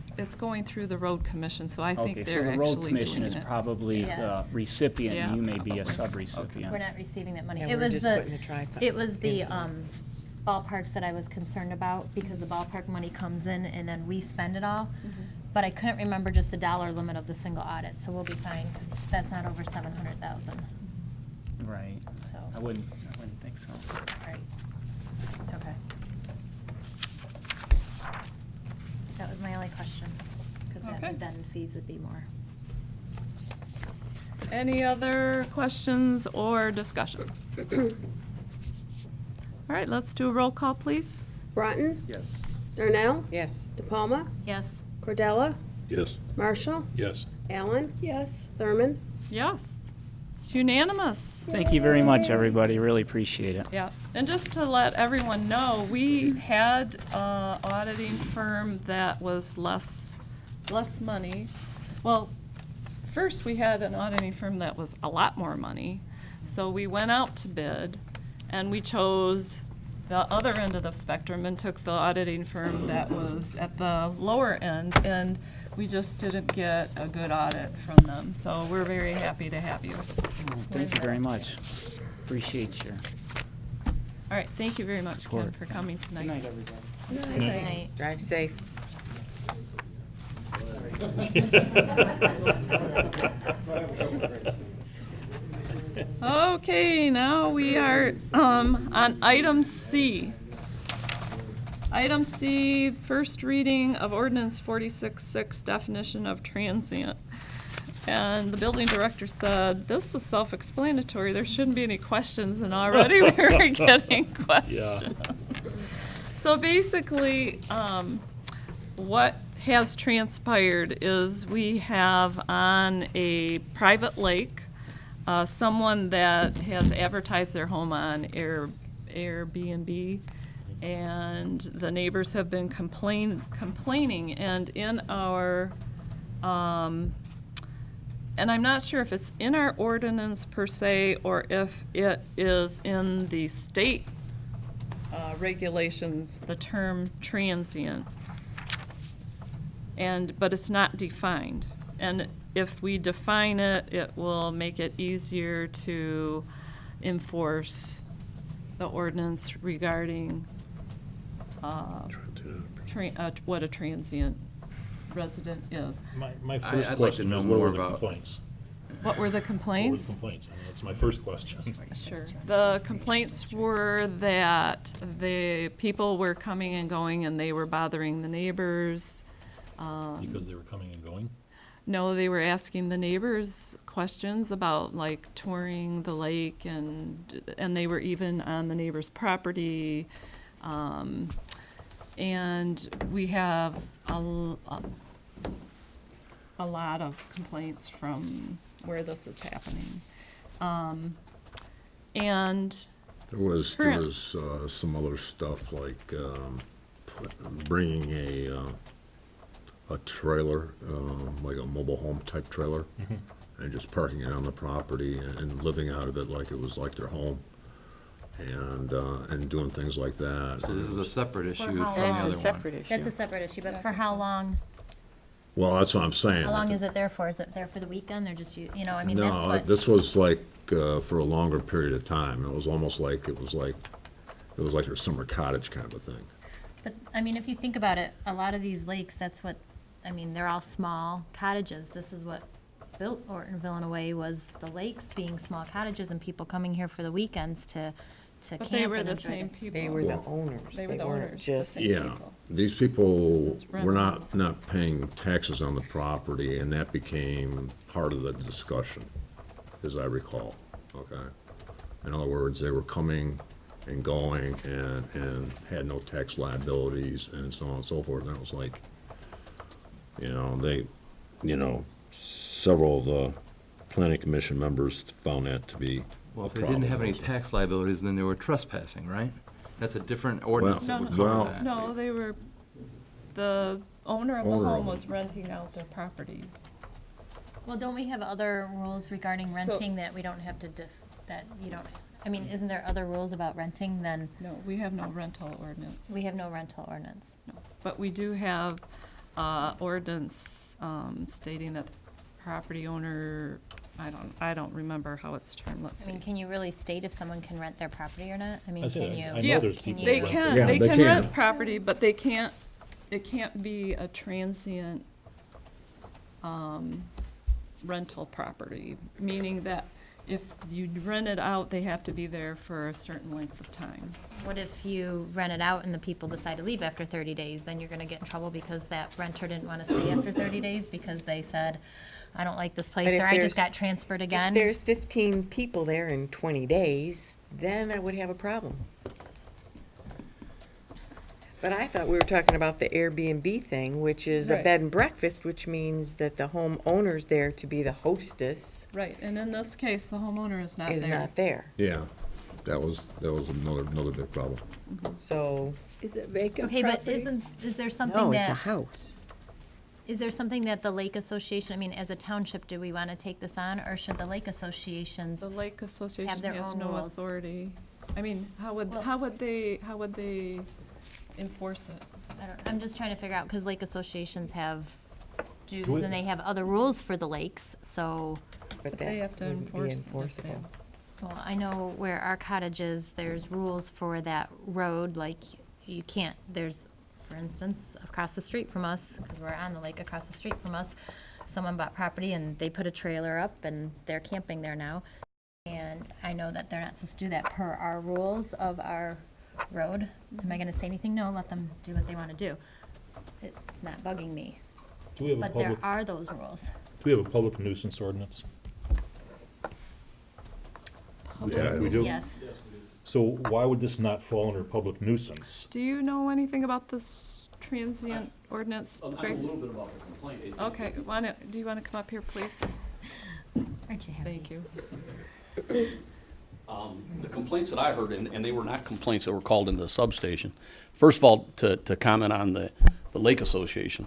through the road commission, so I think Okay, so they're the actually road doing it. commission is probably the Yes. recipient, Yeah. and you may be a sub-recipient. We're not receiving that money. Yeah, It we're was just the, putting the tripod it was the into ballparks that I was concerned about, because the ballpark money comes in and then we spend it all. Mm-hmm. But I couldn't remember just the dollar limit of the single audit, so we'll be fine, because that's not over 700,000, Right. so. I wouldn't think so. Right. Okay. That was my only question, because Okay. then fees would be more. Any other questions or discussion? All right, let's do a roll call, please. Broughton, Yes. Darnell, Yes. DePalma, Yes. Cordella, Yes. Marshall, Yes. Allen. Yes. Thurman. Yes, it's unanimous. Thank you very much, everybody. Really appreciate it. Yeah, and just to let everyone know, we had an auditing firm that was less money. Well, first, we had an auditing firm that was a lot more money. So we went out to bid, and we chose the other end of the spectrum and took the auditing firm that was at the lower end, and we just didn't get a good audit from them. So we're very happy to have you. Thank you very much. Appreciate your All right, thank you very much, Ken, support. for coming tonight. Good night, everybody. Good night. Drive safe. Okay, now we are on item C. Item C, first reading of ordinance 46-6, definition of transient. And the building director said, this is self-explanatory, there shouldn't be any questions, and already we're getting questions. So basically, what has transpired is we have on a private lake, someone that has advertised their home on Airbnb, and the neighbors have been complaining, and in our, and I'm not sure if it's in our ordinance per se, or if it is in the state regulations, the term transient. But it's not defined. And if we define it, it will make it easier to enforce the ordinance regarding what a transient resident is. My first I'd like to question know is, what more were the about- complaints? What were the What were the complaints? complaints? I mean, that's my first question. Sure. The complaints were that the people were coming and going and they were bothering the neighbors. Because they were coming and going? No, they were asking the neighbors questions about like touring the lake, and they were even on the neighbor's property. And we have a lot of complaints from where this is happening. And There was Current- some other stuff like bringing a trailer, like a mobile home type trailer, and just parking it on the property and living out of it like it was like their home, and doing things like that. So this is a separate issue from the how other long? one. That's a separate issue. That's a separate issue, but for how long? Well, that's what I'm saying. How long is it there for? Is it there for the weekend, or just you know, I mean, that's No, what. this was like for a longer period of time. It was almost like it was like their summer cottage kind of a thing. But, I mean, if you think about it, a lot of these lakes, that's what, I mean, they're all small cottages. This is what built Ortonville in a way, was the lakes being small cottages and people coming here for the weekends to to But camp they were and the enjoy same their- people. They were the owners. They were the weren't owners, the just. same Yeah, people. these people This is were rentals. not paying taxes on the property, and that became part of the discussion, as I recall, okay? In other words, they were coming and going and had no tax liabilities and so on and so forth, and it was like, several of the planning commission members found that to be Well, a if they didn't have any problem. tax liabilities, then they were trespassing, right? That's a different ordinance that would Well- cover that. No, they were, the owner of the Owner of home it. was renting out their property. Well, don't we have other rules regarding So- renting that we don't have to, that you don't, I mean, isn't there other rules about renting than, No, we have no rental ordinance. we have no rental ordinance? But we do have ordinance stating that the property owner, I don't remember how it's termed, let's I see. mean, can you really state if someone can rent their property or not? I mean, I said, can you? I know there's can people you- They rent can, Yeah, they they can can. rent property, but they can't, it can't be a transient rental property, meaning that if you rent it out, they have to be there for a certain length of time. What if you rent it out and the people decide to leave after 30 days? Then you're gonna get in trouble because that renter didn't wanna stay after 30 days because they said, I don't like this place, But if or I there's- just got transferred again. If there's 15 people there in 20 days, then I would have a problem. But I thought we were talking about the Airbnb thing, which is a Right. bed and breakfast, which means that the homeowner's there to be the hostess Right, and in this case, the homeowner is not is there. not there. Yeah, that was another big problem. So, Is it vacant Okay, but property? is there something no, it's a that, house. is there something that the Lake Association, I mean, as a township, do we wanna take this on, or should the Lake Associations? The Lake Association their has own no rules. authority. I mean, how would they enforce it? I don't, I'm just trying to figure out, because lake associations have dues we- and they have other rules for the lakes, so, But They have to that wouldn't be enforce it if they enforceable. have- well, I know where our cottage is, there's rules for that road, like, you can't, there's, for instance, across the street from us, because we're on the lake across the street from us, someone bought property and they put a trailer up and they're camping there now. And I know that they're not supposed to do that per our rules of our road. Am I gonna say anything? No, let them do what they wanna do. It's not bugging me, Do we have a but there public, are those rules. do we have a public nuisance ordinance? We do? Yes. So why would this not fall under public nuisance? Do you know anything about this transient ordinance? Greg? bit about the complaint. Okay, do you want to come up here, please? Aren't you happy? Thank you. The complaints that I heard, and they were not complaints that were called into the substation. First of all, to comment on the Lake Association,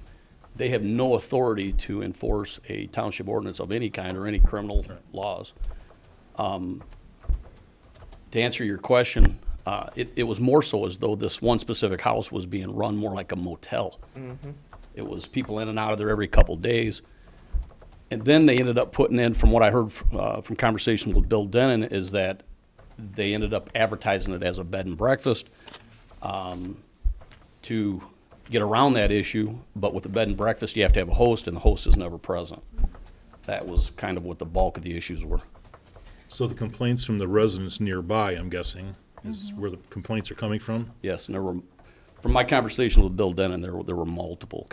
they have no authority to enforce a township ordinance of any kind or any criminal laws. To answer your question, it was more so as though this one specific house was being run more like a motel. It was people in and out of there every couple days. And then they ended up putting in, from what I heard from conversations with Bill Denon, is that they ended up advertising it as a bed and breakfast to get around that issue. But with the bed and breakfast, you have to have a host, and the host is never present. That was kind of what the bulk of the issues were. So the complaints from the residents nearby, I'm guessing, is where the complaints are coming from? Yes, and there were, from my conversation with Bill Denon, there were multiple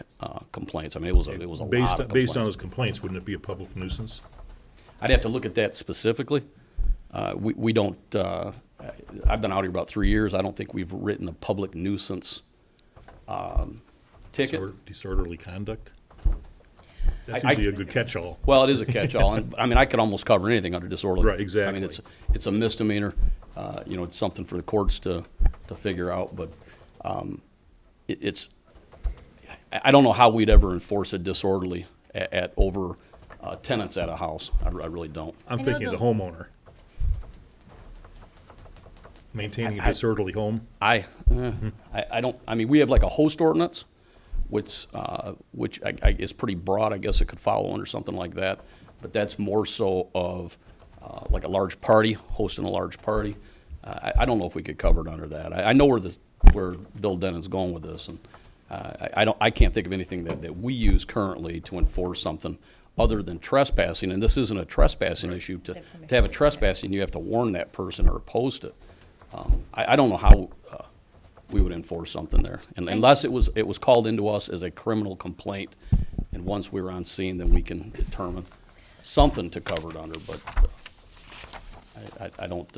complaints. I mean, it was a lot of Based complaints. on those complaints, wouldn't it be a public nuisance? I'd have to look at that specifically. We don't, I've been out here about 3 years. I don't think we've written a public nuisance ticket. Disorderly conduct? That's I- usually a good catch-all. Well, it is a catch-all, and, I mean, I could almost cover anything under disorderly. Right, exactly. I mean, it's a misdemeanor, it's something for the courts to figure out, but I don't know how we'd ever enforce a disorderly at over tenants at a house. I really don't. I'm I know thinking of the homeowner. Maintaining a I- disorderly home? I don't, I mean, we have like a host ordinance, which is pretty broad. I guess it could follow under something like that. But that's more so of like a large party, hosting a large party. I don't know if we could cover it under that. I know where Bill Denon's going with this, and I can't think of anything that we use currently to enforce something other than trespassing. And this isn't a trespassing issue. To have a trespassing, you have to warn that person or post it. I don't know how we would enforce something there. And unless it was called into us as a criminal complaint, and once we were on scene, then we can determine something to cover it under, but I don't,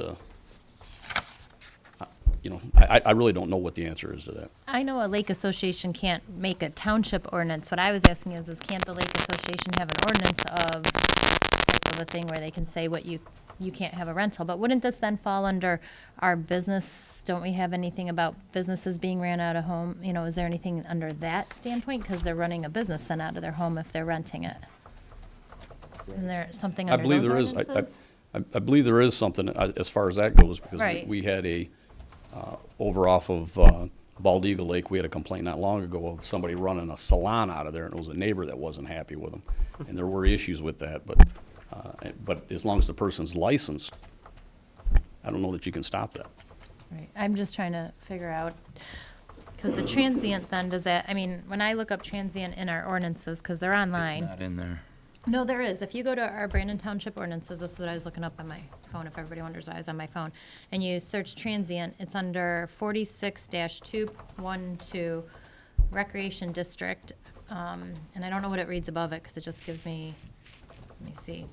I really don't know what the answer is to that. I know a lake association can't make a township ordinance. What I was asking is can't the lake association have an ordinance of a thing where they can say what you can't have a rental? But wouldn't this then fall under our business? Don't we have anything about businesses being ran out of home? Is there anything under that standpoint? Because they're running a business then out of their home if they're renting it. Isn't there something I under believe those there is. ordinances? I believe there is something as far as that goes, because Right. we had over off of Bald Eagle Lake, we had a complaint not long ago of somebody running a salon out of there, and it was a neighbor that wasn't happy with them. And there were issues with that, but as long as the person's licensed, I don't know that you can stop that. Right, I'm just trying to figure out, because the transient then, does that, when I look up transient in our ordinances, because they're online. It's not in there. No, there is. If you go to our Brandon Township ordinances, this is what I was looking up on my phone, if everybody wonders why I was on my phone, and you search transient, it's under 46-212 Recreation District, and I don't know what it reads above it, because it just gives me, let me see.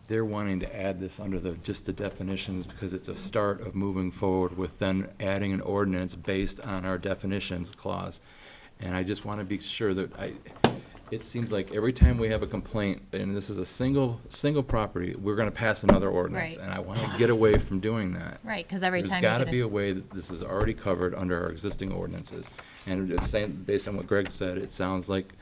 They're wanting to add this under just the definitions because it's a start of moving forward with then adding an ordinance based on our definitions clause. And I just want to be sure that it seems like every time we have a complaint, and this is a single property, we're going to pass another ordinance. Right. And I want to get away from doing that. Right, because every time There's you got to get be a- a way that this is already covered under our existing ordinances. And it's saying, based on what Greg said, it sounds like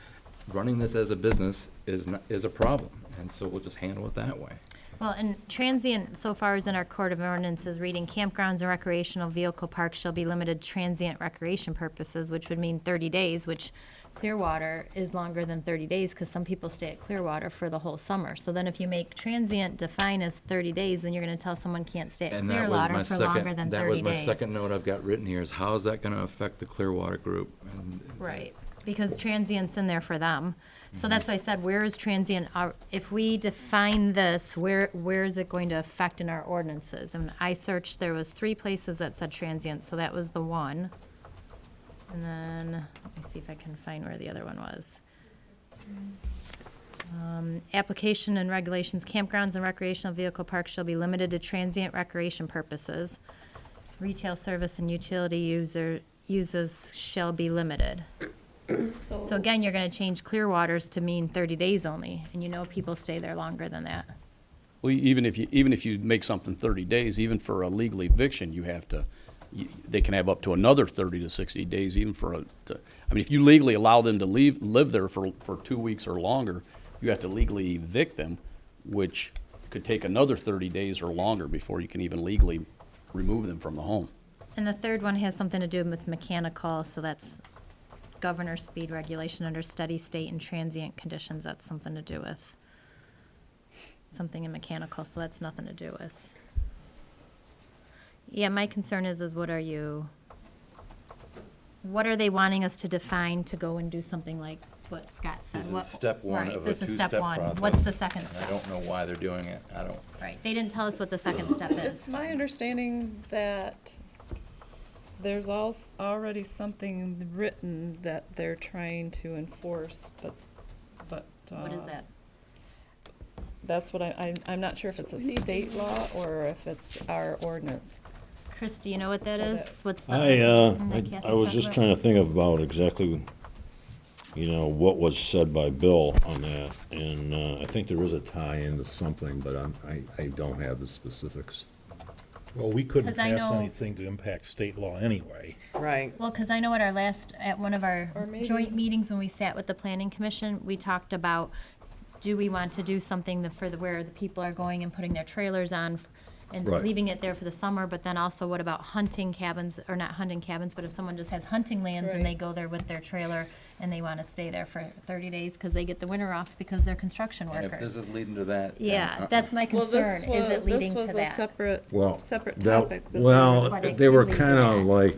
running this as a business is a problem. And so we'll just handle it that way. Well, and transient, so far as in our Code of Ordinances, reading campgrounds and recreational vehicle parks shall be limited transient recreation purposes, which would mean 30 days, which Clearwater is longer than 30 days, because some people stay at Clearwater for the whole summer. So then if you make transient define as 30 days, then you're gonna tell someone can't stay at And that was Clearwater my for longer second, than 30 that was my days. second note I've got written here is how is that going to affect the Clearwater group? And Right, because transient's in there for them. So that's why I said, where is transient, if we define this, where is it going to affect in our ordinances? And I searched, there was 3 places that said transient, so that was the one. And then, let me see if I can find where the other one was. Application and regulations, campgrounds and recreational vehicle parks shall be limited to transient recreation purposes. Retail service and utility uses shall be limited. So again, you're gonna change Clearwaters to mean 30 days only, and people stay there longer than that. Well, even if you make something 30 days, even for a legal eviction, you have to, they can have up to another 30 to 60 days, even if you legally allow them to live there for 2 weeks or longer, you have to legally evict them, which could take another 30 days or longer before you can even legally remove them from the home. And the third one has something to do with mechanical, so that's governor's speed regulation under steady state and transient conditions, that's something to do with something in mechanical, so that's nothing to do with. Yeah, my concern is what are they wanting us to define to go and do something like what Scott said? This What- is step one right, of a this is step two-step one. process. What's the second And step? I don't know why they're doing it. I don't. Right, they didn't tell us what the second step is. It's my understanding that there's already something written that they're trying to enforce, but. What is that? That's what I'm not sure if it's a state law or if it's our ordinance. Chris, do you know what that So is? that- What's the? I was just trying to think about exactly, what was said by Bill on that. And I think there is a tie-in to something, but I don't have the specifics. Well, we couldn't 'Cause I pass know- anything to impact state law anyway. Right. Well, because I know at one of our Or maybe- joint meetings when we sat with the planning commission, we talked about, do we want to do something where the people are going and putting their trailers on and Right. leaving it there for the summer, but then also what about hunting cabins, or not hunting cabins, but if someone just has hunting lands and Right. they go there with their trailer and they want to stay there for 30 days because they get the winter off because they're construction And if workers. this is leading to that. then, Yeah, that's my concern, is it leading to This was a that? separate That- topic. that Well, But it they were could lead to kind of that. like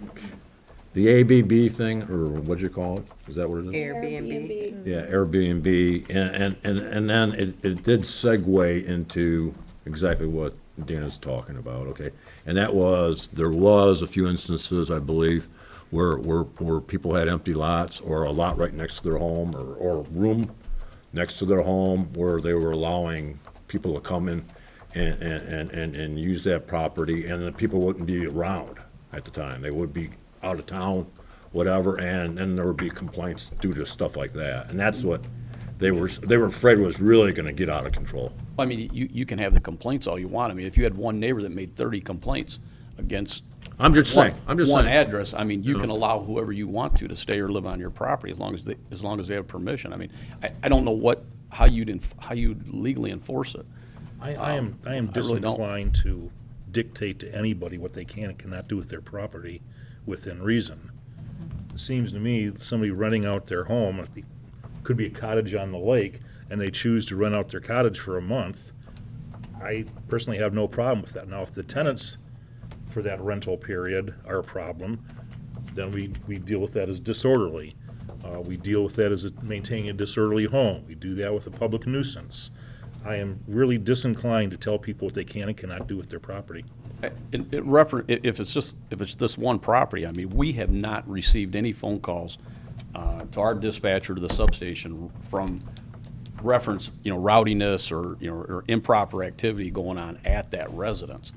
the ABB thing, or what'd you call it? Is that what it is? Airbnb. Yeah, Airbnb, and then it did segue into exactly what Dana's talking about, okay? And there was a few instances, I believe, where people had empty lots or a lot right next to their home or room next to their home where they were allowing people to come in and use that property, and the people wouldn't be around at the time. They would be out of town, whatever, and then there would be complaints due to stuff like that. And that's what they were afraid was really gonna get out of control. I mean, you can have the complaints all you want. I mean, if you had one neighbor that made 30 complaints against I'm just saying. one address, I mean, you can allow whoever you want to stay or live on your property as long as they have permission. I mean, I don't know how you'd legally enforce it. I am really don't. disinclined to dictate to anybody what they can and cannot do with their property within reason. It seems to me, somebody renting out their home, it could be a cottage on the lake, and they choose to rent out their cottage for a month, I personally have no problem with that. Now, if the tenants for that rental period are a problem, then we deal with that as disorderly. We deal with that as maintaining a disorderly home. We do that with a public nuisance. I am really disinclined to tell people what they can and cannot do with their property. If it's this one property, I mean, we have not received any phone calls to our dispatcher to the substation from reference, rowdiness or improper activity going on at that residence.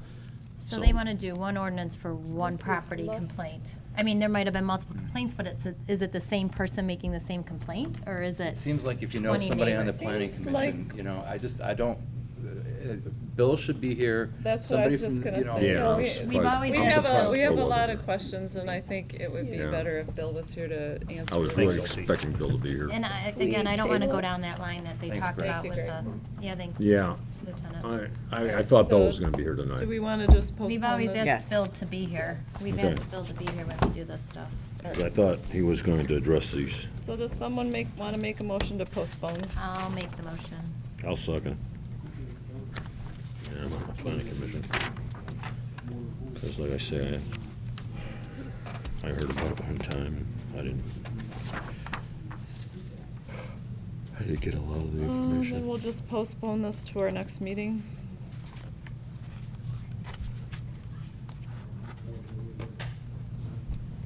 So they want to do one ordinance for one property complaint. I mean, there might have been multiple complaints, but is it the same person making the same complaint, or is it? It seems like if you know 20 somebody on the neighbors? planning Seems commission, I don't, Bill should be here. That's what I was Somebody just from, gonna say. Yeah. We've always We asked have Bill. we have a lot of questions, and I think it would be Yeah. better if Bill was here to answer. I was those. really expecting Bill to be here. And again, I don't want to go down that line that they Thanks, talked Greg. about Thank with you, the, yeah, thanks. Yeah. Lieutenant. I thought Bill was gonna be here tonight. Do we want to just postpone We've always this? asked Yes. Bill to be here. We've Okay. asked Bill to be here when we do this stuff. 'Cause I thought he was going to address these. So does someone want to make a motion to postpone? I'll make the motion. I'll second. Yeah, I'm on the planning commission. Because like I say, I heard about it one time, and I didn't get a lot of the Then information. we'll just postpone this to our next meeting.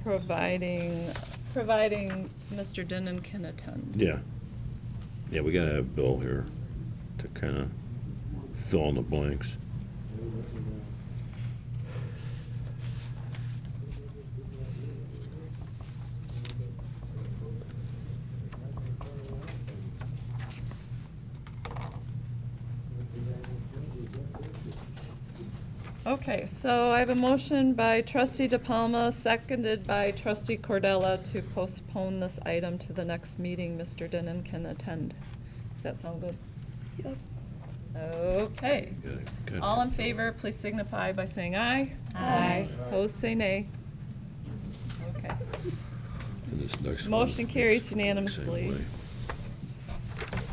Providing Mr. Denon can attend. Yeah. Yeah, we gotta have Bill here to kind of fill in the blanks. Okay, so I have a motion by trustee DePalma, seconded by trustee Cordella to postpone this item to the next meeting. Mr. Denon can attend. Does that sound good? Yep. Okay. Good. All in favor, please signify by saying aye. Aye. Opposed, say nay. Okay. And this next one Motion carries is the unanimously. same way.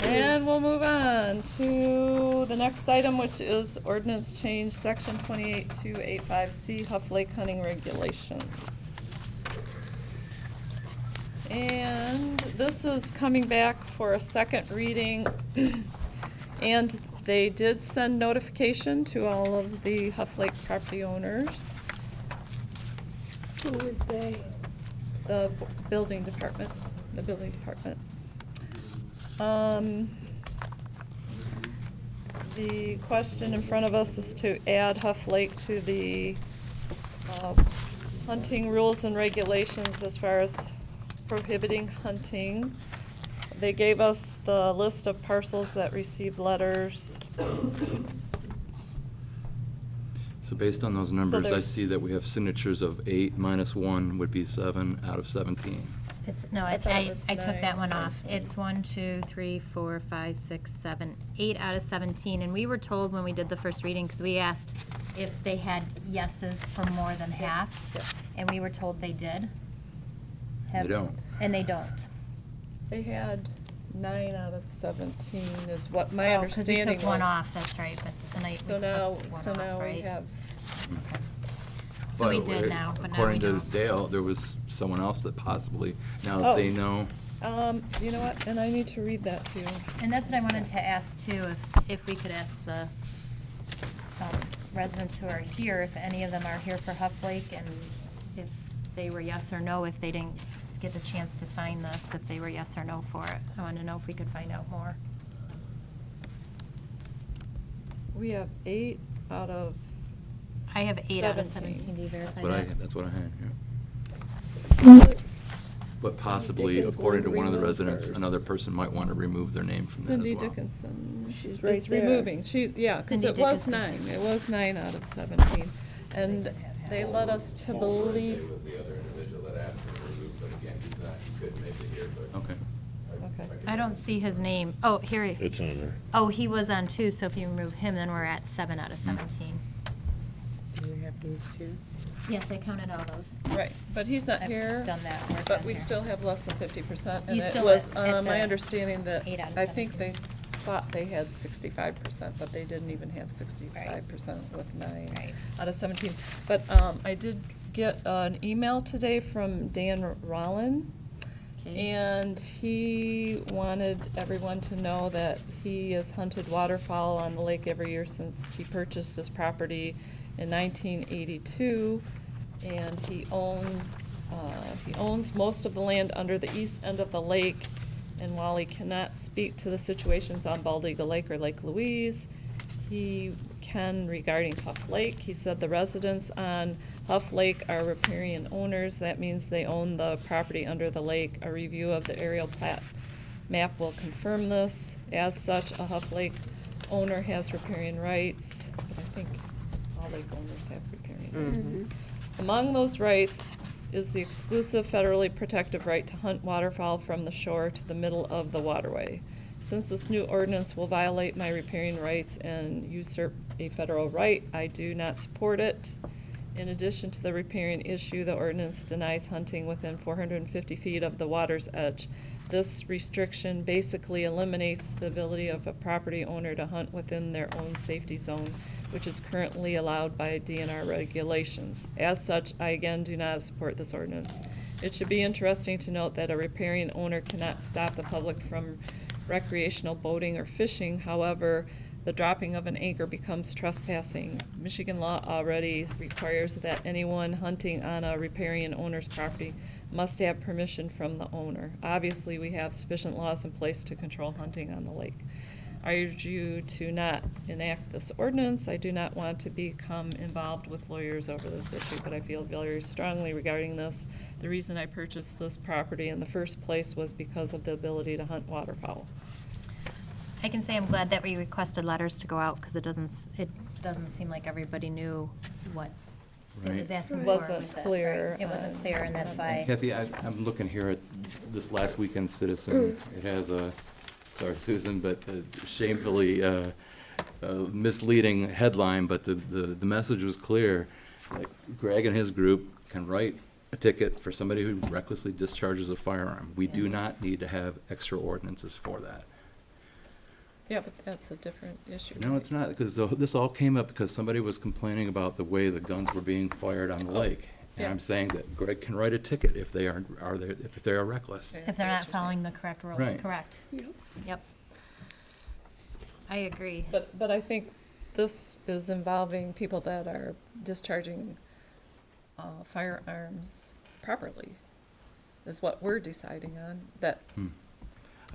And we'll move on to the next item, which is ordinance change, section 28285C, Huff Lake hunting regulations. And this is coming back for a second reading. And they did send notification to all of the Huff Lake property owners, Who is they? the building department. The question in front of us is to add Huff Lake to the hunting rules and regulations as far as prohibiting hunting. They gave us the list of parcels that received letters. So based on those numbers, I there's- see that we have signatures of 8 minus 1 would be 7 out of 17. No, I thought it was I took 9. that one off. It's 1, 2, 3, 4, 5, 6, 7, 8 out of 17. And we were told when we did the first reading, because we asked if they had yeses for more than half, and we were told they did. They don't. And they don't. They had 9 out of 17 is what my Oh, because we understanding was. took one off, that's right, but tonight we So took now, one off, so now we right? have, So we But did now, but now we According to don't. Dale, there was someone else that possibly, now Oh. they know. you know what, and I need to read that to you. And that's what I wanted to ask too, if we could ask the residents who are here, if any of them are here for Huff Lake, and if they were yes or no, if they didn't get a chance to sign this, if they were yes or no for it. I want to know if we could find out more. We have 8 out of I have 8 out of 17. 17. Do you verify But that? that's what I had, yeah. But possibly, Dickens according to wanted one of the removed residents, first. another person might want to remove their name from that as Cindy well. Dickinson. She's right is there. removing. Yeah, because Cindy it was Dickinson. 9. It was 9 out of 17. And they led us to believe, With the other individual that asked him to remove, but again, he couldn't make it here, but. Okay. okay. I don't see his name. Oh, here. It's on there. Oh, he was on 2, so if you remove him, then we're at 7 out of 17. Do you have these two? Yes, I counted all those. Right, but he's not I've here. done that work But on we here. still have less than 50%. And You it still was at my the understanding that, 8 out of I think 17. they thought they had 65%, but they didn't even have 65% with 9 Right. out of 17. But I did get an email today from Dan Rollin, Okay. and he wanted everyone to know that he has hunted waterfowl on the lake every year since he purchased his property in 1982, and he owns most of the land under the east end of the lake. And while he cannot speak to the situations on Bald Eagle Lake or Lake Louise, he can regarding Huff Lake. He said the residents on Huff Lake are riparian owners. That means they own the property under the lake. A review of the aerial plat map will confirm this. As such, a Huff Lake owner has riparian rights. But I think all lake owners have riparian rights. Among those rights is the exclusive federally protective right to hunt waterfowl from the shore to the middle of the waterway. Since this new ordinance will violate my riparian rights and usurp a federal right, I do not support it. In addition to the riparian issue, the ordinance denies hunting within 450 feet of the water's edge. This restriction basically eliminates the ability of a property owner to hunt within their own safety zone, which is currently allowed by DNR regulations. As such, I again do not support this ordinance. It should be interesting to note that a riparian owner cannot stop the public from recreational boating or fishing. However, the dropping of an anchor becomes trespassing. Michigan law already requires that anyone hunting on a riparian owner's property must have permission from the owner. Obviously, we have sufficient laws in place to control hunting on the lake. I urge you to not enact this ordinance. I do not want to become involved with lawyers over this issue, but I feel very strongly regarding this. The reason I purchased this property in the first place was because of the ability to hunt waterfowl. I can say I'm glad that we requested letters to go out, because it doesn't seem like everybody knew what it Right. was asking for. Wasn't with it, clear, right. It wasn't clear, and that's why. Kathy, I'm looking here at this last weekend's Citizen. It has a, sorry, Susan, but a shamefully misleading headline, but the message was clear. Like, Greg and his group can write a ticket for somebody who recklessly discharges a firearm. We do not need to have extra ordinances for that. Yeah, but that's a different issue. No, it's not, because this all came up because somebody was complaining about the way the guns were being fired on the lake. And yeah. I'm saying that Greg can write a ticket if they are if they are reckless. If they're not following the correct rules, Right. correct. Yep. I agree. But I think this is involving people that are discharging firearms properly, is what we're deciding on, that.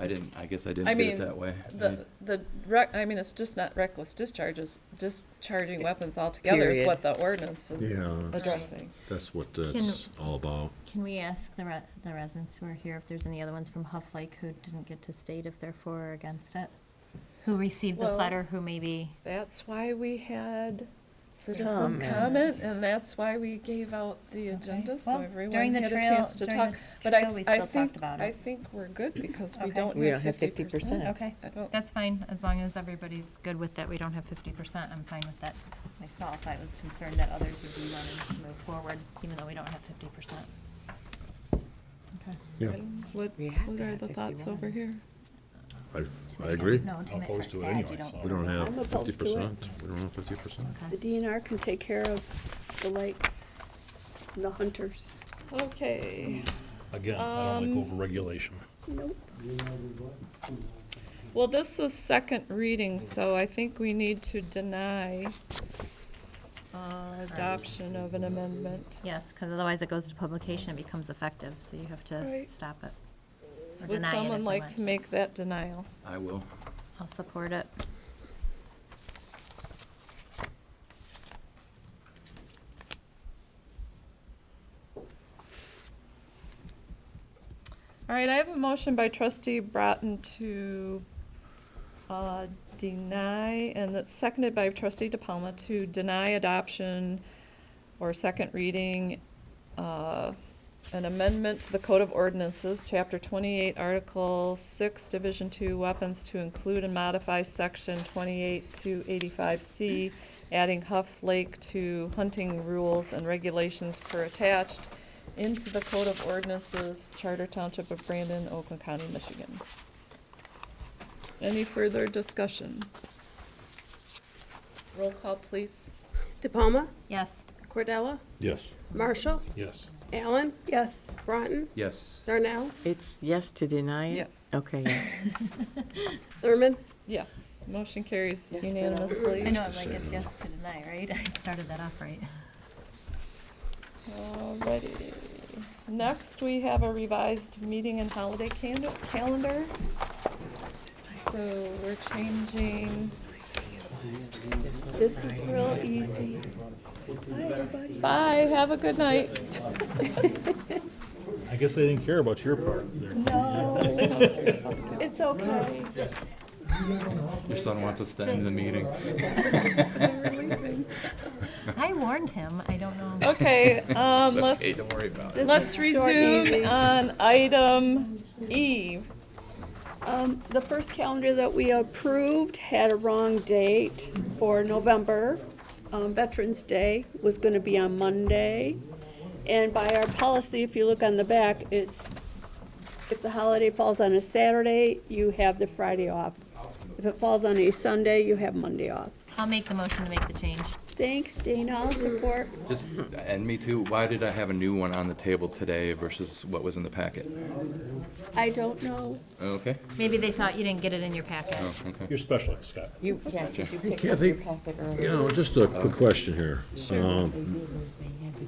I guess I didn't I get mean, it that way. I mean, it's just not reckless discharges, discharging weapons altogether is Period. what the ordinance is Yeah. addressing. That's what that's all about. Can we ask the residents who are here if there's any other ones from Huff Lake who didn't get to state if they're for or against it? Who received this Well, letter, who maybe, That's why we had citizen Comments. comment, and that's why we gave out the agenda, so Well, everyone during the had a trail- chance to during talk. the But trail, we I still think, talked about it. I think we're good, because we Okay. don't We don't have have 50%. 50%. okay, I don't- that's fine, as long as everybody's good with that, we don't have 50%, I'm fine with that myself. I was concerned that others would be wanting to move forward, even though we don't have 50%. Okay. Yeah, What We have are to have the thoughts 51. over here? I agree. No, to make Opposed for to it sad, anyway, you don't. so. We don't have I'm opposed to it. 50%. We don't have 50%. The DNR can take care of the lake, the hunters. Okay. Again, I don't like overregulation. Nope. Well, this is second reading, so I think we need to deny adoption of an amendment. Yes, because otherwise it goes to publication, it becomes effective, so you have to Right. stop it. Or Would deny it if someone you like want to make that denial? I will. I'll support it. All right, I have a motion by trustee Bratton to deny, and that's seconded by trustee DePalma, to deny adoption or second reading, an amendment to the Code of Ordinances, Chapter 28, Article 6, Division 2, Weapons, to include and modify Section 28-85C, adding Huff Lake to hunting rules and regulations per attached into the Code of Ordinances, Charter Township of Brandon, Oakland County, Michigan. Any further discussion? Roll call, please. DePalma, Yes. Cordella, Yes. Marshall, Yes. Allen, Yes. Broughton, Yes. Darnell, It's yes to deny it? Yes. Okay, yes. Thurman, Yes, motion carries Yes, but unanimously. I know, it's like it's yes to deny, right? I started that off right. Alrighty. Next, we have a revised meeting and holiday calendar. So we're changing. This is real easy. Bye, everybody. Bye, have a good night. I guess they didn't care about your part there. No, it's okay. Your son wants us to end the meeting. I warned him, I don't know. Okay, It's okay, let's, don't worry about it. let's Short and resume easy. on item E. The first calendar that we approved had a wrong date for November. Veterans Day was going to be on Monday. And by our policy, if you look on the back, it's, if the holiday falls on a Saturday, you have the Friday off. If it falls on a Sunday, you have Monday off. I'll make the motion to make the change. Thanks, Dana, I'll support. Just, and me too, why did I have a new one on the table today versus what was in the packet? I don't know. Okay. Maybe they thought you didn't get it in your packet. Oh, okay. You're special, Scott. You, yeah, 'cause you picked up Kathy, your packet earlier. You know, just a quick question here.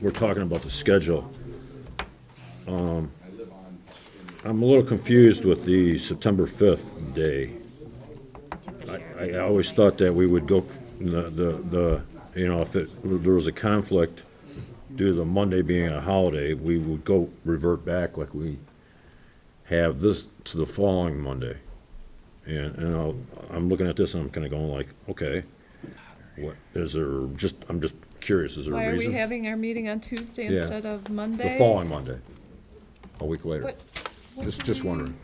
We're talking about the schedule. I'm a little confused with the September 5th day. I always thought that we would go, you know, if there was a conflict due to the Monday being a holiday, we would go revert back like we have this to the following Monday. And I'm looking at this and I'm kind of going like, okay, what, is there just, I'm just curious, is there Why a are reason? we having our meeting on Tuesday Yeah. instead of Monday? The following Monday, a week later. What- Just wondering,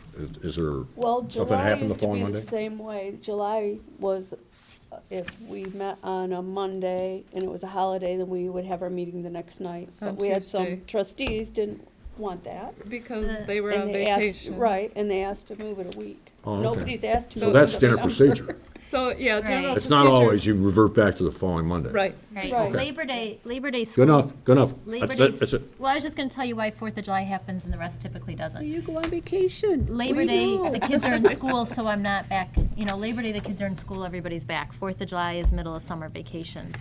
is there Well, something July happened the used to following be the Monday? same way. July was, if we met on a Monday and it was a holiday, then we would have our meeting the next night. On But we had Tuesday. some trustees didn't want that. Because they were on And they asked- vacation. Right, and they asked to move it a week. Oh, okay. Nobody's asked to So move that's it standard September. procedure. So, yeah, general Right. It's not procedure. always you revert back to the following Monday. Right. Right, Right. Labor Day Good school. enough, good enough. Labor That's Day, it, that's it. well, I was just gonna tell you why 4th of July happens and the rest typically So doesn't. you go on vacation. Labor We Day, know. the kids are in school, so I'm not back. You know, Labor Day, the kids are in school, everybody's back. 4th of July is middle of summer vacations.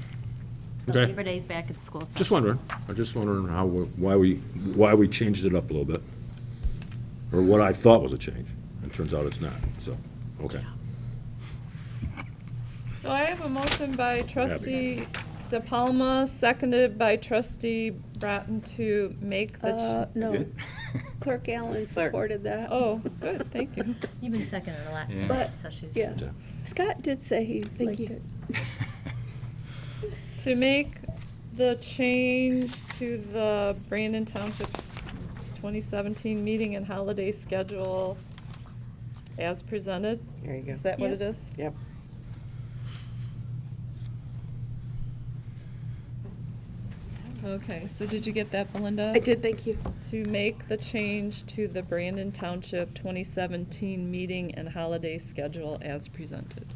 So Okay. Labor Day's back at school. Just wondering, I'm just wondering why we changed it up a little bit. Or what I thought was a change. It turns out it's not, so, okay. So I have a motion by trustee DePalma, seconded by trustee Bratton to make the. No, Good? Clerk Allen supported that. Oh, good, thank you. You've been seconding a lot Yeah. too, But, so she's. yes. Scott did say he liked it. To make the change to the Brandon Township 2017 meeting and holiday schedule as presented. There you go. Is that what Yep. it is? Yep. Okay, so did you get that, Belinda? I did, thank you. To make the change to the Brandon Township 2017 meeting and holiday schedule as presented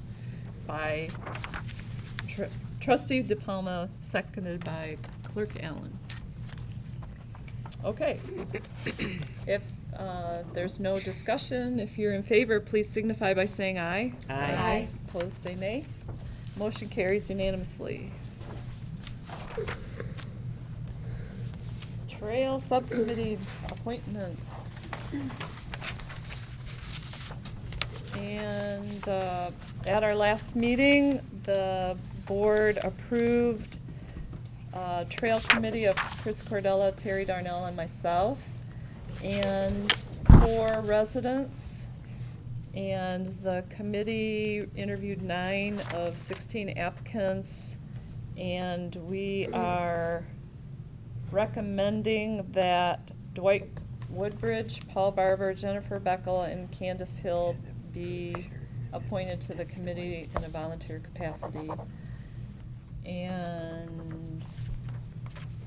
by trustee DePalma, seconded by clerk Allen. Okay. If there's no discussion, if you're in favor, please signify by saying aye. Aye. Opposed, say nay. Motion carries unanimously. Trail Subcommittee appointments. And at our last meeting, the board approved Trail Committee of Chris Cordella, Terry Darnell, and myself, and 4 residents. And the committee interviewed 9 of 16 applicants, and we are recommending that Dwight Woodbridge, Paul Barber, Jennifer Beckel, and Candace Hill be appointed to the committee in a volunteer capacity. And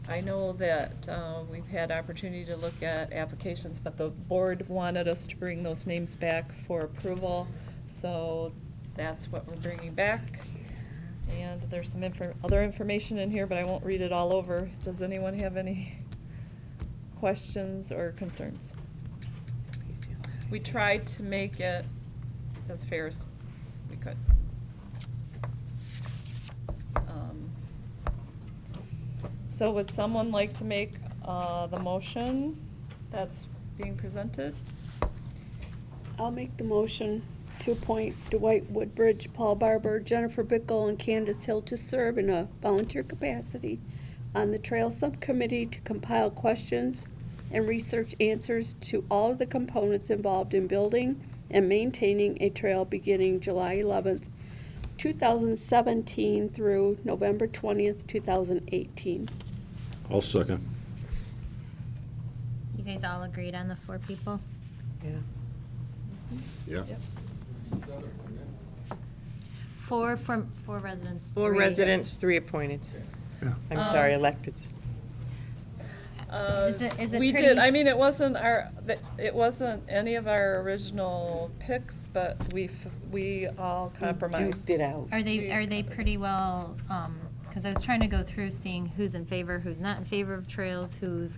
I know that we've had opportunity to look at applications, but the board wanted us to bring those names back for approval, so that's what we're bringing back. And there's some other information in here, but I won't read it all over. Does anyone have any questions or concerns? We tried to make it as fair as we could. So would someone like to make the motion that's being presented? I'll make the motion to appoint Dwight Woodbridge, Paul Barber, Jennifer Bickle, and Candace Hill to serve in a volunteer capacity on the Trail Subcommittee to compile questions and research answers to all of the components involved in building and maintaining a trail beginning July 11th, 2017 through November 20th, 2018. I'll second. You guys all agreed on the 4 people? Yeah. Yeah. Yep. 4 residents. 4 3. residents, 3 appointed. I'm sorry, elected. Is it We pretty- did, I mean, it wasn't it wasn't any of our original picks, but we all compromised. Duked it out. Are they pretty well, because I was trying to go through seeing who's in favor, who's not in favor of trails, who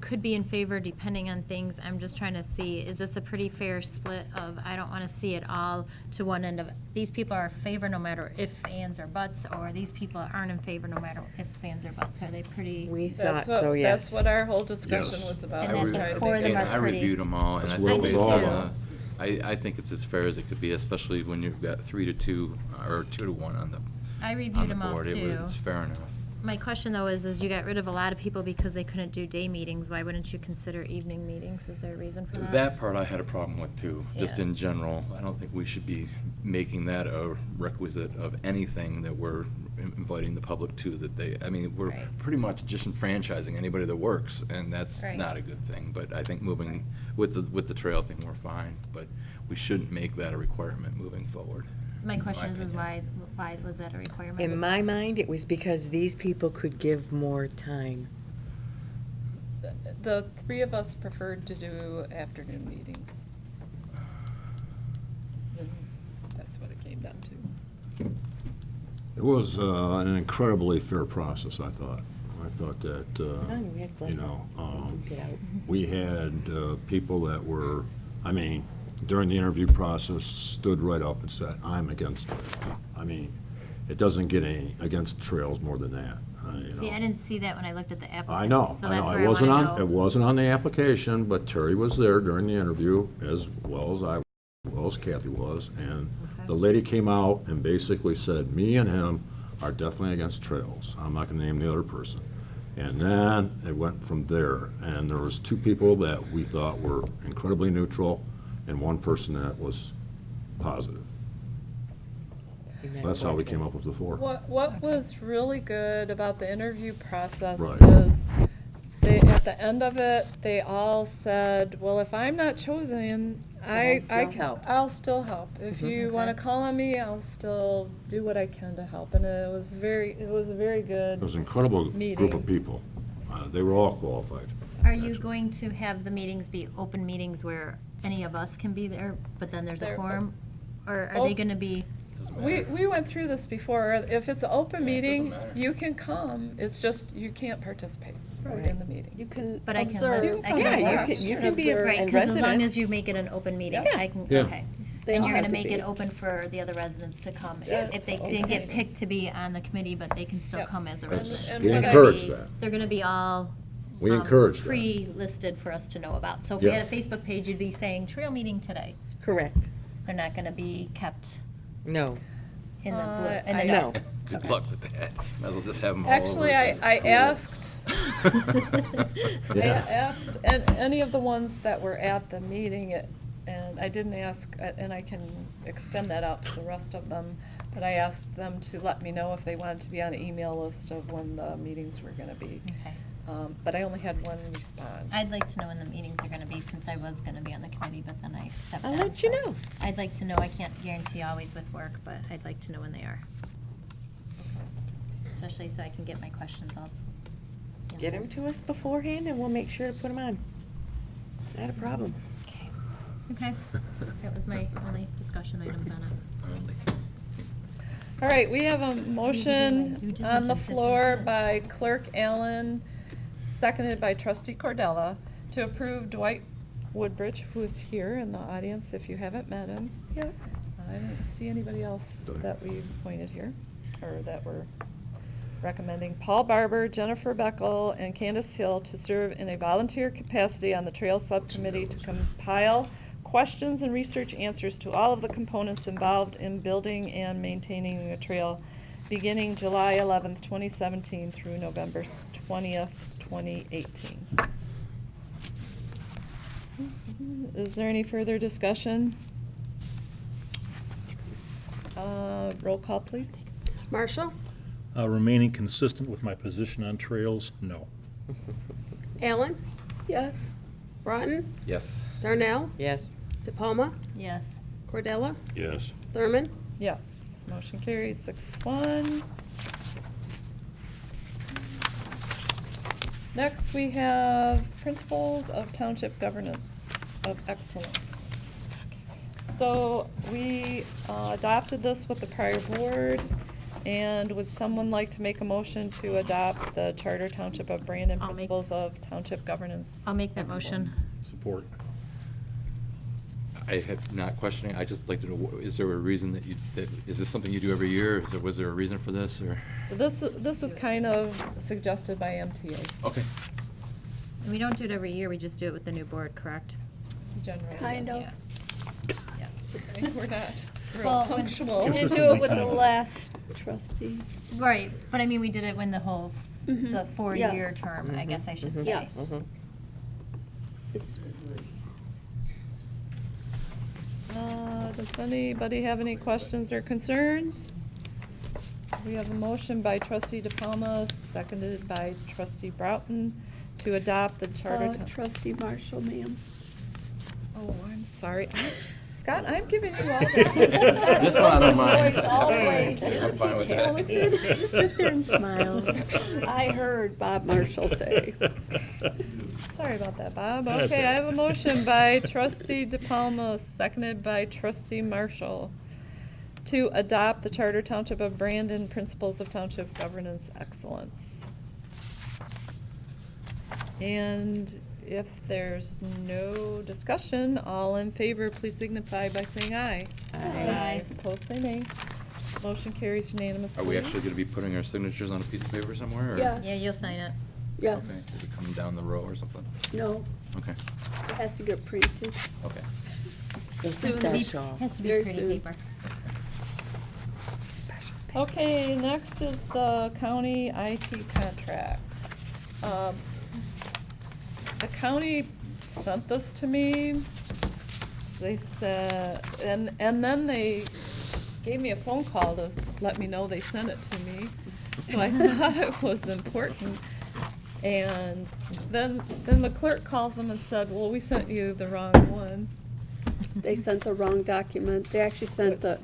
could be in favor depending on things. I'm just trying to see, is this a pretty fair split of, I don't want to see it all to one end of, these people are in favor no matter if, ands, or buts, or these people aren't in favor no matter if, ands, or buts. Are they pretty? We That's thought what, so, yes. that's what our whole discussion Yes. was about. And We then tried to 4 of them make are it- I pretty- reviewed them all, and That's I what think it it's, was all about. I think it's as fair as it could be, especially when you've got 3 to 2, or 2 to 1 on the, I on reviewed the them all board. too. It's fair enough. My question though is you got rid of a lot of people because they couldn't do day meetings. Why wouldn't you consider evening meetings? Is there a reason for that? That part I had a problem with too, just Yeah. in general. I don't think we should be making that a requisite of anything that we're inviting the public to, that they, I mean, we're Right. pretty much disenfranchising anybody that works, and that's Right. not a good thing. But I think moving, with the trail thing, we're fine, but we shouldn't make that a requirement moving forward. My question is opinion. why was that a requirement? In my mind, it was because these people could give more time. The 3 of us preferred to do afternoon meetings. And that's what it came down to. It was an incredibly fair process, I thought. I thought that, we had gloves you know, Duked it out. we had people that were, I mean, during the interview process, stood right up and said, I'm against it. I mean, it doesn't get any against trails more than that, you See, I know. didn't see that when I looked at the applicants. I know, So I that's know. where It I wasn't wanna on, go. it wasn't on the application, but Terry was there during the interview as well as Kathy was. And Okay. the lady came out and basically said, me and him are definitely against trails. I'm not gonna name the other person. And then it went from there. And there was 2 people that we thought were incredibly neutral and 1 person that was positive. So that's how we came up with the 4. What was really good about the interview process Right. is at the end of it, they all said, well, if I'm not chosen, I'll still help. I'll still help. If you want to call on me, I'll still do what I can to help. And it was a very good It was an incredible group meeting. of people. They were all qualified. Are you going to have the meetings be open meetings where any of us can be there, but then there's a They're quorum? Or are Oh. they gonna be, We went through this before. If it's an open Yeah, it doesn't meeting, matter. you can come. It's just you can't participate Right. in the meeting. You can but I can observe. listen, I can Yeah, observe. you can be a Right, because as long resident. as you make it an open meeting, Yeah. I can, Yeah. okay. They And all you're have gonna to make be. it open for the other residents to come. Yeah. If they didn't get picked to be on the committee, but they can still Yep. come as a And- resident. and We what I- encourage that. They're gonna be all. We encourage that. Pre-listed for us to know about. So if we Yeah. had a Facebook page, you'd be saying trail meeting today. Correct. They're not gonna be kept No. in the, I- in the I- dark. Good luck with that. Might as well just have them all Actually, over I the asked, I Yeah. asked any of the ones that were at the meeting, and I didn't ask, and I can extend that out to the rest of them, but I asked them to let me know if they wanted to be on an email list of when the meetings were gonna be. Okay. But I only had one respond. I'd like to know when the meetings are gonna be, since I was gonna be on the committee, but then I stepped down. I'll let you so know. I'd like to know, I can't guarantee always with work, but I'd like to know when they are. Especially so I can get my questions all. Get them to us beforehand and we'll make sure to put them on. Not a problem. Okay. Okay, that was my only discussion items on it. All right, we have a Due motion on the diligence floor if we by Clerk Allen, seconded by Trustee Cordella, to approve Dwight Woodbridge, who is here in the audience if you haven't met him yet. I didn't see anybody else that we appointed here, or that we're recommending. Paul Barber, Jennifer Beckel, and Candace Hill to serve in a volunteer capacity on the Trail Subcommittee to compile questions and research answers to all of the components involved in building and maintaining a trail beginning July 11th, 2017 through November 20th, 2018. Is there any further discussion? Roll call, please. Marshall, Remaining consistent with my position on trails, no. Allen, Yes. Broughton, Yes. Darnell, Yes. DePalma, Yes. Cordella, Yes. Thurman. Yes, motion carries 6-1. Next, we have Principles of Township Governance of Excellence. So we adopted this with the prior board, and would someone like to make a motion to adopt the Charter Township of Brandon I'll make- Principles of Township Governance? I'll make that motion. Support. I have not questioning, I just like to know, is there a reason that is this something you do every year? Was there a reason for this, or? This is kind of suggested by MTA, Okay. And we don't do it every year, we just do it with the new board, correct? generally. Kind yes. of. Yeah. We're not real Well, when- functional. We did do it with the last trustee. Right, but I mean, we did it when the whole, Mhm. the 4-year Yes. term, I guess I should say. Yes. Mhm. It's, Does anybody have any questions or concerns? We have a motion by trustee DePalma, seconded by trustee Broughton, to adopt the charter. trustee Marshall, ma'am. Oh, I'm sorry. Scott, I'm giving you all This one I don't mind. Boys all way. I'm fine with that. Talented. Just sit there and smile. I heard Bob Marshall say. Sorry about that, Bob. That's Okay, I all have a motion by trustee DePalma, seconded by trustee Marshall, to adopt the Charter Township of Brandon Principles of Township Governance Excellence. And if there's no discussion, all in favor, please signify by saying aye. Aye. Opposed, say nay. Motion carries unanimously. Are we actually gonna be putting our signatures on a piece of paper somewhere, or? Yes. Yeah, you'll sign it. Yes. Okay, does it come down the row or something? No, Okay, it has to get printed. okay. It's Soon to be- special. Has to be Very pretty soon. paper. Okay, next is the county IT contract. The county sent this to me. They said, and then they gave me a phone call to let me know they sent it to me. So I thought it was important. And then the clerk calls them and said, well, we sent you the wrong one. They sent the wrong document. They actually sent the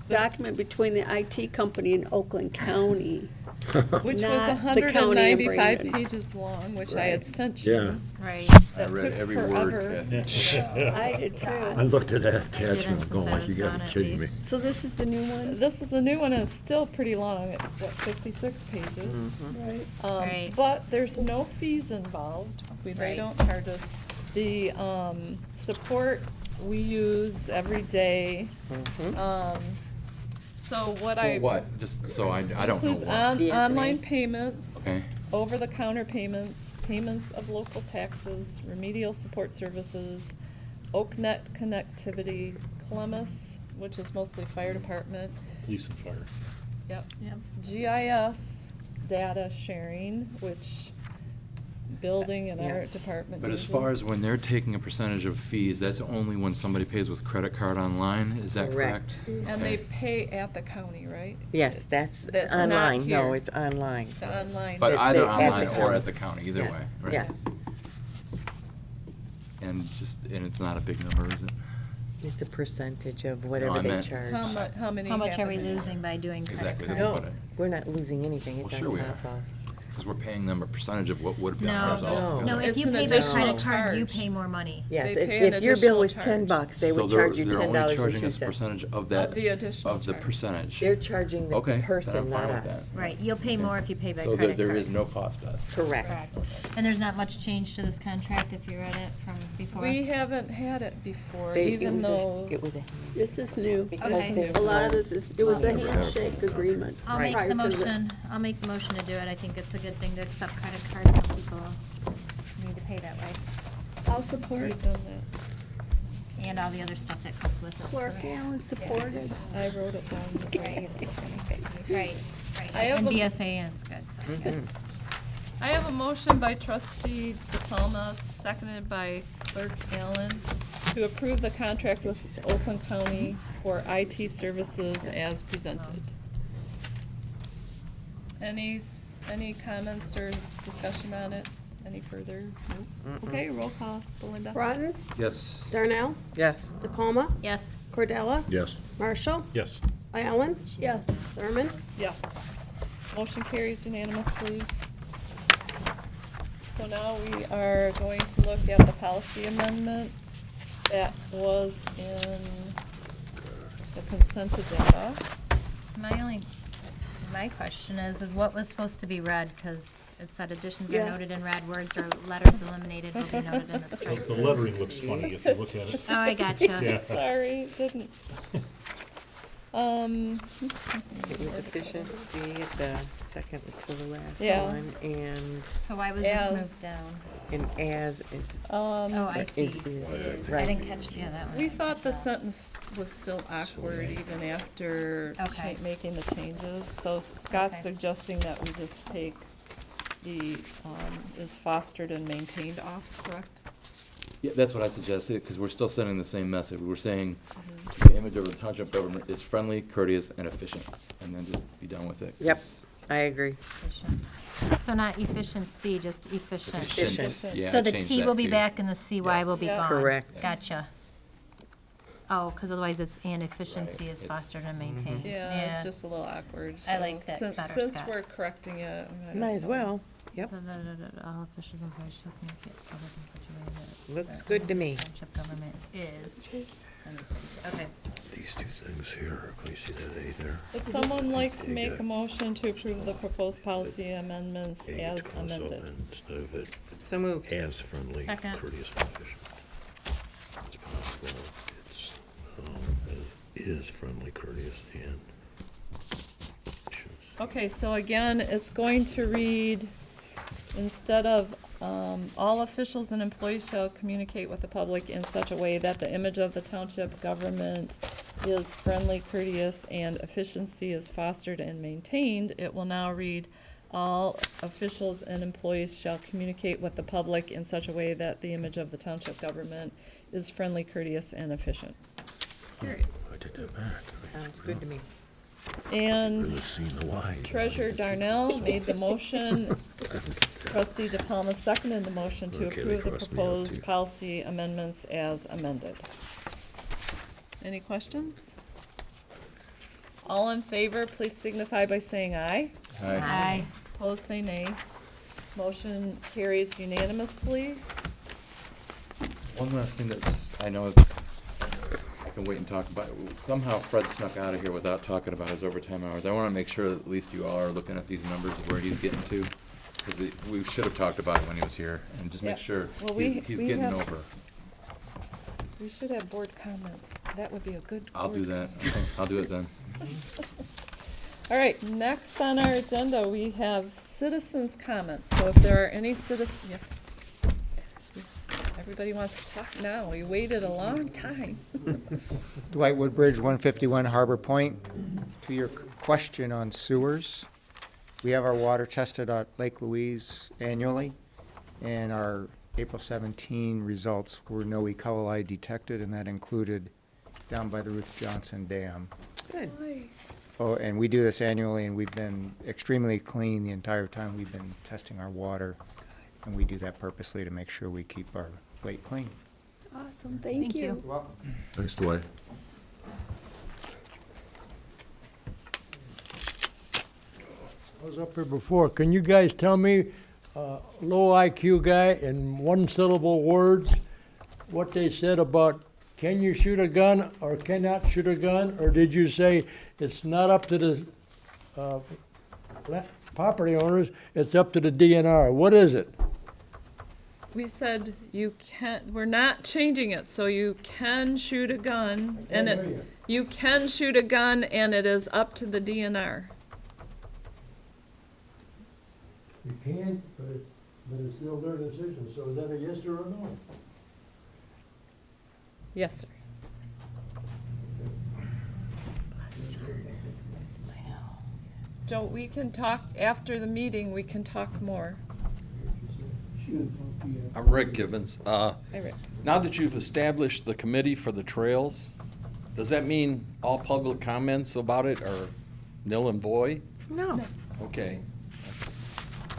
document between the IT company and Oakland County. Which was Not the county of 195 Brandon. pages long, which I had Right. sent you. Yeah. Right. I That read took every forever. word, Kathy. I did too. I looked at that attachment since going, I like, you was gotta gone be at kidding me. least. So this is the new one? This is the new one, and it's still pretty long, at, what, 56 pages? Right. Right. But there's no fees involved. They Right. don't charge us. The support we use every day. So what I. For what? Just so I don't know Includes what. online payments. Okay. Over-the-counter payments, payments of local taxes, remedial support services, OakNet connectivity, Columbus, which is mostly fire department. Police and fire. Yep. GIS data sharing, which building and art department But as uses. far as when they're taking a percentage of fees, that's only when somebody pays with credit card online, is that correct? And they pay at the county, right? Yes, that's That's not online. No, here. it's online. The online. But They- either they- at the online or county. at the county, either Yes, way, right? Yes. And it's not a big number, is it? It's a percentage of No, whatever I they meant- charge. How many? How much are we happen? losing by doing credit Exactly, cards? this is No, what we're not losing anything. It's Well, sure on we top are. of. Because we're paying them a percentage of what would have been No, ours altogether. no, if It's you an pay by additional credit card, you charge. pay more money. Yes, They pay an if your bill additional was 10 charge. bucks, they So would charge you they're only charging us a $10.02. percentage of that. Of the additional Of the charge. percentage. They're charging the Okay, then I'm person, not fine with us. that. Right, you'll pay more if you pay by So credit card. there is no cost to us. Correct. Correct. And there's not much change to this contract if you read it from before? We haven't had it before, They- even though. It was a. This is new. Because Okay. there's A lot of no- this is, it was a handshake agreement I'll make prior the to this. motion, I'll make the motion to do it. I think it's a good thing to accept credit cards. Some people need to pay that way. I'll support. We've done that. And all the other stuff that comes with it. Clerk Allen supported. I wrote it down. Right, right, right. I have And a- BSA is good, so good. I have a motion by trustee DePalma, seconded by clerk Allen, to approve the contract with Oakland County for IT services as presented. Any comments or discussion on it? Any further? Nope. Okay, roll call. Belinda? Broughton, Yes. Darnell, Yes. DePalma, Yes. Cordella, Yes. Marshall, Yes. Allen, Yes. Thurman. Yes. Motion carries unanimously. So now we are going to look at the policy amendment that was in the consent agenda. My question is what was supposed to be read? Because it said additions are Yeah. noted in red words or letters eliminated will be noted in the The strike. the lettering looks funny if you look at it. Oh, I gotcha. Yeah. Sorry, didn't. It was efficiency at the second to the last Yeah. one, and, So why was this As- moved down? as is. Oh, I see. is- I Right. didn't catch, yeah, that one. We thought the sentence was still awkward even after Okay. making the changes. So Scott's Okay. suggesting that we just take the, is fostered and maintained off, correct? Yeah, that's what I suggested, because we're still sending the same message. We're saying Mm-hmm. the image of the township government is friendly, courteous, and efficient, and then just be done with it. Yep, 'cause I agree. Efficient. So not efficiency, just efficient. Efficient. Yeah, So I the changed T that will be too. back and the CY will be Yeah. gone. Correct. Gotcha. Oh, because otherwise it's and efficiency Right, is it's- fostered and maintained. Yeah, it's just a little awkward. I so like that better, Since Scott. we're correcting it. I Might as well. Yep. So all officials and employees shall communicate with public in such a way that. Looks good to me. Township government is. Okay. These two things here, can you see that A there? Would someone like to make a motion to approve the proposed policy amendments A as to cross out amended? and instead of it So moved. as friendly, Second. courteous, and efficient. It's possible, it's, is friendly, courteous, and. Okay, so again, it's going to read, instead of, all officials and employees shall communicate with the public in such a way that the image of the township government is friendly, courteous, and efficiency is fostered and maintained, it will now read, all officials and employees shall communicate with the public in such a way that the image of the township government is friendly, courteous, and efficient. I take that back. Sounds good to me. And Really seen the Y. Treasurer Darnell made the motion. Trustee DePalma seconded the motion to Okay, they approve the crossed me out, proposed too. policy amendments as amended. Any questions? All in favor, please signify by saying aye. Aye. Opposed, say nay. Motion carries unanimously. One last thing that's, I know it's, I can wait and talk about, somehow Fred snuck out of here without talking about his overtime hours. I want to make sure that at least you all are looking at these numbers where he's getting to, because we should have talked about it when he was here, and just make Yeah. sure Well, he's we getting have- over. We should have board comments. That would be a good. I'll do board that. I'll do it then. All right, next on our agenda, we have citizens' comments. So if there are any citizens, yes. Everybody wants to talk now. We waited a long time. Dwight Woodbridge, 151 Harbor Point. To your question on sewers, we have our water tested at Lake Louise annually, and our April 17 results were no E. coli detected, and that included down by the Ruth Johnson Dam. Good. Oh, and we do this annually, and we've been extremely clean the entire time we've been testing our water, and we do that purposely to make sure we keep our lake clean. Awesome, thank you. You're welcome. Thanks, Dwight. I was up here before. Can you guys tell me, low IQ guy, in one-syllable words, what they said about can you shoot a gun or cannot shoot a gun? Or did you say it's not up to the property owners, it's up to the DNR? What is it? We said you can, we're not changing it, so you can shoot a gun, and can't hear it, you. you can shoot a gun, and it is up to the DNR. You can, but it's still their decision. So is that a yes or a no? Yes, sir. Joe, we can talk, after the meeting, we can talk more. I'm Rick Gibbons. Hi, Rick. Now that you've established the committee for the trails, does that mean all public comments about it are nil and void? No. Okay.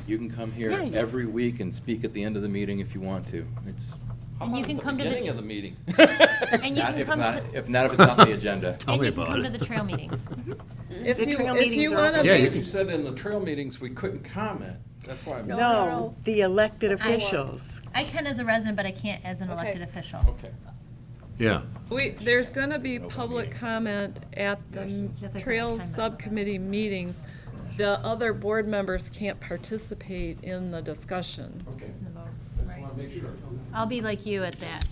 You can come here Yeah, you- every week and speak at the end of the meeting if you want to. It's, How And you about can at come to the beginning tr- of the meeting? And you not can if come not, to, if not if it's on the agenda. and you can come to the trail meetings. If The you, trail if meetings you are wanna open. Yeah, be, you said in the trail meetings, we couldn't comment. That's why I'm. No, the elected officials. I can as a resident, but I can't as an Okay. elected official. Okay. Yeah. there's gonna be public comment at the Just like trails that time. subcommittee meetings. The other board members can't participate in the discussion. Okay. Right. Want to make sure. I'll be like you at that.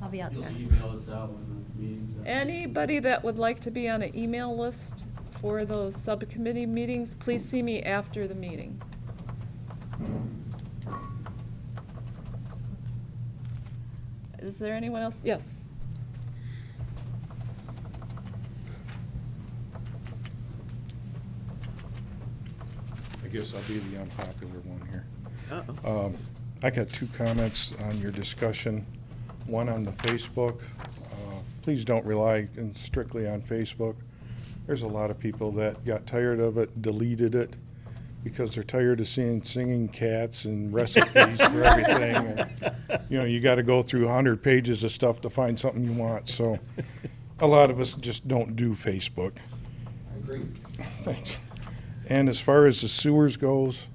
I'll be out there. email us out when the meetings are. Anybody that would like to be on an email list for those subcommittee meetings, please see me after the meeting. Is there anyone else? Yes. I guess I'll be the unpopular one here. Uh-oh. I got two comments on your discussion, one on the Facebook. Please don't rely strictly on Facebook. There's a lot of people that got tired of it, deleted it, because they're tired of seeing singing cats and recipes for everything. And, you know, you got to go through 100 pages of stuff to find something you want. So a lot of us just don't do Facebook. I agree. Thanks. And as far as the sewers goes,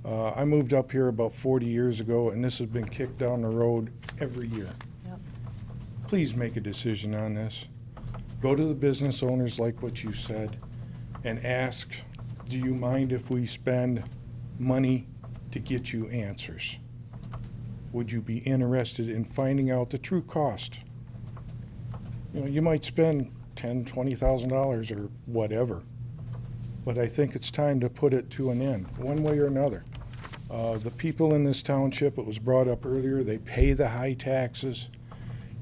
I moved up here about 40 years ago, and this has been kicked down the road every year. Please make a decision on this. Go to the business owners like what you said and ask, do you mind if we spend money to get you answers? Would you be interested in finding out the true cost? You know, you might spend $10,000, $20,000 or whatever, but I think it's time to put it to an end, one way or another. The people in this township, it was brought up earlier, they pay the high taxes.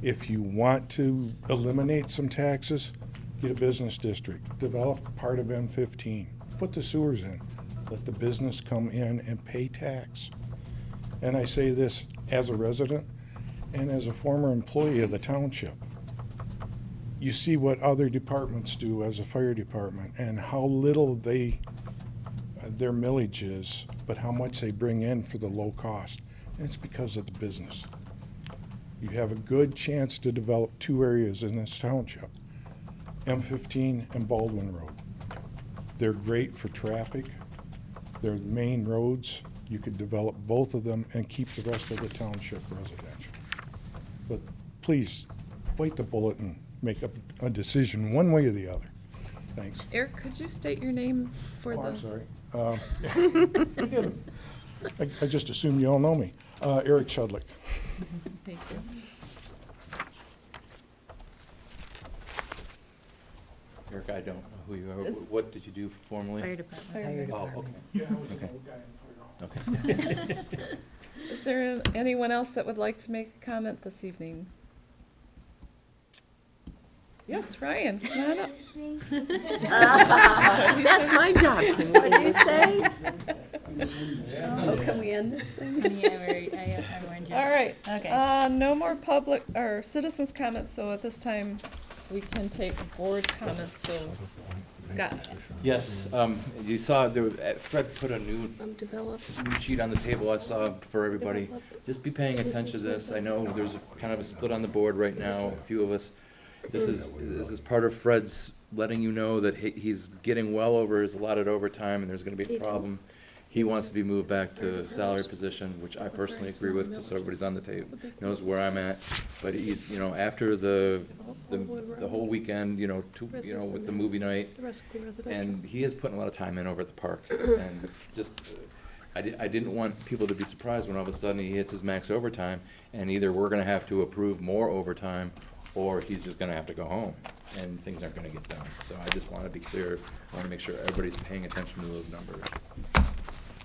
If you want to eliminate some taxes, get a business district, develop part of M15, put the sewers in, let the business come in and pay tax. And I say this as a resident and as a former employee of the township. You see what other departments do as a fire department and how little their millage is, but how much they bring in for the low cost. And it's because of the business. You have a good chance to develop two areas in this township, M15 and Baldwin Road. They're great for traffic. They're the main roads. You could develop both of them and keep the rest of the township residential. But please, bite the bullet and make a decision one way or the other. Thanks. Eric, could you state your name for Oh, the? I'm sorry. I just assumed you all know me. Eric Chudlick. Thank you. Eric, I don't know who you are. What did you do formally? Fire department. Fire Oh, okay. Okay. Is there anyone else that would like to make a comment this evening? Yes, Ryan, come on up. That's my job. What do you say? Oh, can we end this thing? I warned you. All right. Okay. No more public or citizens' comments, so at this time, we can take board comments, so Scott. Yes, you saw, Fred put a new sheet on the table I saw for everybody. Just be paying attention to this. I know there's kind of a split on the board right now, a few of us. This is part of Fred's letting you know that he's getting well over his allotted overtime and there's gonna be a problem. He wants to be moved back to salary position, which I personally agree with, just so everybody's on the table, knows where I'm at. But he's, after the whole weekend, with the movie night, and he has put a lot of time in over at the park. And just, I didn't want people to be surprised when all of a sudden he hits his max overtime, and either we're gonna have to approve more overtime, or he's just gonna have to go home, and things aren't gonna get done. So I just wanna be clear, I wanna make sure everybody's paying attention to those numbers.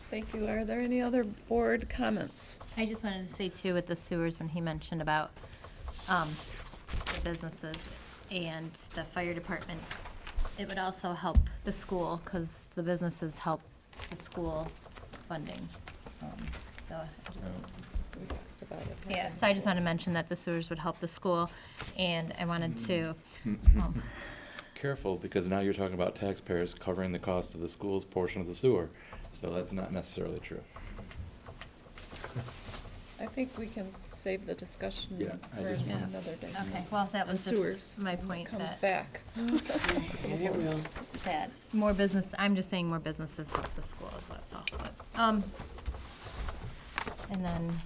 Thank you. Are there any other board comments? I just wanted to say too, with the sewers, when he mentioned about the businesses and the fire department, it would also help the school, because the businesses help the school funding. So I just wanted to mention that the sewers would help the school, and I wanted to, Careful, because now you're talking about taxpayers covering the cost of the school's portion of the sewer, so that's not necessarily true. I think we can save the discussion Yeah, I for just- another day. okay, well, that On was sewers just my point. comes that- back. That more business, I'm just saying more businesses help the schools, that's all. But, and then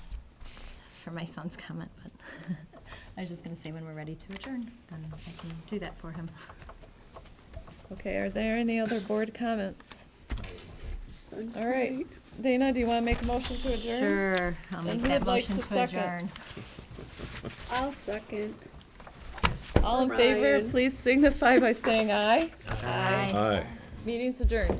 for my son's comment, but I was just gonna say when we're ready to adjourn, then I can do that for him. Okay, are there any other board comments? All right, Dana, do you want to make a motion to adjourn? Sure, I'll And make who that would like motion to to second? adjourn. I'll second. All in favor, Ryan. please signify by saying aye. Aye. Aye. Meeting's adjourned.